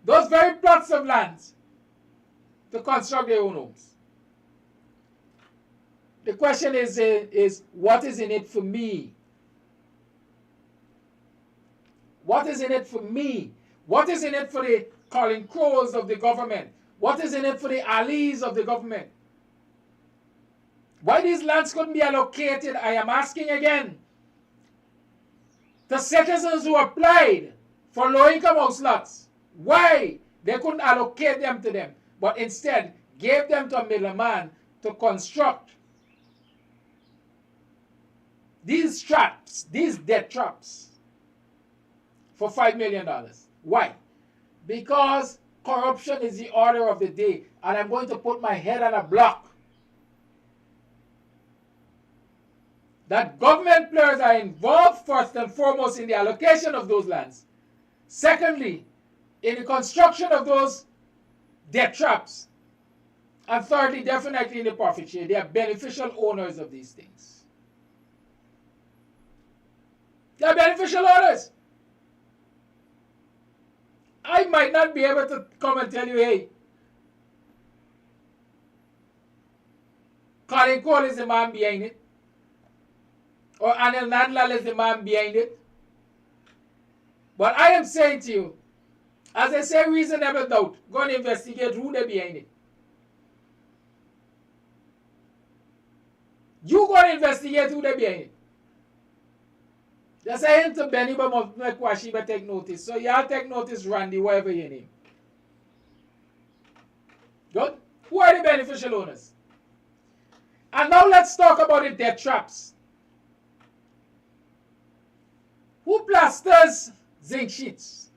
Speaker 1: those very plots of land to construct their own homes. The question is what is in it for me? What is in it for me? What is in it for the Colin Crows of the government? What is in it for the allies of the government? Why these lands couldn't be allocated, I am asking again, the citizens who applied for low-income house lots? Why they couldn't allocate them to them, but instead gave them to a middleman to construct these traps, these debt traps, for $5 million. Why? Because corruption is the order of the day, and I'm going to put my head on a block. That government players are involved first and foremost in the allocation of those lands. Secondly, in the construction of those debt traps. And thirdly, definitely in the profit share. They are beneficial owners of these things. They are beneficial owners. I might not be able to come and tell you, hey, Colin Cole is the man behind it, or Anil Nandlal is the man behind it. But I am saying to you, as I say, reasonable doubt, go and investigate who they're behind it. You go and investigate who they're behind it. Just say him to Benny, but make Washiba take notice. So y'all take notice, Randy, whatever your name. Good? Who are the beneficial owners? And now let's talk about the debt traps. Who plasters zinc sheets?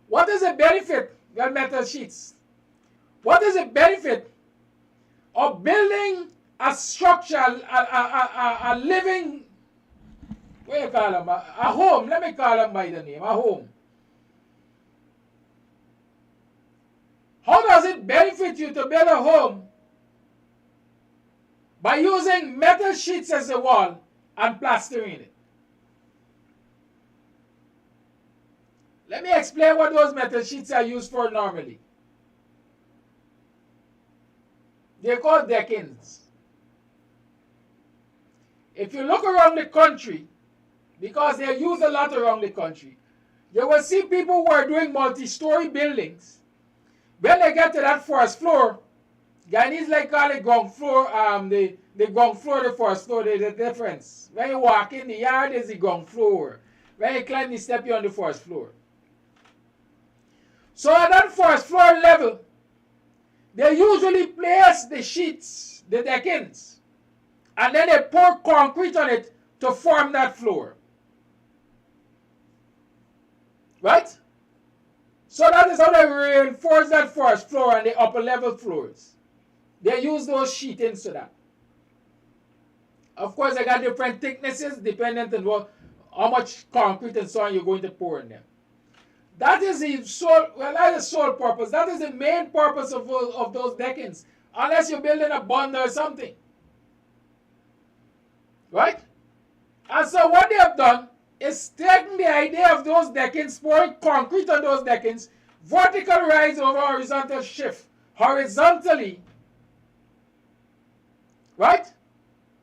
Speaker 1: What is the benefit of metal sheets? What is the benefit of building a structure, a living, what do you call them? A home. Let me call them by the name. A home. How does it benefit you to build a home by using metal sheets as a wall and plastering it? Let me explain what those metal sheets are used for normally. They're called deckings. If you look around the country, because they're used a lot around the country, you will see people who are doing multi-story buildings. When they get to that first floor, Guyanese like call it ground floor, the ground floor, the first floor, there's a difference. When you walk in the yard, there's the ground floor. When you climb the step, you're on the first floor. So at that first floor level, they usually place the sheets, the deckings, and then they pour concrete on it to form that floor. Right? So that is how they reinforce that first floor and the upper level floors. They use those sheetings to that. Of course, they got different thicknesses depending on how much concrete and so on you're going to pour in them. That is the sole, well, that is sole purpose. That is the main purpose of those deckings. Unless you're building a bunda or something. Right? And so what they have done is taken the idea of those deckings, pouring concrete on those deckings, vertical rise over horizontal shift. Horizontally, right?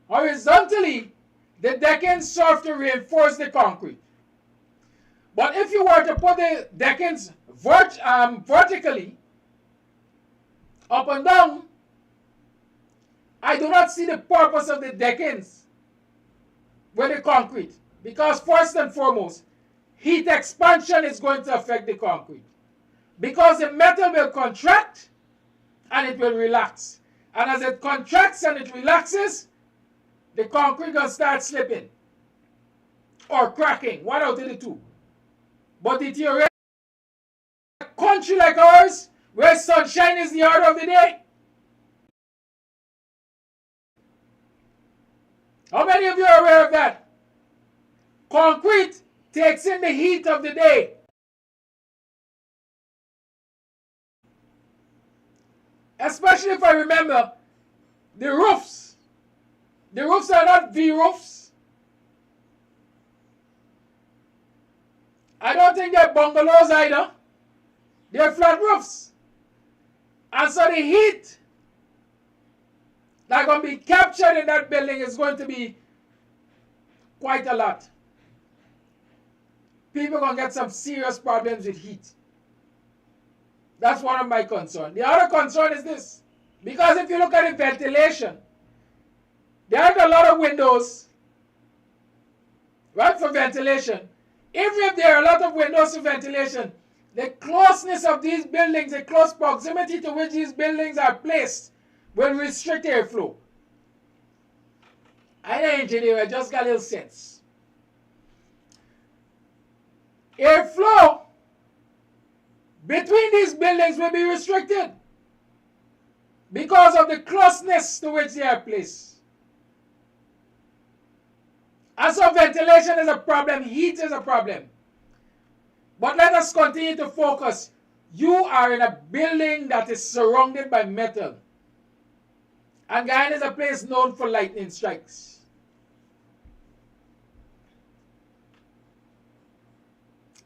Speaker 1: Horizontally, the deckings serve to reinforce the concrete. But if you were to put the deckings vertically, up and down, I do not see the purpose of the deckings with the concrete. Because first and foremost, heat expansion is going to affect the concrete. Because the metal will contract and it will relax. And as it contracts and it relaxes, the concrete will start slipping or cracking, one out of the two. But deteriorate a country like ours, where sunshine is the order of the day. How many of you are aware of that? Concrete takes in the heat of the day. Especially if I remember the roofs. The roofs are not V roofs. I don't think they're bungalows either. They're flat roofs. And so the heat that's going to be captured in that building is going to be quite a lot. People are going to get some serious problems with heat. That's one of my concerns. The other concern is this. Because if you look at the ventilation, there are a lot of windows, right, for ventilation. Even if there are a lot of windows for ventilation, the closeness of these buildings, the close proximity to which these buildings are placed, will restrict airflow. I'm an engineer, I just got a little sense. Airflow between these buildings will be restricted because of the closeness to which they are placed. And so ventilation is a problem, heat is a problem. But let us continue to focus. You are in a building that is surrounded by metal. And Guyana is a place known for lightning strikes.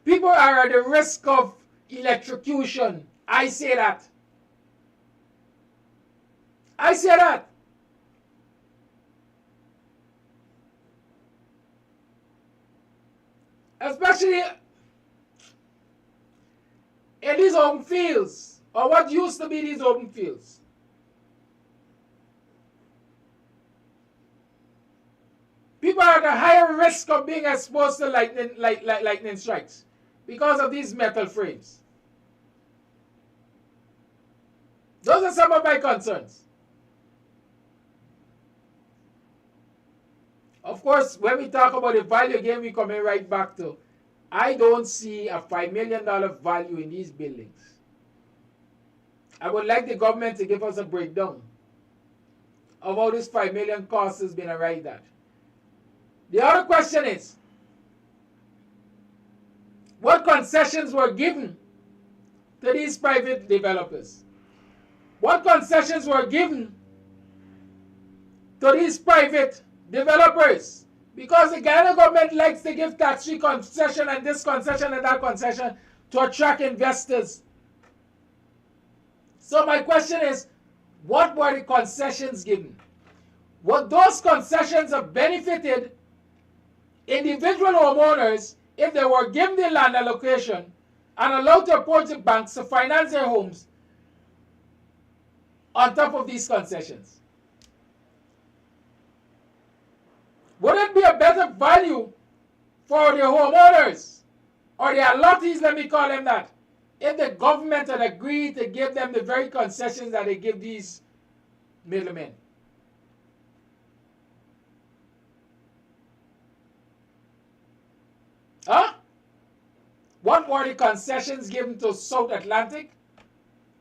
Speaker 1: People are at the risk of electrocution. I say that. I say that. Especially in these open fields, or what used to be these open fields. People are at a higher risk of being exposed to lightning strikes because of these metal frames. Those are some of my concerns. Of course, when we talk about the value again, we come in right back to, I don't see a $5 million value in these buildings. I would like the government to give us a breakdown of how this $5 million cost has been arrived at. The other question is, what concessions were given to these private developers? What concessions were given to these private developers? Because the Guyana government likes to give tax-free concession and this concession and that concession to attract investors. So my question is, what were the concessions given? Would those concessions have benefited individual homeowners if they were given the land allocation and allowed to approach the banks to finance their homes on top of these concessions? Would it be a better value for the homeowners or the allottees, let me call them that, if the government had agreed to give them the very concessions that they give these middlemen? Huh? What were the concessions given to South Atlantic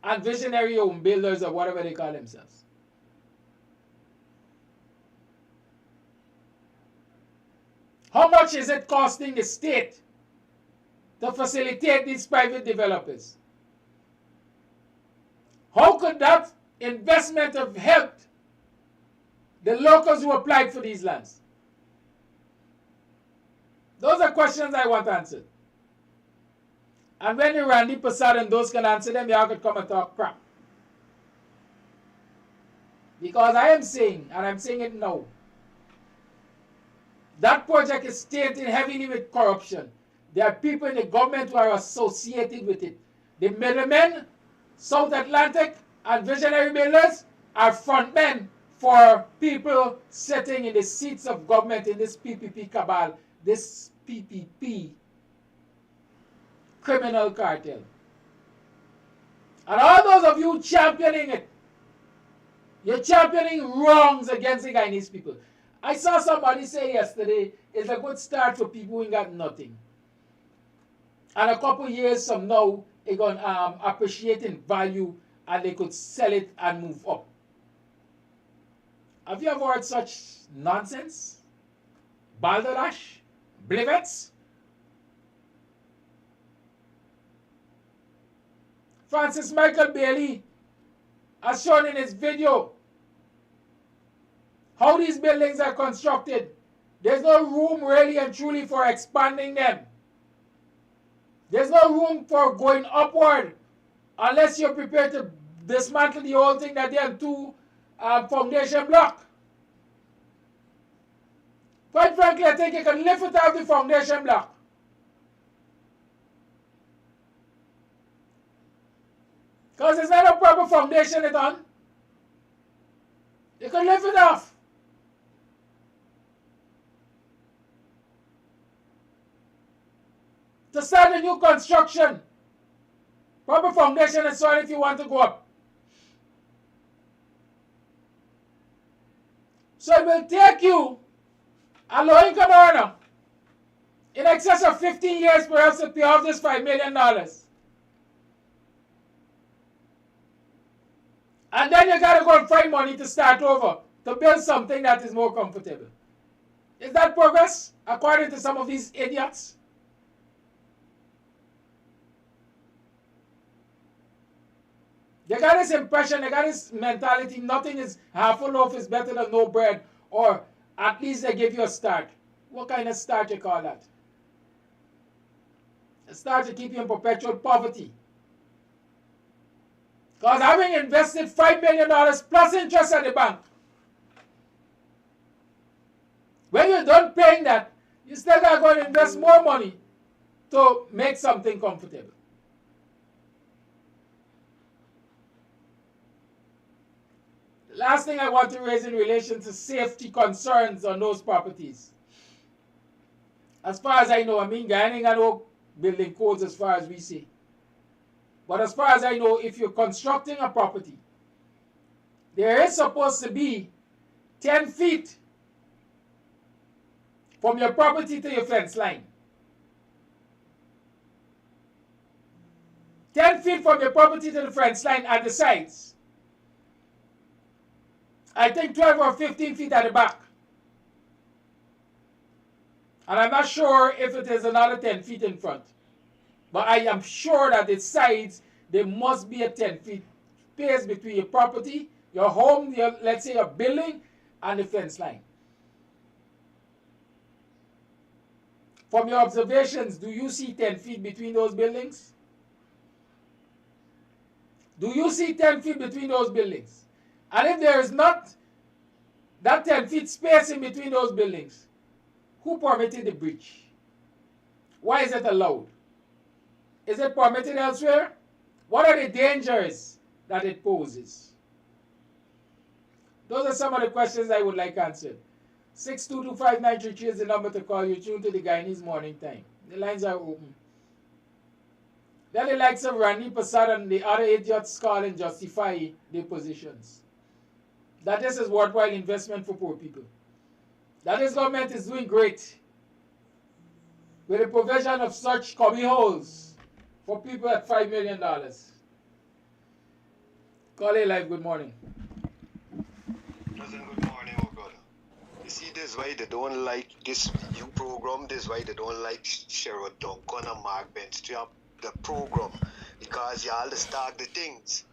Speaker 1: and visionary home builders or whatever they call themselves? How much is it costing the state to facilitate these private developers? How could that investment have helped the locals who applied for these lands? Those are questions I want answered. And when the Randy Prasad and those can answer them, y'all could come and talk crap. Because I am saying, and I'm saying it now, that project is tainted heavily with corruption. There are people in the government who are associated with it. The middlemen, South Atlantic, and visionary builders are frontmen for people sitting in the seats of government in this PPP cabal, this PPP criminal cartel. And all those of you championing it, you're championing wrongs against the Guyanese people. I saw somebody say yesterday, it's a good start for people who ain't got nothing. And a couple years from now, it's going to appreciate in value and they could sell it and move up. Have you ever heard such nonsense? Balderdash? Blivets? Francis Michael Bailey has shown in his video how these buildings are constructed. There's no room really and truly for expanding them. There's no room for going upward unless you're prepared to dismantle the whole thing that they're two foundation block. Quite frankly, I think you can live without the foundation block. Because it's not a proper foundation it's on. You can live it off. To start a new construction, proper foundation and soil if you want to go up. So it will take you, a low-income earner, in excess of 15 years perhaps to pay off this $5 million. And then you got to go and find money to start over, to build something that is more comfortable. Is that progress, according to some of these idiots? They got this impression, they got this mentality, nothing is, half a loaf is better than no bread, or at least they give you a start. What kind of start you call that? A start to keep you in perpetual poverty. Because having invested $5 million plus interest at the bank, when you're done paying that, you still got to go and invest more money to make something comfortable. The last thing I want to raise in relation to safety concerns on those properties. As far as I know, Guyana ain't got no building codes as far as we see. But as far as I know, if you're constructing a property, there is supposed to be 10 feet from your property to your fence line. 10 feet from your property to the fence line at the sides. I think 12 or 15 feet at the back. And I'm not sure if it is another 10 feet in front. But I am sure that the sides, there must be a 10 feet space between your property, your home, your, let's say your building, and the fence line. From your observations, do you see 10 feet between those buildings? Do you see 10 feet between those buildings? And if there is not that 10 feet space in between those buildings, who permitted the breach? Why is it allowed? Is it permitted elsewhere? What are the dangers that it poses? Those are some of the questions I would like answered. 6225933 is the number to call. You tune to the Guyanese Morning Time. The lines are open. Then the likes of Randy Passad and the other idiots call and justify their positions. That this is worthwhile investment for poor people. That this government is doing great with the provision of such cubby holes for people at $5 million. Call it live, good morning.
Speaker 9: President, good morning, my brother. You see, this is why they don't like this new program. This is why they don't like Sherrod Duncan and Mark Benstrom, the program. Because you all start the things.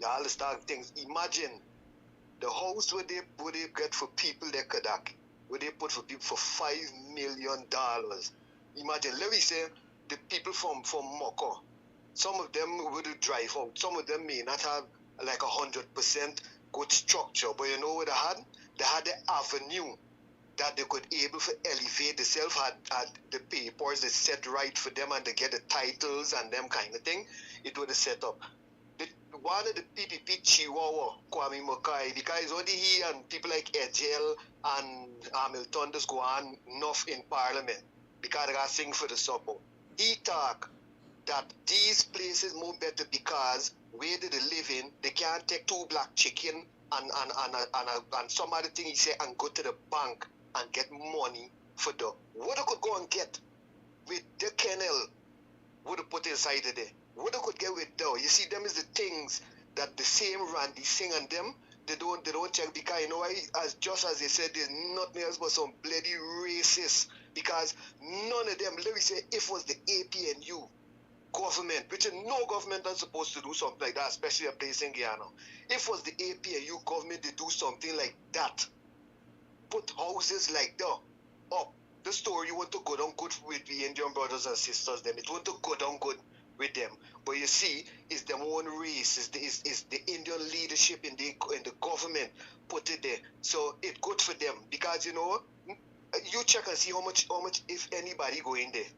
Speaker 9: You all start things. Imagine the house where they get for people they could where they put for people for $5 million. Imagine, let me say, the people from Moko, some of them would drive out. Some of them may not have like 100% good structure, but you know what they had? They had the avenue that they could able to elevate themselves, had the papers that set right for them and they get the titles and them kind of thing. It would have set up. One of the PPP Chihuahua, Kwame Mokai, because only he and people like Ejel and Hamilton just go on enough in Parliament because they are sing for the support. He talk that these places more better because where they live in, they can't take 2 black chicken and some other thing he say and go to the bank and get money for the what they could go and get with the kennel would have put inside of there. What they could get with though, you see them is the things that the same Randy Singh and them they don't check because you know why just as they said there's nothing else but some bloody racist because none of them let me say if it was the APNU government, which is no government that's supposed to do something like that, especially a place in Guyana. If it was the APNU government to do something like that, put houses like that up. The story want to go down good with the Indian brothers and sisters, them. It want to go down good with them. But you see, it's their own race, is the Indian leadership in the government put it there. So it's good for them. Because you know, you check and see how much if anybody go in there.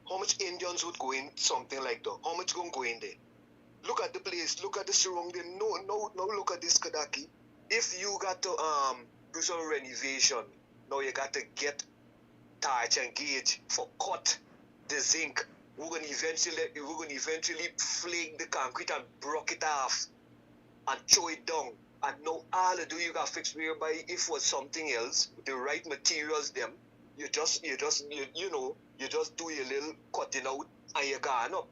Speaker 9: How much Indians would go in something like that? How much gonna go in there? Look at the place, look at the surrounding. No, look at this Kadaki. If you got to do some renovation, now you got to get touch and gauge for cut the zinc. We're gonna eventually flake the concrete and broke it off and throw it down. And now all you do you got fix whereby if it was something else, with the right materials them, you just do your little cutting out and you're gone up.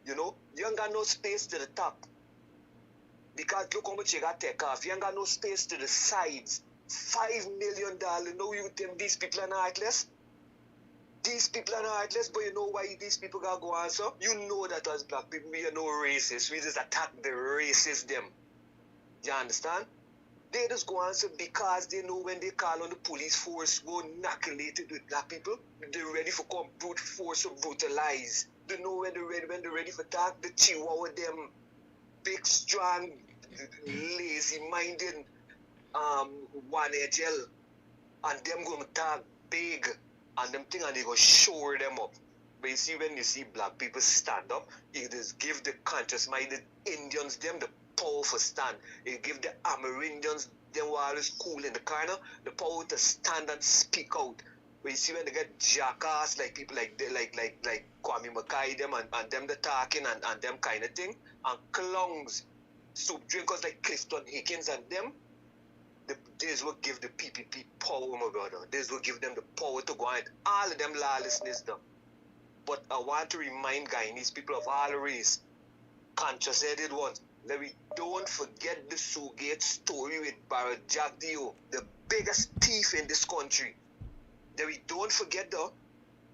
Speaker 9: You know, you ain't got no space to the top. Because look how much you got to take off. You ain't got no space to the sides. $5 million. No, you think these people are not heartless? These people are not heartless, but you know why these people got to go answer? You know that as black people, we are no racist. We just attack the racist them. You understand? They just go answer because they know when they call on the police force, go inoculated with black people, they're ready for come brute force or brutalize. They know when they're ready for attack, the Chihuahua them, big, strong, lazy-minded, one Ejel, and them gonna attack big, and them thing and they go shore them up. But you see, when you see black people stand up, it just give the conscious-minded Indians them the powerful stand. It give the Amerindians, them who are always cool in the corner, the power to stand and speak out. But you see when they get jackass like people like Kwame Mackay them and them the talking and them kind of thing, and clowns, soup drinkers like Clifton Hickens and them, this will give the PPP power, my brother. This will give them the power to go and all of them lawlessness them. But I want to remind Guyanese people of all race, conscious-headed ones, that we don't forget the Sugate story with Barrett Jack Dio, the biggest thief in this country. That we don't forget though,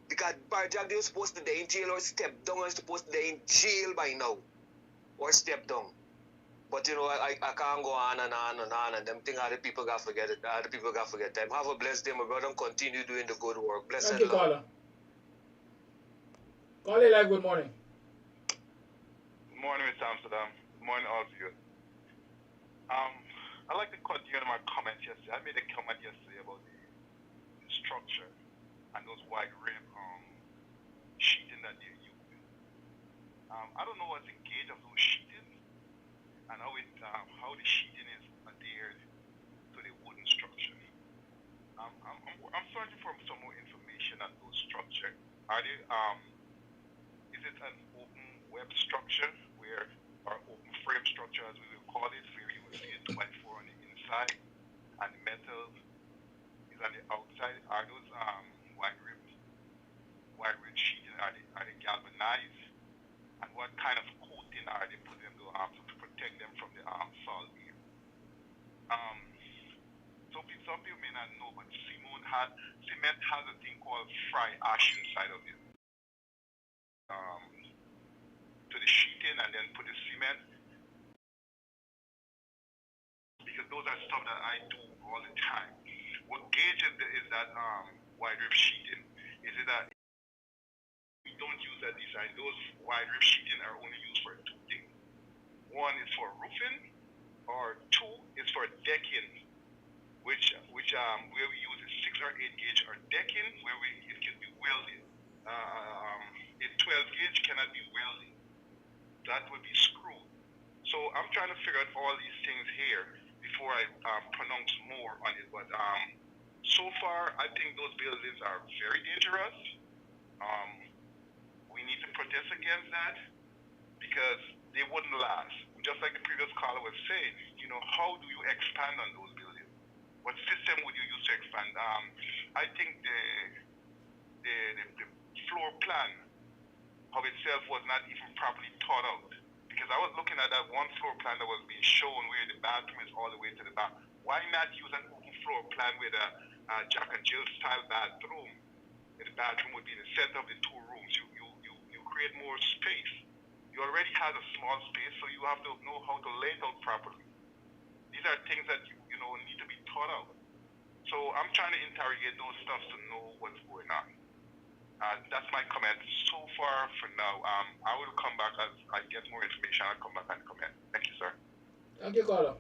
Speaker 9: because Barrett Jack Dio is supposed to be in jail or step down, or supposed to be in jail by now, or step down. But you know, I can't go on and them thing other people got forget it. Other people got forget time. Have a blessed day, my brother, and continue doing the good work. Blessed
Speaker 1: Thank you,
Speaker 9: Lord.
Speaker 1: caller. Call it live, good morning.
Speaker 4: Good morning, Mr. Amsterdam. Good morning, all of you. I'd like to continue on my comment yesterday. I made a comment yesterday about the structure and those white rape sheeting that they're using. I don't know what's engaged of those sheeting and how the sheeting is adhered to the wooden structure. I'm searching for some more information on those structure. Are they is it an open web structure, where our open frame structure, as we will call it, where you will see a 2x4 on the inside, and the metal is on the outside. Are those wide rib sheeting? Are they galvanized? And what kind of coating are they putting to protect them from the salt air? Some people may not know, but cement has a thing called fry ash inside of it. To the sheeting and then put the cement, because those are stuff that I do all the time. What gauges is that wide rib sheeting? Is it that we don't use that design? Those wide rib sheeting are only used for two things. One is for roofing, or two is for decking, which where we use a 6 or 8 gauge or decking, where it can be welded. A 12 gauge cannot be welded. That would be screwed. So I'm trying to figure out all these things here before I pronounce more on it. But so far, I think those buildings are very dangerous. We need to protest against that because they wouldn't last. Just like the previous caller was saying, how do you expand on those buildings? What system would you use to expand? I think the floor plan of itself was not even properly thought out. Because I was looking at that one floor plan that was being shown where the bathroom is all the way to the back. Why not use an open floor plan with a Jack and Jill style bathroom? The bathroom would be in the center of the two rooms. You create more space. You already have a small space, so you have to know how to lay it out properly. These are things that need to be thought out. So I'm trying to interrogate those stuff to know what's going on. That's my comment so far for now. I will come back as I get more information. I'll come back and comment. Thank you, sir.
Speaker 1: Thank you, caller.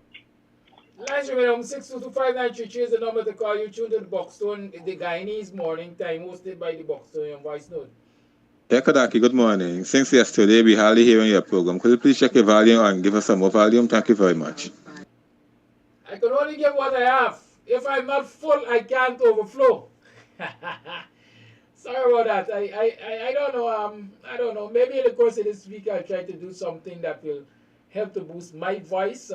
Speaker 1: Lines remain on 6225933 is the number to call. You tune to the Buxton, the Guyanese morning time, hosted by the Buxtonian voice note.
Speaker 10: Yeah, Kadaki, good morning. Since yesterday we hardly hearing your program. Could you please check your volume and give us some more volume? Thank you very much.
Speaker 1: I can only give what I have. If I'm not full, I can't overflow. Sorry about that. I don't know. I don't know. Maybe in the course of this week I'll try to do something that will help to boost my voice.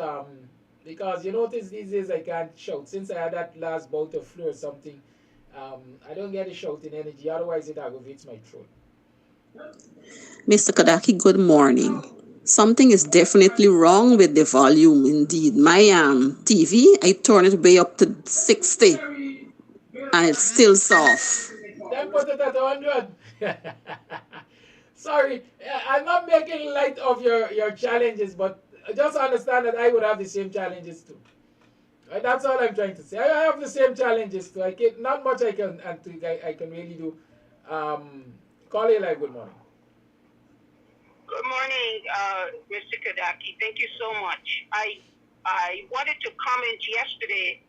Speaker 1: Because you notice these days I can't shout. Since I had that last bout of flu or something, I don't get a shouting energy. Otherwise it aggravates my throat.
Speaker 11: Mr. Kadaki, good morning. Something is definitely wrong with the volume indeed. My TV, I turn it way up to 60 and it's still soft.
Speaker 1: Then put it at 100. Sorry, I'm not making light of your challenges, but just understand that I would have the same challenges too. Right? That's all I'm trying to say. I have the same challenges too. Not much I can really do. Call you live. Good morning.
Speaker 7: Good morning, Mr. Kadaki. Thank you so much. I wanted to comment yesterday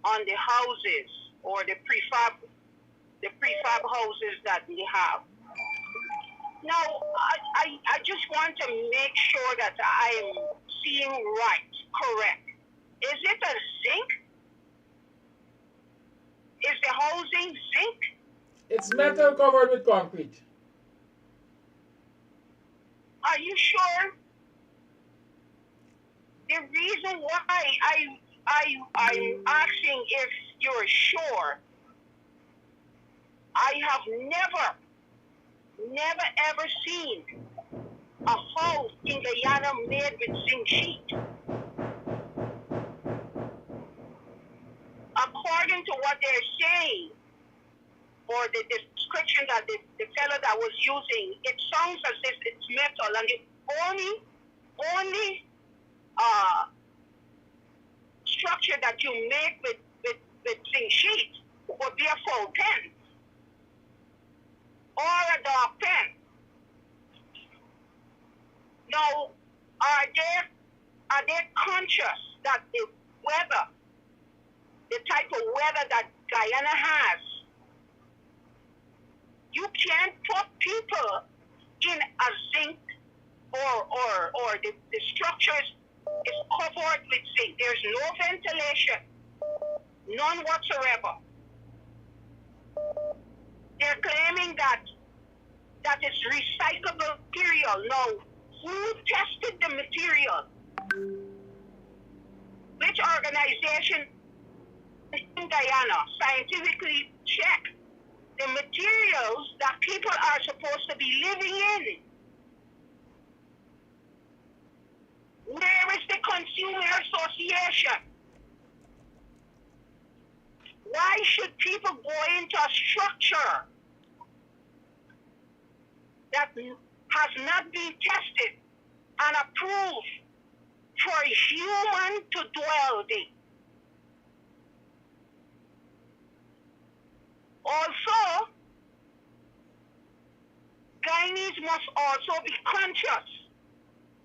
Speaker 7: on the houses or the prefab houses that we have. Now, I just want to make sure that I am seeing correct. Is it a zinc? Is the housing zinc?
Speaker 1: It's metal covered with concrete.
Speaker 7: Are you sure? The reason why I'm asking if you're sure, I have never ever seen a house in Guyana made with zinc sheet. According to what they're saying, or the description that the fellow that was using, it sounds as if it's metal, and the only structure that you make with zinc sheet would be a full pen or a dark pen. Now, are they conscious that the weather, the type of weather that Guyana has, you can't put people in a zinc or the structures is covered with zinc. There's no ventilation, none whatsoever. They're claiming that that is recyclable material. Now, who tested the material? Which organization in Guyana scientifically check the materials that people are supposed to be living in? Where is the Consumer Association? Why should people go into a structure that has not been tested and approved for a human to dwell in? Also, Guyanese must also be conscious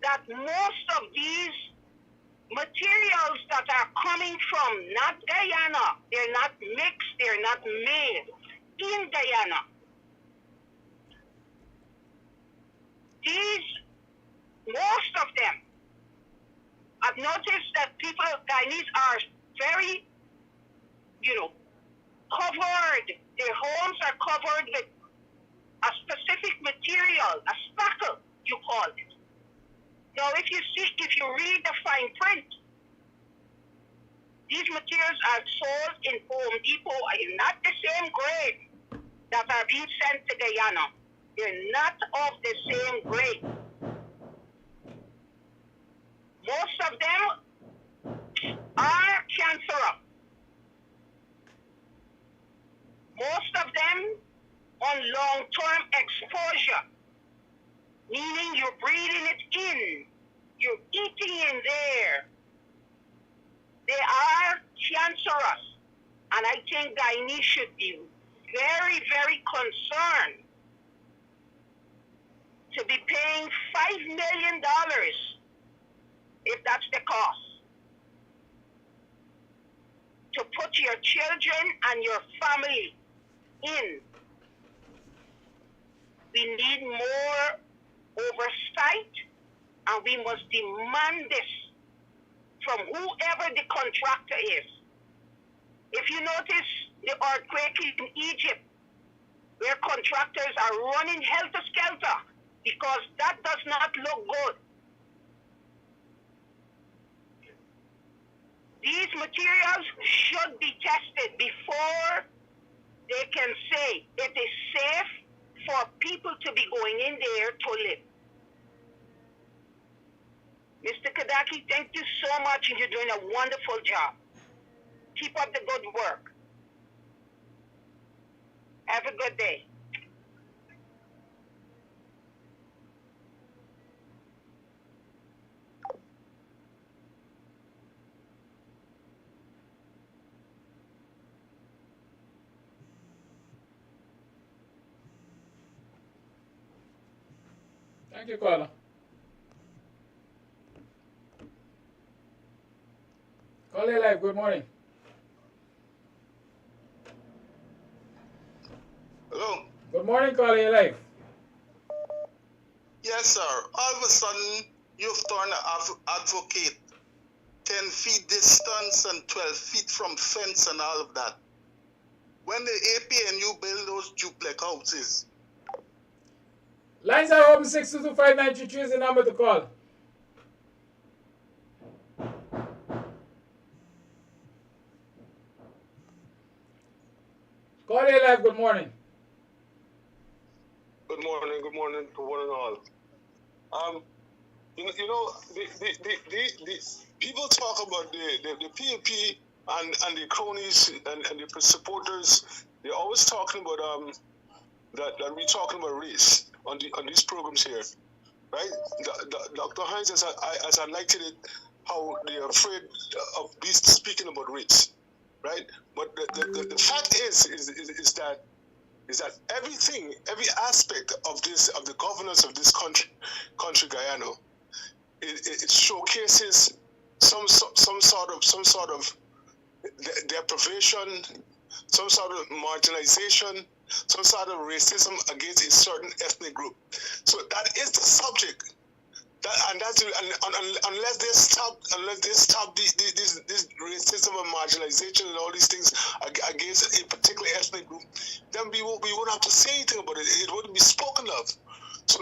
Speaker 7: that most of these materials that are coming from not Guyana, they're not mixed, they're not made in Guyana. Most of them, I've noticed that people, Guyanese, are very, covered. Their homes are covered with a specific material, a spackle, you call it. Now, if you read the fine print, these materials are sold in Home Depot are not the same grade that are being sent to Guyana. They're not of the same grade. Most of them are cancerous. Most of them on long-term exposure, meaning you're breathing it in, you're eating in there. They are cancerous. And I think Guyanese should be very, very concerned to be paying $5 million, if that's the cost, to put your children and your family in. We need more oversight, and we must demand this from whoever the contractor is. If you notice the earthquake in Egypt, where contractors are running helter-skelter because that does not look good. These materials should be tested before they can say it is safe for people to be going in there to live. Mr. Kadaki, thank you so much, and you're doing a wonderful job. Keep up the good work. Have a good day.
Speaker 1: Thank you, caller. Caller Live, good morning.
Speaker 12: Hello.
Speaker 1: Good morning, Caller Live.
Speaker 12: Yes, sir. All of a sudden, you've turned an advocate 10 feet distance and 12 feet from fence and all of that. When the APNU build those duplex houses.
Speaker 1: Lines are open. 6225933 is the number to call. Call A Live, good morning.
Speaker 12: Good morning to one and all. The people talk about the PNP and the cronies and the supporters. They're always talking about that we're talking about race on these programs here, right? Dr. Hines has highlighted it, how they're afraid of speaking about race, right? But the fact is that every aspect of the governance of this country Guyana, it showcases some sort of deprivation, some sort of marginalization, some sort of racism against a certain ethnic group. So that is the subject. Unless they stop this racism and marginalization and all these things against a particular ethnic group, then we won't have to say anything about it. It wouldn't be spoken of. So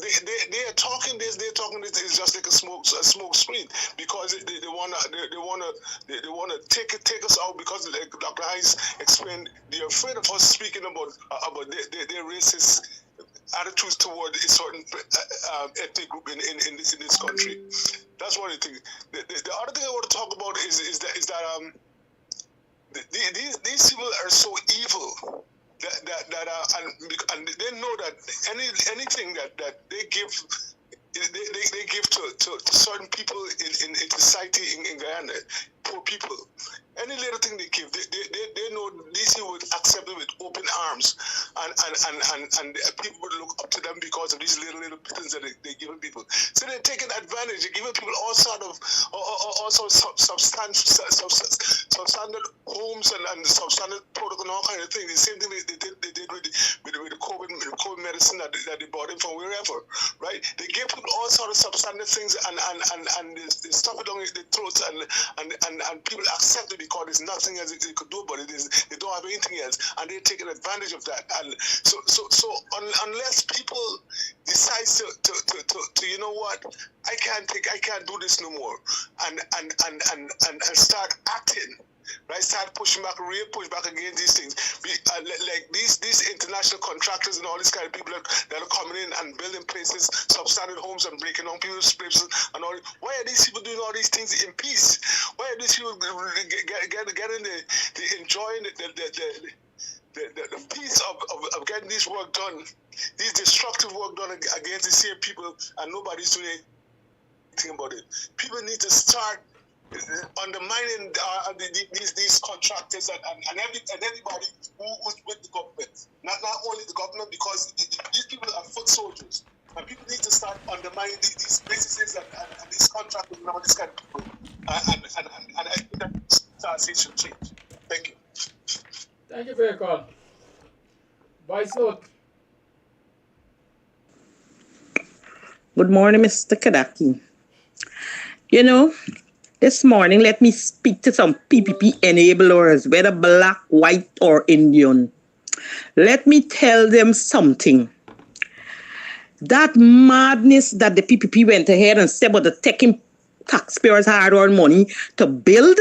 Speaker 12: they are talking this, they're talking this. It's just like a smoke screen because they wanna take us out because like Dr. Hines explained, they're afraid of us speaking about their racist attitudes toward a certain ethnic group in this country. That's one of the things. The other thing I want to talk about is that these people are so evil and they know that anything that they give. They give to certain people in society in Guyana, poor people. Any little thing they give, they know these people would accept it with open arms, and people would look up to them because of these little things that they're giving people. So they're taking advantage. They're giving people all sort of substandard homes and substandard protocol and all kind of things. The same thing they did with the COVID medicine that they brought in from wherever, right? They give people all sort of substandard things and they stuff it down their throats and people accept it because there's nothing else they could do about it. They don't have anything else, and they're taking advantage of that. And so unless people decide to you know what, I can't do this no more, and start acting. Right, start pushing back, real push back against these things. Like these international contractors and all these kind of people that are coming in and building places, substandard homes and breaking down people's places and all. Why are these people doing all these things in peace? Why are these people getting the enjoying the peace of getting this work done, these destructive work done against the same people, and nobody's doing anything about it? People need to start undermining these contractors and everybody who's with the government. Not only the government, because these people are foot soldiers. And people need to start undermining these businesses and these contractors and all this kind of people. And I think that should change. Thank you.
Speaker 1: Thank you for your call. Vice Lord.
Speaker 13: Good morning, Mr. Kadaki. You know, this morning, let me speak to some PPP enablers, whether black, white, or Indian. Let me tell them something. That madness that the PPP went ahead and said about the taking taxpayers' hard-earned money to build,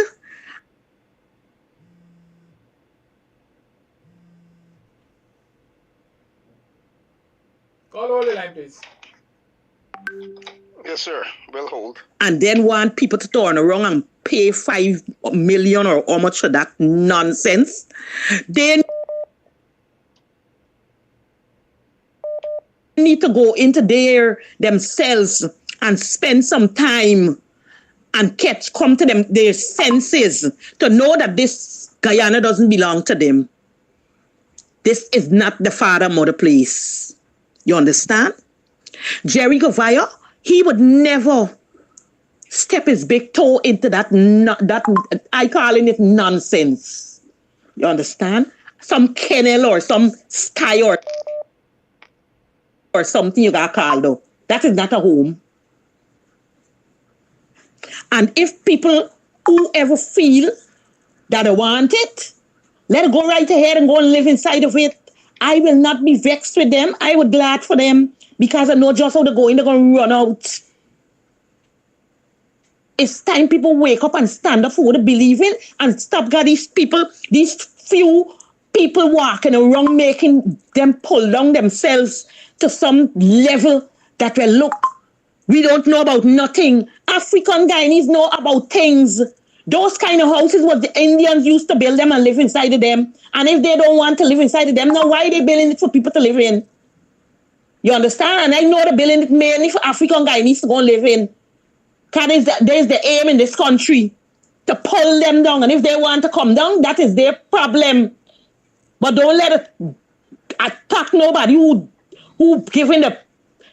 Speaker 1: Call all the line, please.
Speaker 9: Yes, sir. Well hold.
Speaker 13: and then want people to turn around and pay 5 million or how much for that nonsense. They need to go into themselves and spend some time and come to their senses to know that this Guyana doesn't belong to them. This is not the father mother place. You understand? Jerry Govaya, he would never step his big toe into that I calling it nonsense. You understand? Some kennel or some sty or something you got called though. That is not a home. And if people who ever feel that they want it, let it go right ahead and go and live inside of it. I will not be vexed with them. I would glad for them because I know just how they're going to run out. It's time people wake up and stand up for what they believe in and stop got these few people walking around making them pull down themselves to some level that will look, we don't know about nothing. African Guyanese know about things. Those kind of houses what the Indians used to build them and live inside of them. And if they don't want to live inside of them, now why are they building it for people to live in? You understand? And I know they're building it mainly for African Guyanese to go and live in. Because there's the aim in this country to pull them down. And if they want to come down, that is their problem. But don't let it attack nobody who giving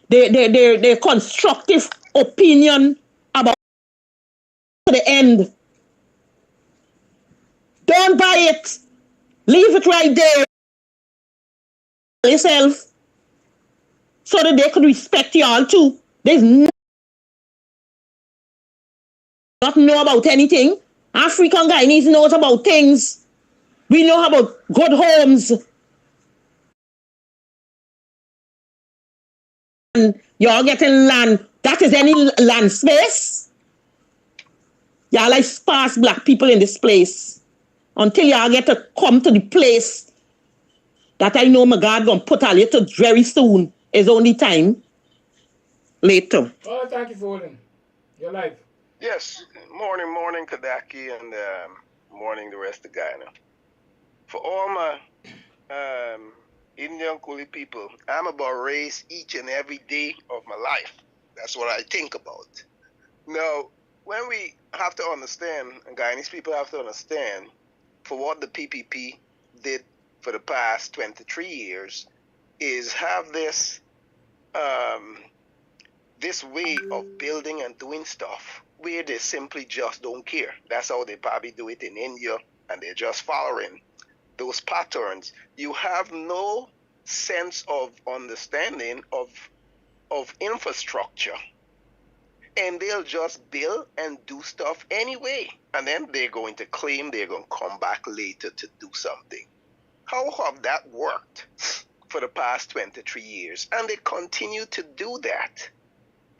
Speaker 13: their constructive opinion about the end. Don't buy it. Leave it right there yourself so that they could respect y'all too. There's not know about anything. African Guyanese knows about things. We know about good homes. And y'all getting land. That is any land space. Y'all like sparse black people in this place. Until y'all get to come to the place that I know my God gonna put a little very soon. Is only time. Later.
Speaker 1: Oh, thank you for holding. Your life.
Speaker 14: Yes, morning, Kadaki, and morning, the rest of Guyana. For all my Indian Kuli people, I'm about race each and every day of my life. That's what I think about. Now, when we have to understand, and Guyanese people have to understand, for what the PPP did for the past 23 years, is have this this way of building and doing stuff where they simply just don't care. That's how they probably do it in India, and they're just following those patterns. You have no sense of understanding of infrastructure, and they'll just build and do stuff anyway, and then they're going to claim they're going to come back later to do something. How have that worked for the past 23 years? And they continue to do that.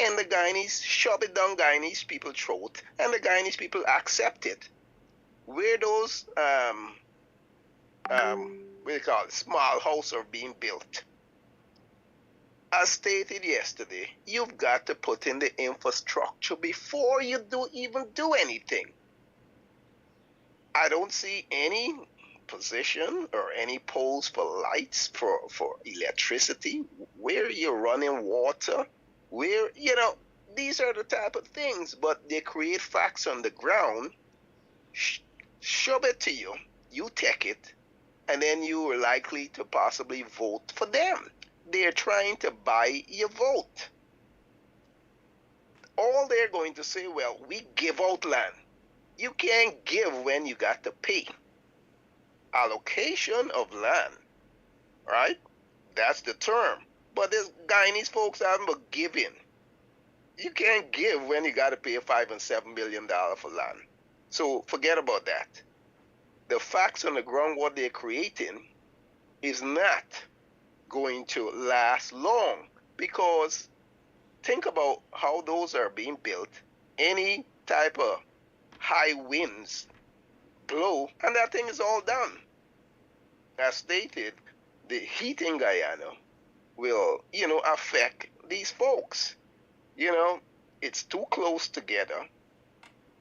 Speaker 14: And the Guyanese shove it down Guyanese people's throat, and the Guyanese people accept it. Where those what do you call it, small houses are being built, as stated yesterday, you've got to put in the infrastructure before you even do anything. I don't see any position or any poles for lights, for electricity, where you're running water, where, these are the type of things, but they create facts on the ground, shove it to you, you take it, and then you are likely to possibly vote for them. They're trying to buy your vote. All they're going to say, well, we give out land. You can't give when you got to pay. Allocation of land, right? That's the term. But this Guyanese folks haven't but giving. You can't give when you got to pay $5 and $7 million for land. So forget about that. The facts on the ground, what they're creating, is not going to last long, because think about how those are being built. Any type of high winds blow, and that thing is all done. As stated, the heat in Guyana will, affect these folks. It's too close together,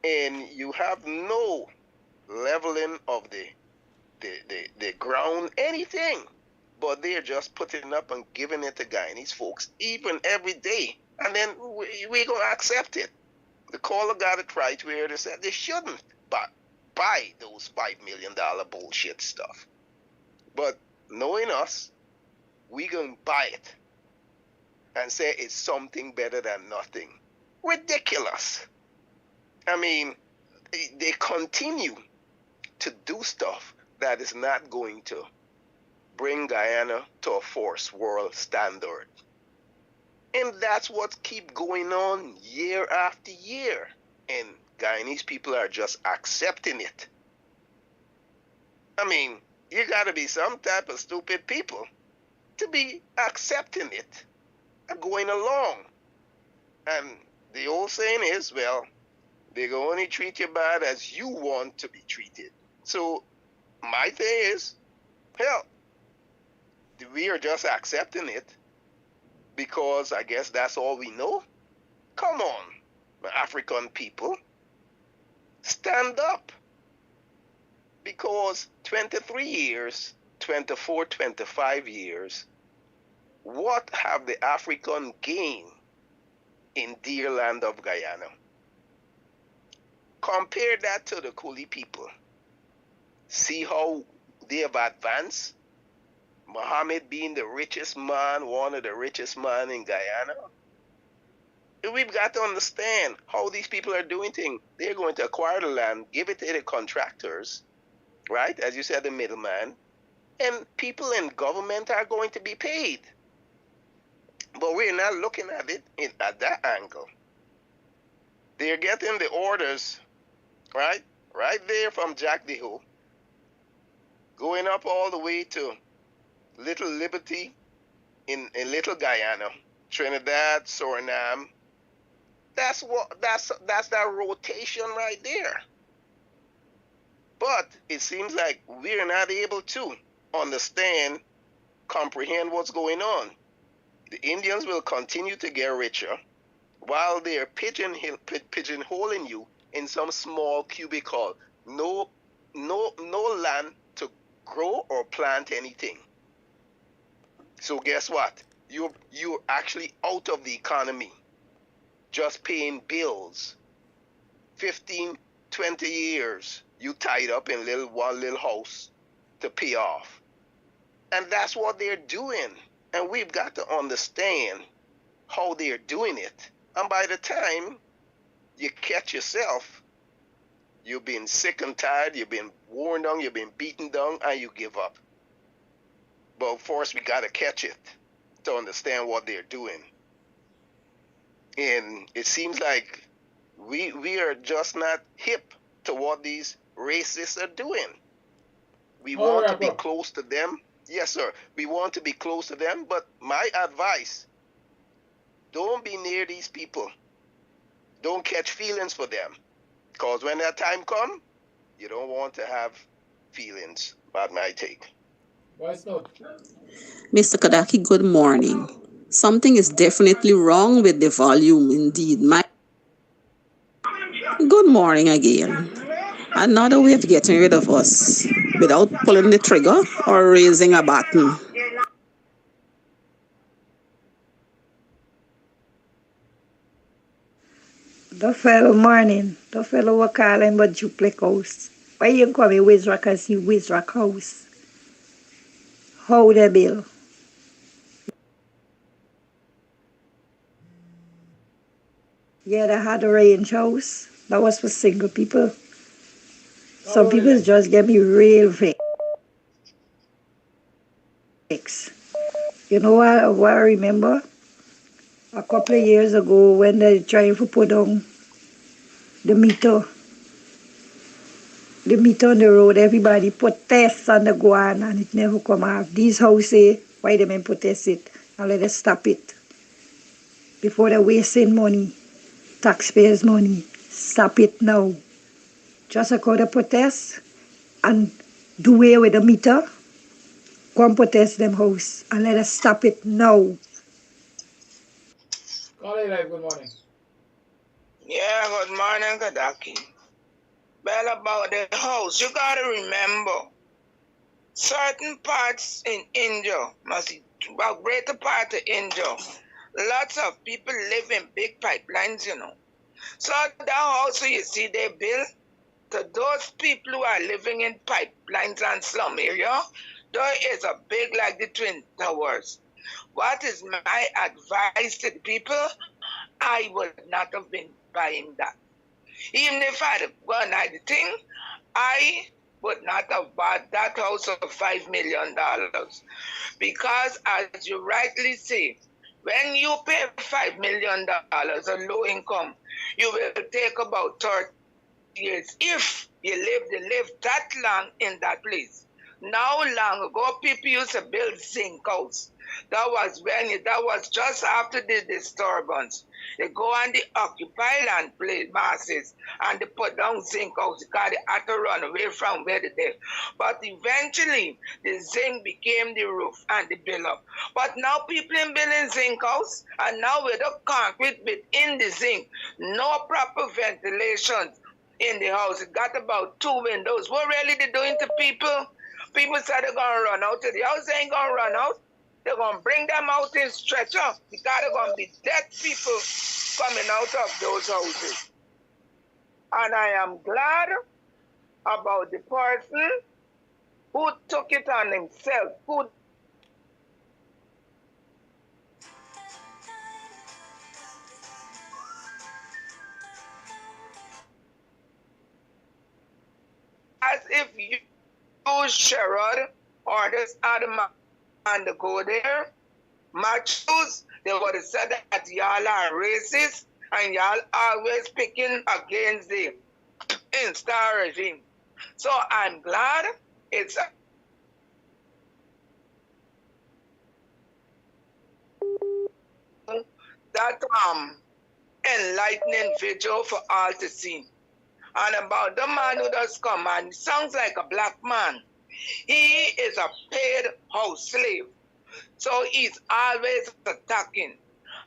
Speaker 14: and you have no leveling of the ground, anything. But they're just putting up and giving it to Guyanese folks, even every day. And then we're going to accept it. The caller got it right where they said they shouldn't buy those $5 million bullshit stuff. But knowing us, we going to buy it and say it's something better than nothing. Ridiculous. I mean, they continue to do stuff that is not going to bring Guyana to a first world standard. And that's what keep going on year after year. And Guyanese people are just accepting it. I mean, you gotta be some type of stupid people to be accepting it and going along. And the old saying is, well, they can only treat you bad as you want to be treated. So my thing is, hell, we are just accepting it because I guess that's all we know. Come on, African people, stand up. Because 23 years, 24, 25 years, what have the African gained in dear land of Guyana? Compare that to the Kuli people. See how they have advanced? Mohammed being the richest man, one of the richest men in Guyana. We've got to understand how these people are doing things. They're going to acquire the land, give it to the contractors, right? As you said, the middleman. And people in government are going to be paid. But we're not looking at it at that angle. They're getting the orders, right? Right there from Jack DeHo. going up all the way to Little Liberty in Little Guyana, Trinidad, Suriname. That's that rotation right there. But it seems like we're not able to understand, comprehend what's going on. The Indians will continue to get richer while they're pigeonholing you in some small cubicle. No land to grow or plant anything. So guess what? You're actually out of the economy, just paying bills. 15, 20 years you tied up in one little house to pay off. And that's what they're doing. And we've got to understand how they're doing it. And by the time you catch yourself, you've been sick and tired, you've been worn down, you've been beaten down, and you give up. But first we got to catch it to understand what they're doing. And it seems like we are just not hip to what these racists are doing. We want to be close to them. Yes, sir. We want to be close to them. But my advice, don't be near these people. Don't catch feelings for them. Because when that time comes, you don't want to have feelings. About my take.
Speaker 1: What's not?
Speaker 11: Mr. Kadaki, good morning. Something is definitely wrong with the volume indeed. Good morning again. Another way of getting rid of us without pulling the trigger or raising a button.
Speaker 15: The fellow morning, the fellow were calling but duplicate house. Why you call me Wizrock and see Wizrock house? How the bill? Yeah, they had a range house. That was for single people. Some people just get me real vexed. You know what I remember? A couple of years ago when they trying to put on the meter on the road, everybody put tests on the Guyana and it never come off. These houses, why they men protest it and let us stop it before they're wasting money, taxpayers' money. Stop it now. Just a call the protest and do away with the meter. Come protest them house and let us stop it now.
Speaker 1: Good morning.
Speaker 5: Yeah, good morning, Kadaki. Well, about the house, you gotta remember, certain parts in India, about greater part of India, lots of people live in big pipelines, you know. So that house you see they build, to those people who are living in pipelines and slum area, there is a big like the Twin Towers. What is my advice to the people? I would not have been buying that. Even if I had gone at the thing, I would not have bought that house of $5 million. Because as you rightly say, when you pay $5 million on low income, you will take about 30 years if you live that long in that place. Now long ago, people used to build zinc house. That was just after the disturbance. They go on the occupied land place masses and they put down zinc house because they had to run away from where they live. But eventually, the zinc became the roof and the build up. But now people in building zinc house and now with the concrete within the zinc, no proper ventilation in the house. It got about 2 windows. What really they doing to people? People said they're going to run out. The house ain't going to run out. They're going to bring them out in stretcher because they're going to be dead people coming out of those houses. And I am glad about the person who took it on himself, who as if you Sherrod or this other man to go there, machos, they would have said that y'all are racist and y'all always picking against the Instar regime. So I'm glad it's that enlightening video for all to see. And about the man who does come, and he sounds like a black man. He is a paid house slave. So he's always attacking.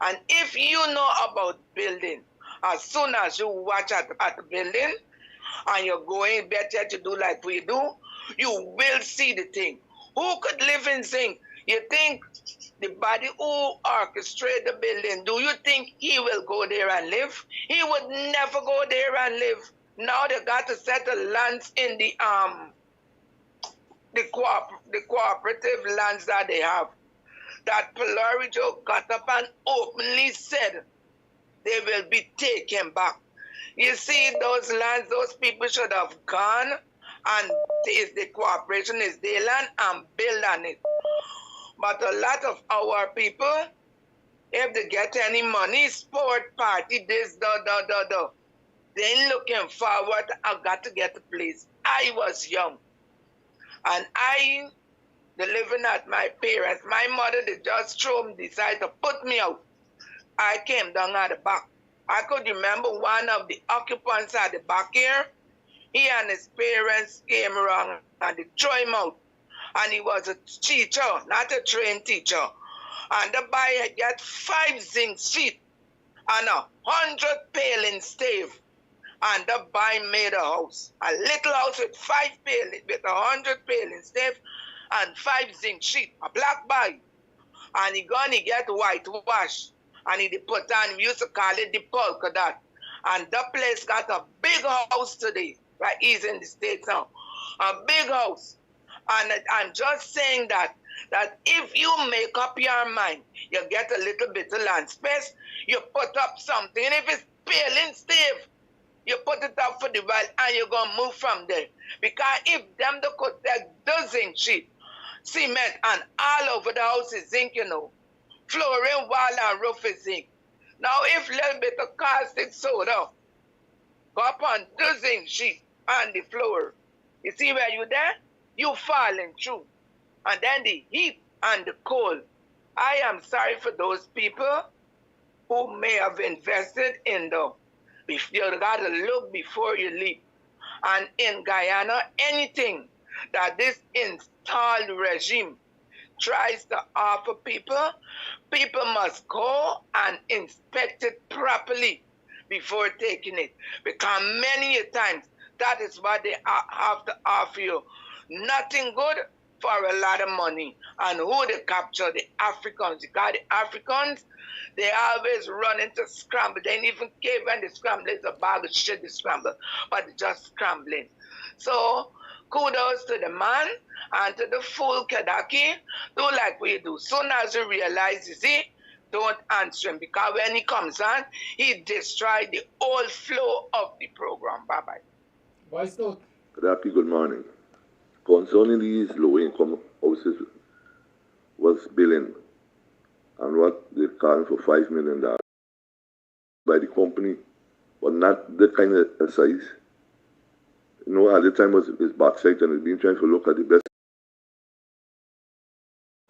Speaker 5: And if you know about building, as soon as you watch at the building, and you're going better to do like we do, you will see the thing. Who could live in zinc? You think the body who orchestrated the building, do you think he will go there and live? He would never go there and live. Now they got to settle lands in the cooperative lands that they have. That Pelorijo got up and openly said they will be taken back. You see, those lands, those people should have gone, and the cooperation is their land, and build on it. But a lot of our people, if they get any money, sport, party, this, they ain't looking forward. I got to get a place. I was young, and I, living at my parents, my mother, they just decided to put me out. I came down at the back. I could remember one of the occupants at the back here. He and his parents came around and they threw him out. And he was a teacher, not a trained teacher. And the boy had got 5 zinc sheet and 100 paling stave. And the boy made a house. A little house with 5 paling, with 100 paling stave and 5 zinc sheet. A black boy. And he get whitewash. And he put on, we used to call it the polka dot. And the place got a big house today. Right, he's in the States now. A big house. And I'm just saying that if you make up your mind, you get a little bit of land space, you put up something. And if it's paling stave, you put it up for the while and you're going to move from there. Because if them the could take the zinc sheet, cement, and all over the house is zinc, you know. Flooring, wall, and roof is zinc. Now, if a little bit of caustic soda go up on the zinc sheet and the floor, you see where you there? You falling through. And then the heat and the cold. I am sorry for those people who may have invested in you got to look before you leap. And in Guyana, anything that this installed regime tries to offer people, people must go and inspect it properly before taking it. Because many a times, that is what they have to offer you. Nothing good for a lot of money. And who they capture? The Africans. Because the Africans, they always run into scramble. They ain't even care when they scramble. It's a bag of shit they scramble. But they're just scrambling. So, kudos to the man and to the fool Kadaki. Do like we do. Soon as you realize, you see, don't answer him. Because when he comes on, he destroyed the whole flow of the program. Bye-bye.
Speaker 1: Voice note.
Speaker 16: Kadaki, good morning. Concerning these low-income houses was billing and what they calling for $5 million by the company, but not the kind of size. You know, at the time was his backside and he's been trying to look at the best.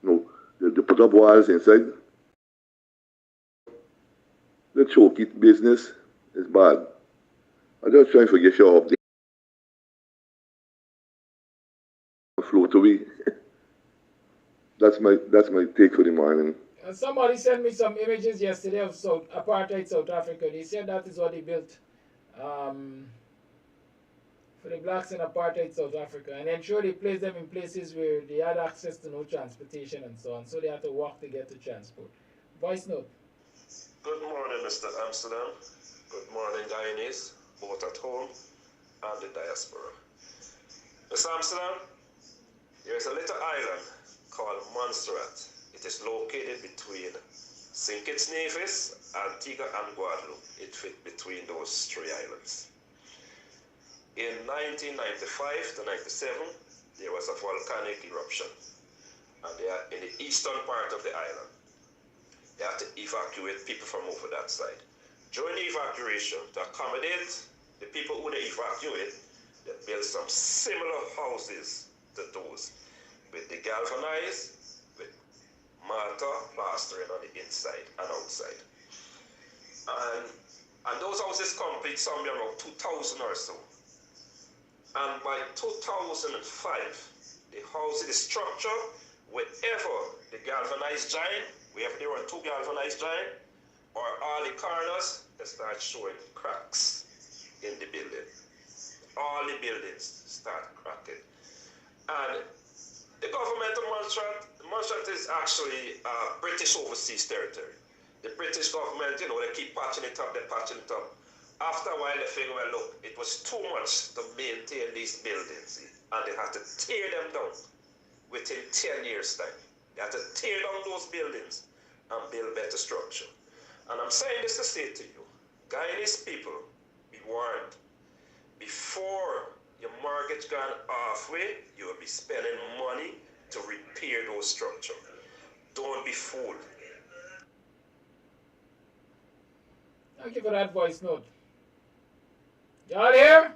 Speaker 16: No, they put up walls inside. The choke it business is bad. I'm just trying to get you up there. Float away. That's my take for the morning.
Speaker 1: And somebody sent me some images yesterday of apartheid South Africa. They said that is what they built for the blacks in apartheid South Africa. And then sure they placed them in places where they had access to no transportation and so on. So they had to walk to get to transport. Voice note.
Speaker 17: Good morning, Mr. Amsterdam. Good morning, Guyanese, both at home and the diaspora. Mr. Amsterdam, there is a little island called Montserrat. It is located between St. Kitts Nevis, Antigua and Guadeloupe. It fit between those 3 islands. In 1995 to 97, there was a volcanic eruption, and they are in the eastern part of the island. They had to evacuate people from over that side. During the evacuation, to accommodate the people who they evacuate, they built some similar houses to those, with the galvanized, with mortar plastering on the inside and outside. And those houses complete somewhere around 2000 or so. And by 2005, the structure, wherever the galvanized giant, wherever there were two galvanized giant, or all the corners, they start showing cracks in the building. All the buildings start cracking. And the government of Montserrat is actually British overseas territory. The British government, they keep patching it up, they're patching it up. After a while, they figure, well, look, it was too much to maintain these buildings, and they had to tear them down within 10 years' time. They had to tear down those buildings and build better structure. And I'm saying this to say to you, Guyanese people, be warned. Before your mortgage gone halfway, you will be spending money to repair those structures. Don't be fooled.
Speaker 1: Thank you for that voice note. Y'all here?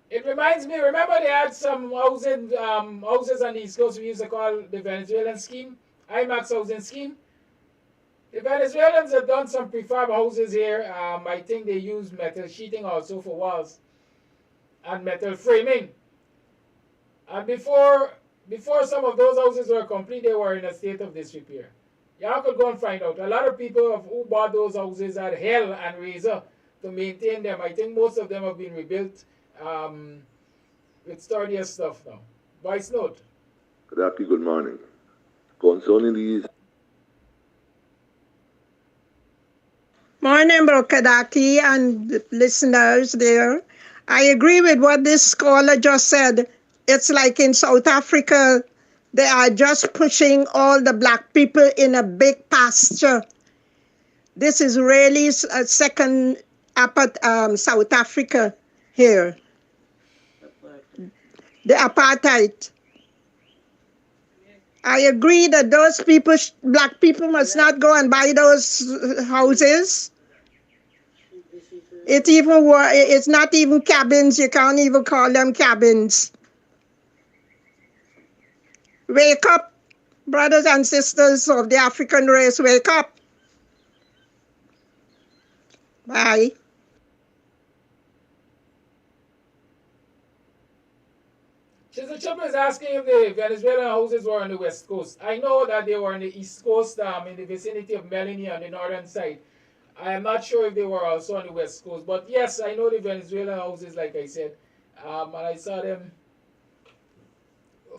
Speaker 1: It reminds me, remember they had some houses on the East Coast we used to call the Venezuelan scheme, IMAX housing scheme. The Venezuelans have done some prefab houses here. I think they use metal sheeting also for walls and metal framing. And before some of those houses were complete, they were in a state of disrepair. Y'all could go and find out. A lot of people who bought those houses had hell and razor to maintain them. I think most of them have been rebuilt with sturdier stuff now. Voice note.
Speaker 16: Kadaki, good morning. Concerning these.
Speaker 15: Morning, Bro Kadaki and listeners there. I agree with what this scholar just said. It's like in South Africa, they are just pushing all the black people in a big pasture. This is really a second South Africa here. The apartheid. I agree that those people, black people, must not go and buy those houses. It's not even cabins. You can't even call them cabins. Wake up, brothers and sisters of the African race, wake up. Bye.
Speaker 1: Chip is asking if the Venezuelan houses were on the West Coast. I know that they were on the East Coast, in the vicinity of Melanie on the northern side. I am not sure if they were also on the West Coast. But yes, I know the Venezuelan houses, like I said. And I saw them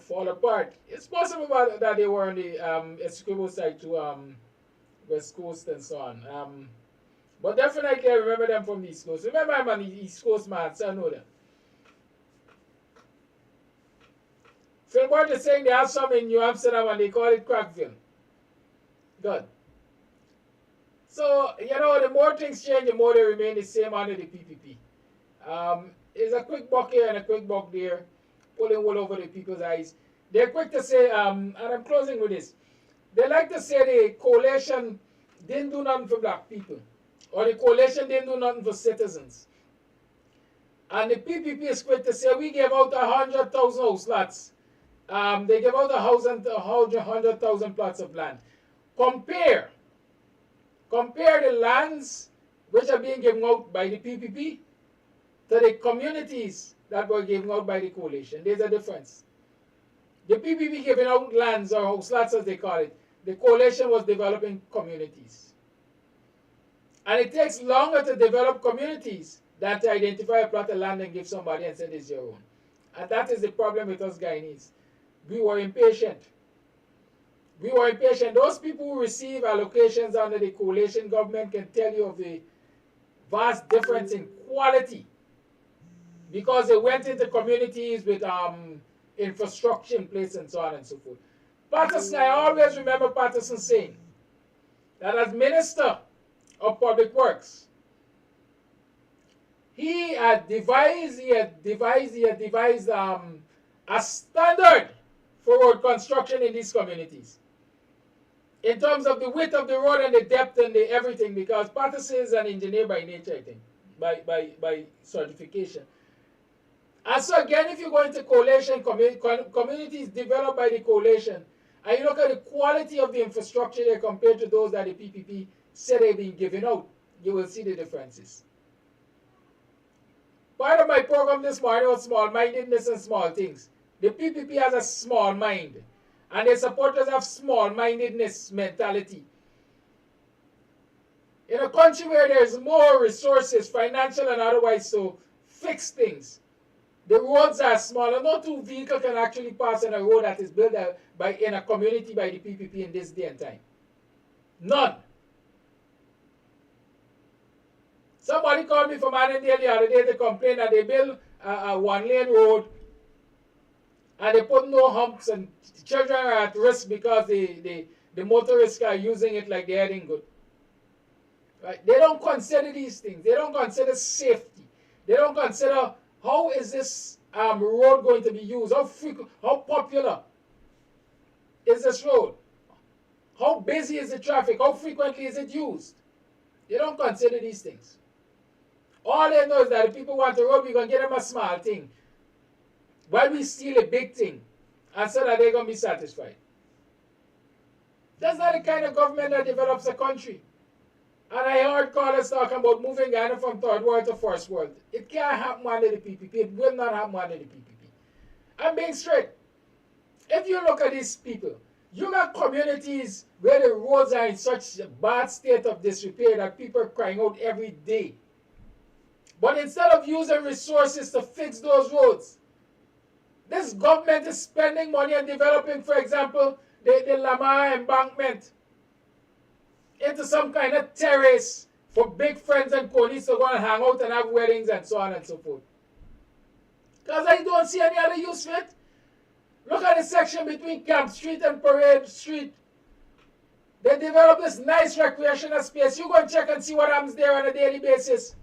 Speaker 1: fall apart. It's possible that they were on the Essequibo side to West Coast and so on. But definitely I remember them from the East Coast. Remember, I'm on the East Coast, man, so I know them. Philbert is saying they have some in New Amsterdam and they call it Crackville. Good. So, the more things change, the more they remain the same under the PPP. There's a quick buck here and a quick buck there, pulling wool over the people's eyes. They're quick to say, and I'm closing with this, they like to say the coalition didn't do nothing for black people, or the coalition didn't do nothing for citizens. And the PPP is quick to say, we gave out 100,000 house lots. They gave out 100,000 plots of land. Compare the lands which are being given out by the PPP to the communities that were given out by the coalition. There's a difference. The PPP giving out lands or house lots as they call it. The coalition was developing communities. And it takes longer to develop communities than to identify a plot of land and give somebody and say it's your own. And that is the problem with us Guyanese. We were impatient. Those people who receive allocations under the coalition government can tell you of the vast difference in quality because they went into communities with infrastructure in place and so on and so forth. Patterson, I always remember Patterson saying that as Minister of Public Works, he had devised a standard for road construction in these communities. In terms of the width of the road and the depth and the everything, because Patterson is an engineer by nature, I think, by certification. And so again, if you go into coalition, communities developed by the coalition, and you look at the quality of the infrastructure there compared to those that the PPP said they've been giving out, you will see the differences. Part of my program this morning was small-mindedness and small things. The PPP has a small mind, and their supporters have small-mindedness mentality. In a country where there's more resources, financial and otherwise, to fix things, the roads are small, and no two vehicles can actually pass on a road that is built in a community by the PPP in this day and time. None. Somebody called me from Annandale the other day to complain that they built a one-lane road and they put no humps and children are at risk because the motorists are using it like they're heading good. Right? They don't consider these things. They don't consider safety. They don't consider how is this road going to be used? How popular is this road? How busy is the traffic? How frequently is it used? They don't consider these things. All they know is that if people want a road, we're going to get them a small thing while we steal a big thing, and so that they're going to be satisfied. That's not the kind of government that develops a country. And I heard callers talking about moving Guyana from third world to first world. It can't happen under the PPP. It will not happen under the PPP. I'm being straight. If you look at these people, you got communities where the roads are in such a bad state of disrepair that people are crying out every day. But instead of using resources to fix those roads, this government is spending money on developing, for example, the Lamar embankment into some kind of terrace for big friends and colleagues to go and hang out and have weddings and so on and so forth. Because I don't see any other use for it. Look at the section between Camp Street and Parade Street. They develop this nice recreational space. You go and check and see what happens there on a daily basis.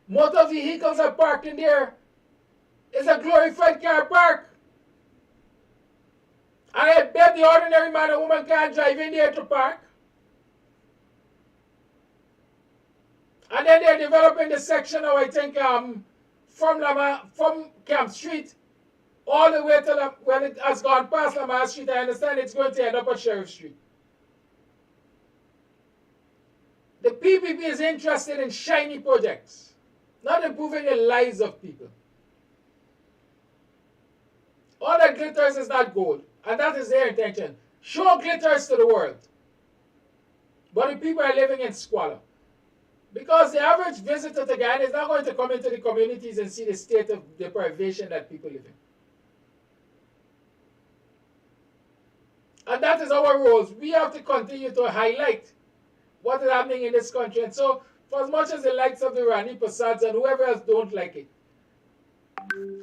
Speaker 1: Motor vehicles are parked in there. It's a glorified car park. And I bet the ordinary man or woman can't drive in there to park. And then they're developing the section now, I think, from Camp Street all the way to when it has gone past Lamar Street. I understand it's going to end up at Sheriff Street. The PPP is interested in shiny projects, not improving the lives of people. All that glitters is not gold, and that is their intention. Show glitters to the world. But the people are living in squalor. Because the average visitor to Guyana is not going to come into the communities and see the state of deprivation that people live in. And that is our roles. We have to continue to highlight what is happening in this country. And so, for as much as the likes of the Rani Prasads and whoever else don't like it,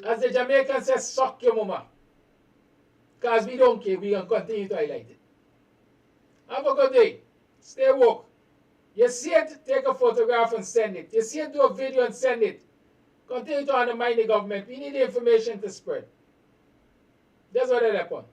Speaker 1: as the Jamaicans say, suck your mama. Because we don't care. We can continue to highlight it. Have a good day. Stay woke. You see it, take a photograph and send it. You see it, do a video and send it. Continue to undermine the government. We need the information to spread. That's what I upon.